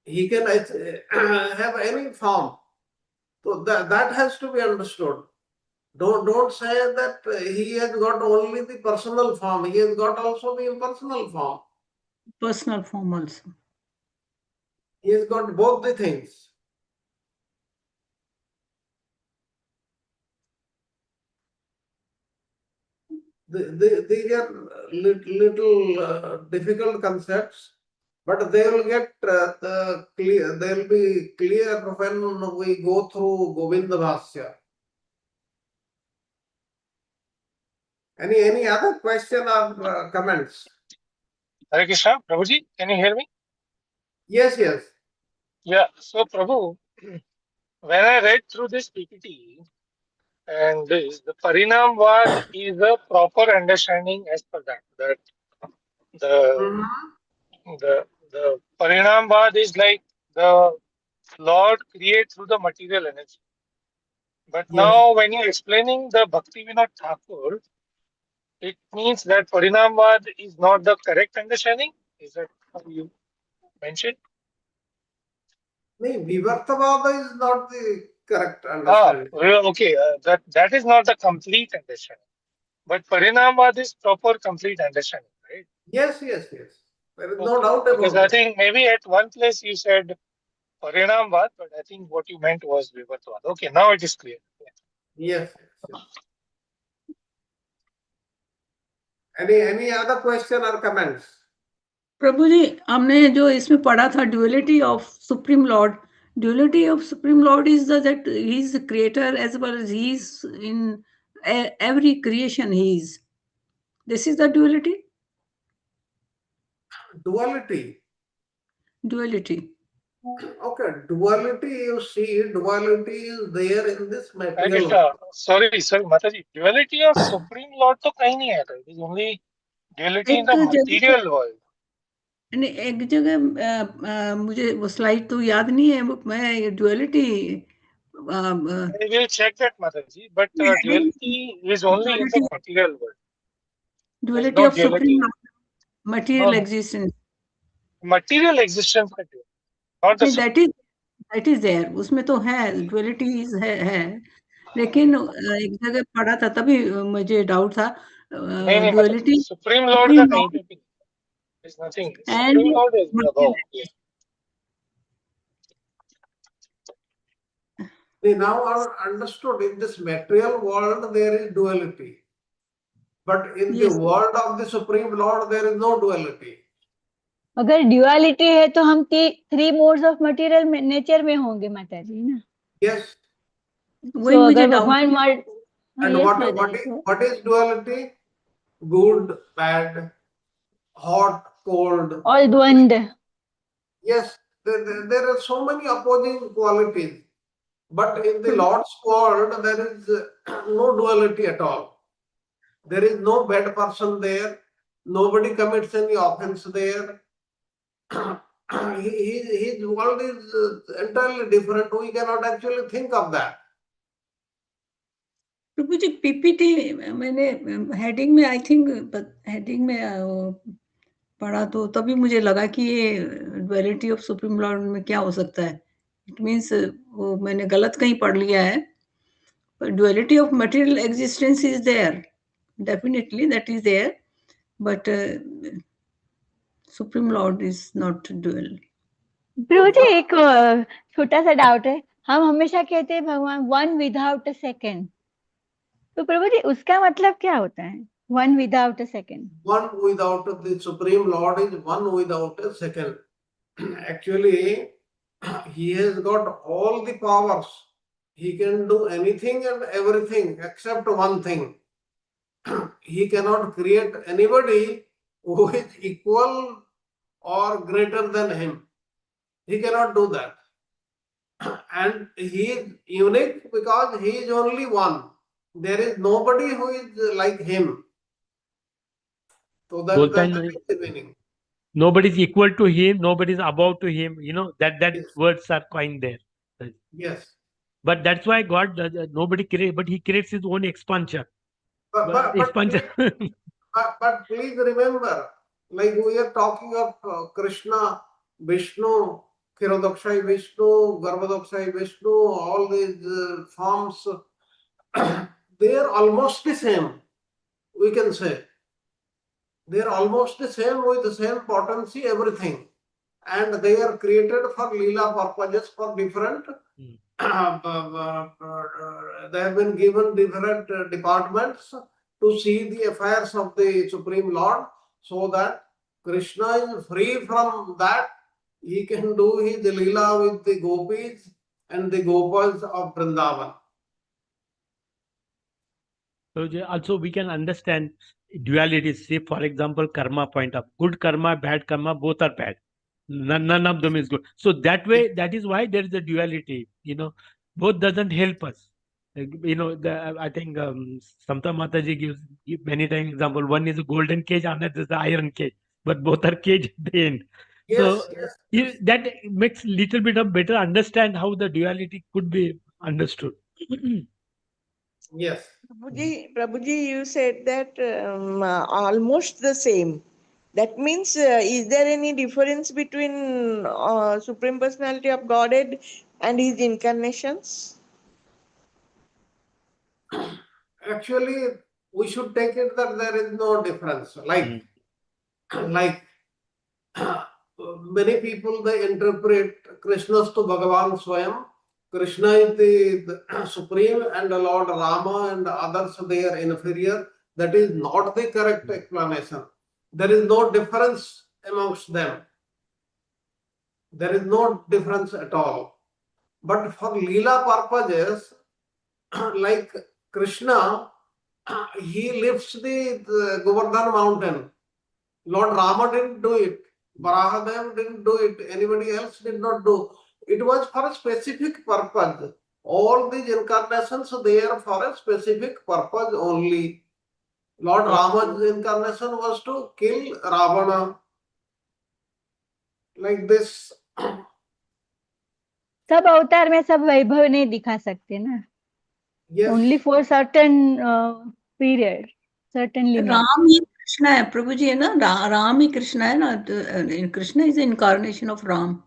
He can have any form. So that has to be understood. Don't say that he has got only the personal form. He has got also the impersonal form. Personal form also. He has got both the things. These are little difficult concepts, but they will get clear. They will be clear when we go through Govinda Bhasya. Any other question or comments? Hare Krishna, Prabhuji, can you hear me? Yes, yes. Yeah, so Prabhu, when I read through this PPT and this, the Parinamvad is a proper understanding as per that. That the the Parinamvad is like the Lord creates through the material energy. But Yes. now when you're explaining the Bhakti Vinod Thakur, it means that Parinamvad is not the correct understanding. Is that how you mentioned? No, Vivartavada is not the correct Ah, understanding. well, okay, that is not the complete understanding. But Parinamvad is proper complete understanding, right? Yes, yes, yes. There is no Okay. doubt Because about I it. think maybe at one place you said Parinamvad, but I think what you meant was Vivartavad. Okay, now it is clear. Yeah. Yes, yes. Any other question or comments? Prabhu ji हमने जो इसमें पढ़ा था duality of supreme lord duality of supreme lord is that he is creator as well as he is in every creation he is this is the duality Duality. Okay, duality, you see, duality is there in this Hare material Krishna. world. Sorry, Mataji. Duality of Supreme Lord तो कहीं नहीं आता. It is only duality in एक the जगह material world. नहीं, एक जगह मुझे वो स्लाइड तो याद नहीं है मैं duality I will check that, Mataji. But duality is only in the material world. There is duality no of supreme duality. No, material no. Existence Material existence का duality, not the नहीं supreme. That is there उसमें तो है duality is है लेकिन एक जगह पढ़ा था तभी मुझे डाउट था नहीं Mataji. ड्यूअलिटी Supreme Lord का सुप्रीम कहीं लॉर्ड पे भी नहीं. There's nothing. And Supreme Lord is above. Yeah. See, now I understood in this material world there is duality. But in the yes world of the Supreme Lord, there is no duality. अगर duality है तो हम three modes of material nature में होंगे माता जी ना. Yes. वही So मुझे अगर डाउट भगवान हाँ And yes what, mata what, ji. is, So what is duality? Good, bad, hot, cold. all द्वंद. Yes, there are so many opposing qualities. But in the Lord's world, there is no duality at all. There is no bad person there. Nobody commits any offense there. His world is entirely different. We cannot actually think of that. Prabhu ji PPT मैंने heading में I think heading में पढ़ा तो तभी मुझे लगा कि ये ड्युअलिटी ऑफ सुप्रीम लॉर्ड में क्या हो सकता है इट मींस वो मैंने गलत कहीं पढ़ लिया है पर duality of material existence is there definitely that is there but supreme lord is not dual Prabhu ji एक छोटा सा डाउट है. हम हमेशा कहते हैं भगवान वन विदाउट अ सेकेंड. तो प्रभु जी उसका मतलब क्या होता है one without a second? One without the Supreme Lord is one without a second. Actually, he has got all the powers. He can do anything and everything except one thing. He cannot create anybody who is equal or greater than him. He cannot do that. And he is unique because he is only one. There is nobody who is like him. So बोलता है that नहीं, is the meaning. nobody is equal to him, nobody is above to him. You know that Yes. words are coined there. Yes. But that's why God nobody creates, but He creates His own expansion. But Expansion. But please remember, like we are talking of Krishna, Vishnu, Kshirodakshai Vishnu, Garbhodakshai Vishnu, all these forms, they are almost the same, we can say. They are almost the same with the same potency, everything. And they are created for Leela purposes for different. They have been given different departments to see the affairs of the Supreme Lord, so that Krishna is free from that. He can do his Leela with the gopis and the gopas of Vrindavan. So also we can understand dualities. Say, for example, karma point of good karma, bad karma, both are bad. None of them is good. So that way, that is why there is a duality. Both doesn't help us. I think Samta Mataji give many times example. One is a golden cage, another is the iron cage, but both are cage at the end. So Yes. that makes little bit of better understand how the duality could be understood. Yes. Prabhuji, you said that almost the same. That means, is there any difference between Supreme Personality of Godhead and his incarnations? Actually, we should take it that there is no difference. Like many people, they interpret Krishna's to Bhagavan Swayam. Krishna is the supreme, and the Lord Rama and others, they are inferior. That is not the correct explanation. There is no difference amongst them. There is no difference at all. But for Leela purposes, like Krishna, he lifts the Govardhan mountain. Lord Rama didn't do it. Varahadev didn't do it. Anybody else did not do. It was for a specific purpose. All these incarnations, they are for a specific purpose only. Lord Rama's incarnation was to kill Ravana. Like this. सब अवतार में सब वैभव नहीं दिखा सकते ना. Yes. Only for certain period, certain limit. Ram ही कृष्णा है प्रभु जी, है ना. राम ही कृष्णा है ना. Krishna is incarnation of Ram.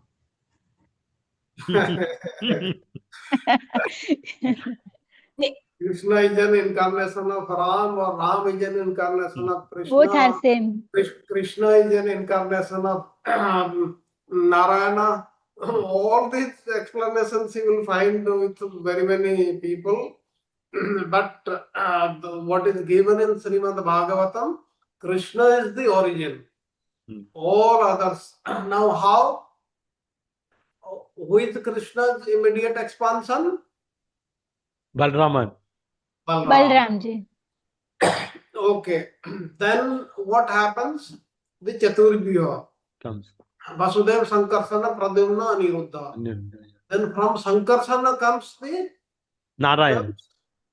Krishna is an incarnation of Ram, or Ram is an incarnation of Krishna. Both are same. Krishna is an incarnation of Narayana. All these explanations you will find with very many people. But what is given in Srimad Bhagavatam, Krishna is the origin. All others. Now how? Who is Krishna's immediate expansion? Balraman. Balram ji. Okay. Then what happens? The Chaturvyuha Comes. Vasudeva, Sankarsana, Pradyumna, Aniruddha. Then from Sankarsana comes the Narayan.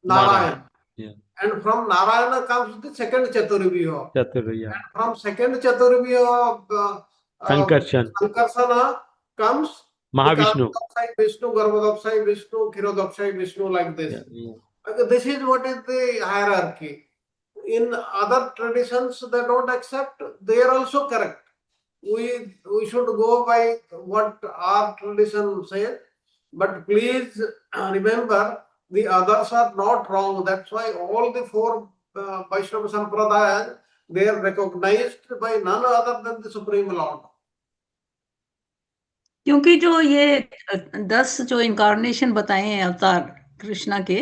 Narayan. Yeah. And from Narayana comes the second Chaturvyuha. Chaturya. And from second Chaturvyuha, Sankarsana comes Mahavishnu. Vishnu, Garbhodapsai Vishnu, Khirodapsai Vishnu, like this. This is what is the hierarchy. In other traditions, they don't accept. They are also correct. We should go by what our tradition says. But please remember, the others are not wrong. That's why all the four Vaishnava Sampradayas, they are recognized by none other than the Supreme Lord. क्योंकि जो ये 10 जो incarnation बताए हैं अवतार कृष्णा के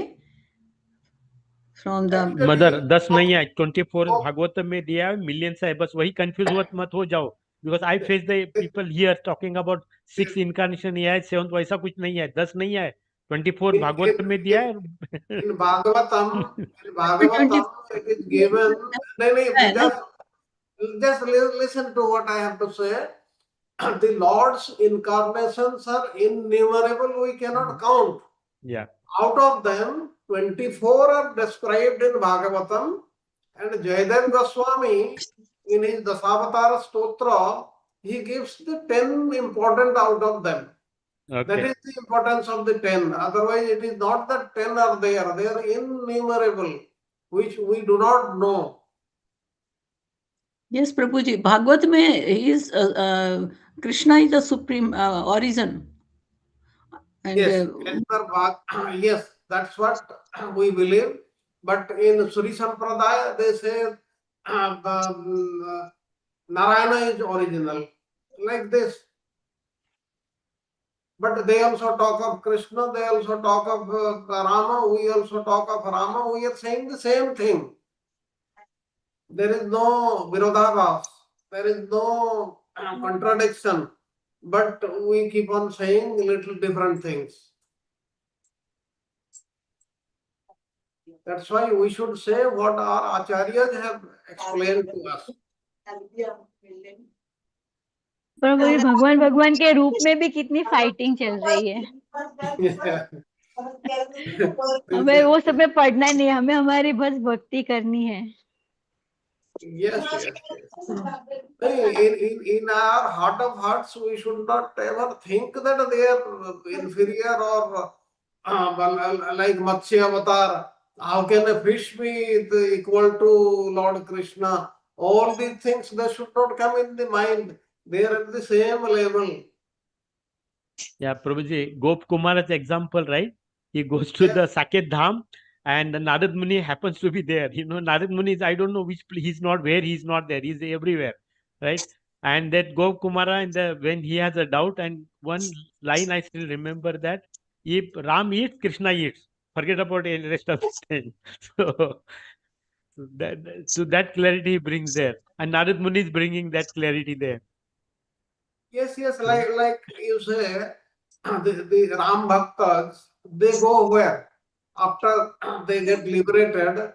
from the mother 10 नहीं है, 24 भागवत में दिया है, मिलियंस है. बस वही कंफ्यूज मत हो जाओ. Because I face the people here talking about 6 incarnation है, 7 वैसा कुछ नहीं है, 10 नहीं है, 24 भागवत में दिया है. In Bhagavatam, it is given. Just listen to what I have to say. The Lord's incarnations are innumerable. We cannot count. Yeah. Out of them, 24 are described in Bhagavatam, and Jayadev Goswami, in his Dasavatara Stotra, he gives the 10 important out of them. Okay. That is the importance of the 10. Otherwise, it is not that 10 are there. They are innumerable, which we do not know. Yes, Prabhuji. Bhagavad में is Krishna is the supreme origin. And Yes, yes, that's what we believe. But in Sri Sampradaya, they say Narayana is original, like this. But they also talk of Krishna, they also talk of Rama, we also talk of Rama, we are saying the same thing. There is no virodhabhas, there is no contradiction, but we keep on saying little different things. That's why we should say what our acharyas have explained to us. प्रभु ये भगवान भगवान के रूप में भी कितनी fighting चल रही है। हमें वो सब में पढ़ना नहीं, हमें हमारी बस भक्ति करनी है। Yes, yes, yes. In our heart of hearts, we should not ever think that they are inferior or like Matsya Avatar. How can a fish be equal to Lord Krishna? All these things, they should not come in the mind. They are at the same level. Yeah, Prabhuji, Gop Kumar's example, right? He goes to the Saket Dham and Narad Muni happens to be there. Narad Muni is, I don't know which place, he's not where, he's not there, he's everywhere, right? And that Gop Kumara, when he has a doubt, and one line I still remember that, if Ram eats, Krishna eats. Forget about the rest of the thing. So that clarity he brings there. And Narad Muni is bringing that clarity there. Yes, yes, like you say, the Ram Bhaktas, they go where? After they get liberated,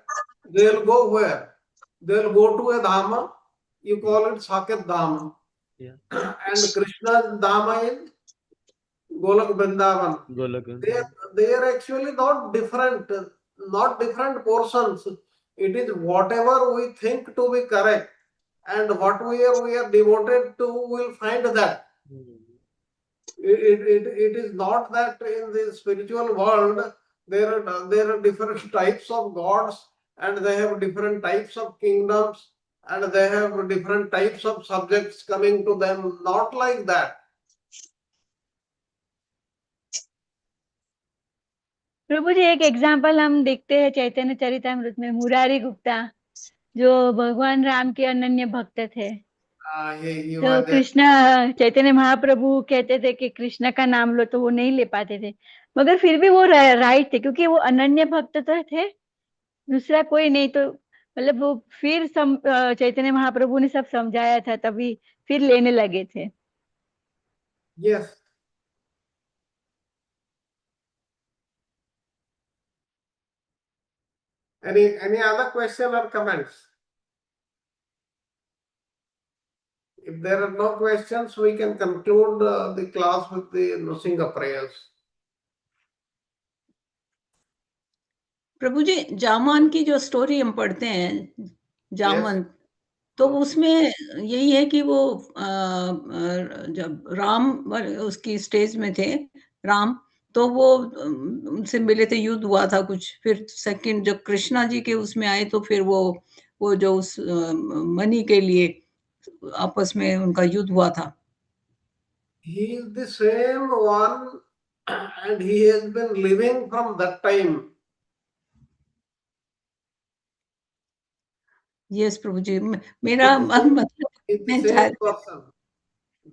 they'll go where? They'll go to a Dhama, you call it Saket Dhama. Yeah. And Krishna's Dhama is Golak Vrindavan. They are actually not different portions. It is whatever we think to be correct, and what we are devoted to, will find that. It is not that in the spiritual world there are different types of gods, and they have different types of kingdoms, and they have different types of subjects coming to them. Not like that. Prabhu ji एक example हम देखते हैं चैतन्य चरितामृत में, मुरारी गुप्ता जो भगवान राम के अनन्य भक्त थे। तो कृष्णा चैतन्य महाप्रभु कहते थे कि कृष्ण का नाम लो, तो वो नहीं ले पाते थे, मगर फिर भी वो राइट थे, क्योंकि वो अनन्य भक्त तो थे, दूसरा कोई नहीं। तो मतलब वो फिर चैतन्य महाप्रभु ने सब समझाया था, तभी फिर लेने लगे थे। Yes. Any other question or comments? If there are no questions, we can conclude the class with the Nrsimha prayers. प्रभु जी, जामन की जो स्टोरी हम पढ़ते हैं, जामन, तो उसमें यही है कि वो जब राम उसकी स्टेज में थे, राम, तो वो उनसे मिले थे, युद्ध हुआ था कुछ, फिर सेकंड जब कृष्णा जी के उसमें आए, तो फिर वो जो उस मनी के लिए आपस में उनका युद्ध हुआ था। He is the same one, and he has been living from that time. Yes प्रभु जी, मेरा मतलब the same person.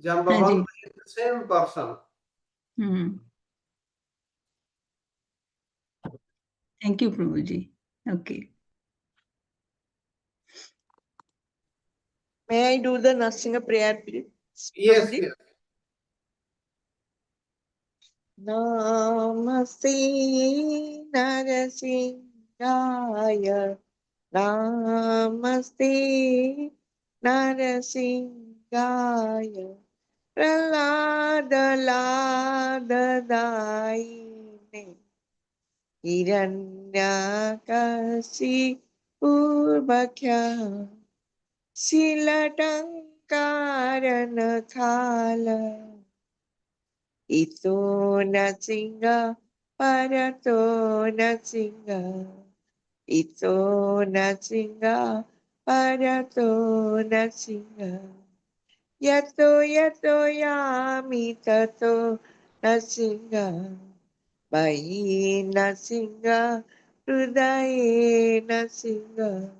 Jambavant is the same person. Thank you Prabhu ji. Okay, May I do the Nrsimha prayer, please? Yes, Prabhuji? yes. Namaste Narasimhaya, Namaste Narasimhaya, Pralada Lada Daine, Hiranyakasi Purvakya, Silatankarana Khala, Ito Nrsimha Parato Nrsimha, Ito Nrsimha Parato Nrsimha, Yato Yato Yami Tato Nrsimha, Mahi Nrsimha Hrudaye Nrsimha,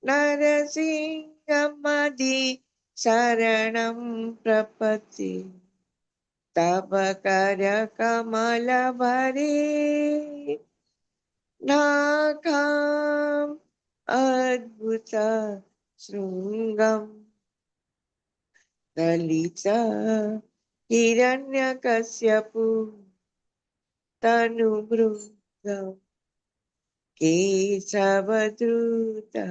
Narasimhamadi Saranam Prapati, Tabakara Kamala Bhare, Nakham adbhuta srungam dalita hiranyakasyapu tanubhrungam kesavadruta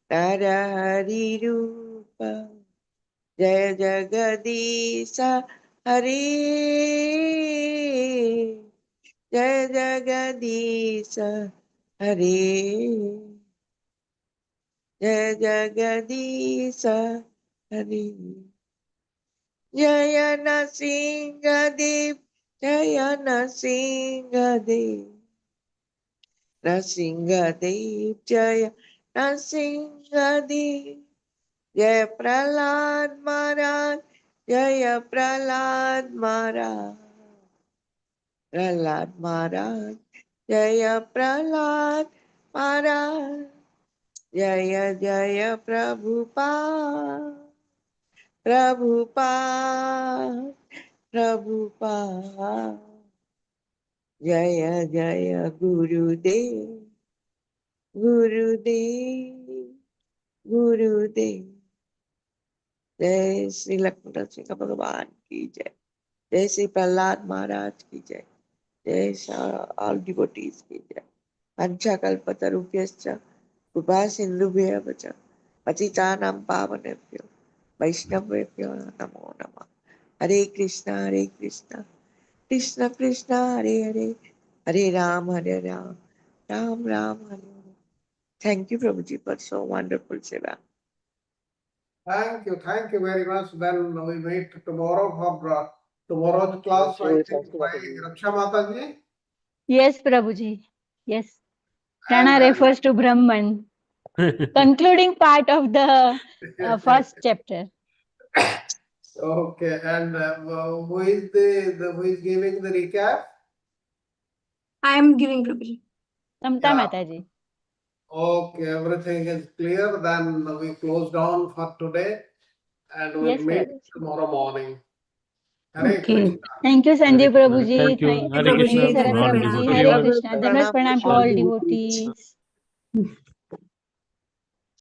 naraharirupa jaya jagadisha hare jaya jagadisha hare jaya jagadisha hare jaya Nrsimhadev jaya Nrsimhadev Nrsimhadev jaya Nrsimhadev jaya Prahlad Maharaj jaya Prahlad Maharaj Prahlad Maharaj jaya Prahlad Maharaj jaya jaya Prabhupada Prabhupada Prabhupada jaya jaya Gurudev Gurudev Gurudev जय श्री लक्ष्मण सिंह भगवान की जय जय श्री प्रहलाद महाराज की जय जय all devotees की जय पंचाकल्पतरुभ्यश्च कृपा सिन्धुभ्यः च पतितानां पावनेभ्यो वैष्णवेभ्यो नमो नमः Hare Krishna Krishna Krishna Hare Hare Hare Ram Ram Ram Hare Hare thank you Prabhu ji for so wonderful seva Thank you very much. Then we meet tomorrow for tomorrow's class. I think by Raksha Mataji. Yes, Prabhuji. Yes. And Prana refers to Brahman. Concluding part of the first chapter. okay, and who is who is giving the recap? I am giving Prabhuji. Tamta Yeah. Mataji. Okay, everything is clear. Then we close down for today, and we'll Yes, meet Prabhuji. tomorrow morning. Hare Okay. Krishna. Thank you, Sandeep Prabhuji. Thank you. Thank Hare you, Krishna Prabhuji, to Sarat all Prabhuji. devotees. Hare Prabhupada, Krishna. Dandavat pranam to all all devotees. devotees.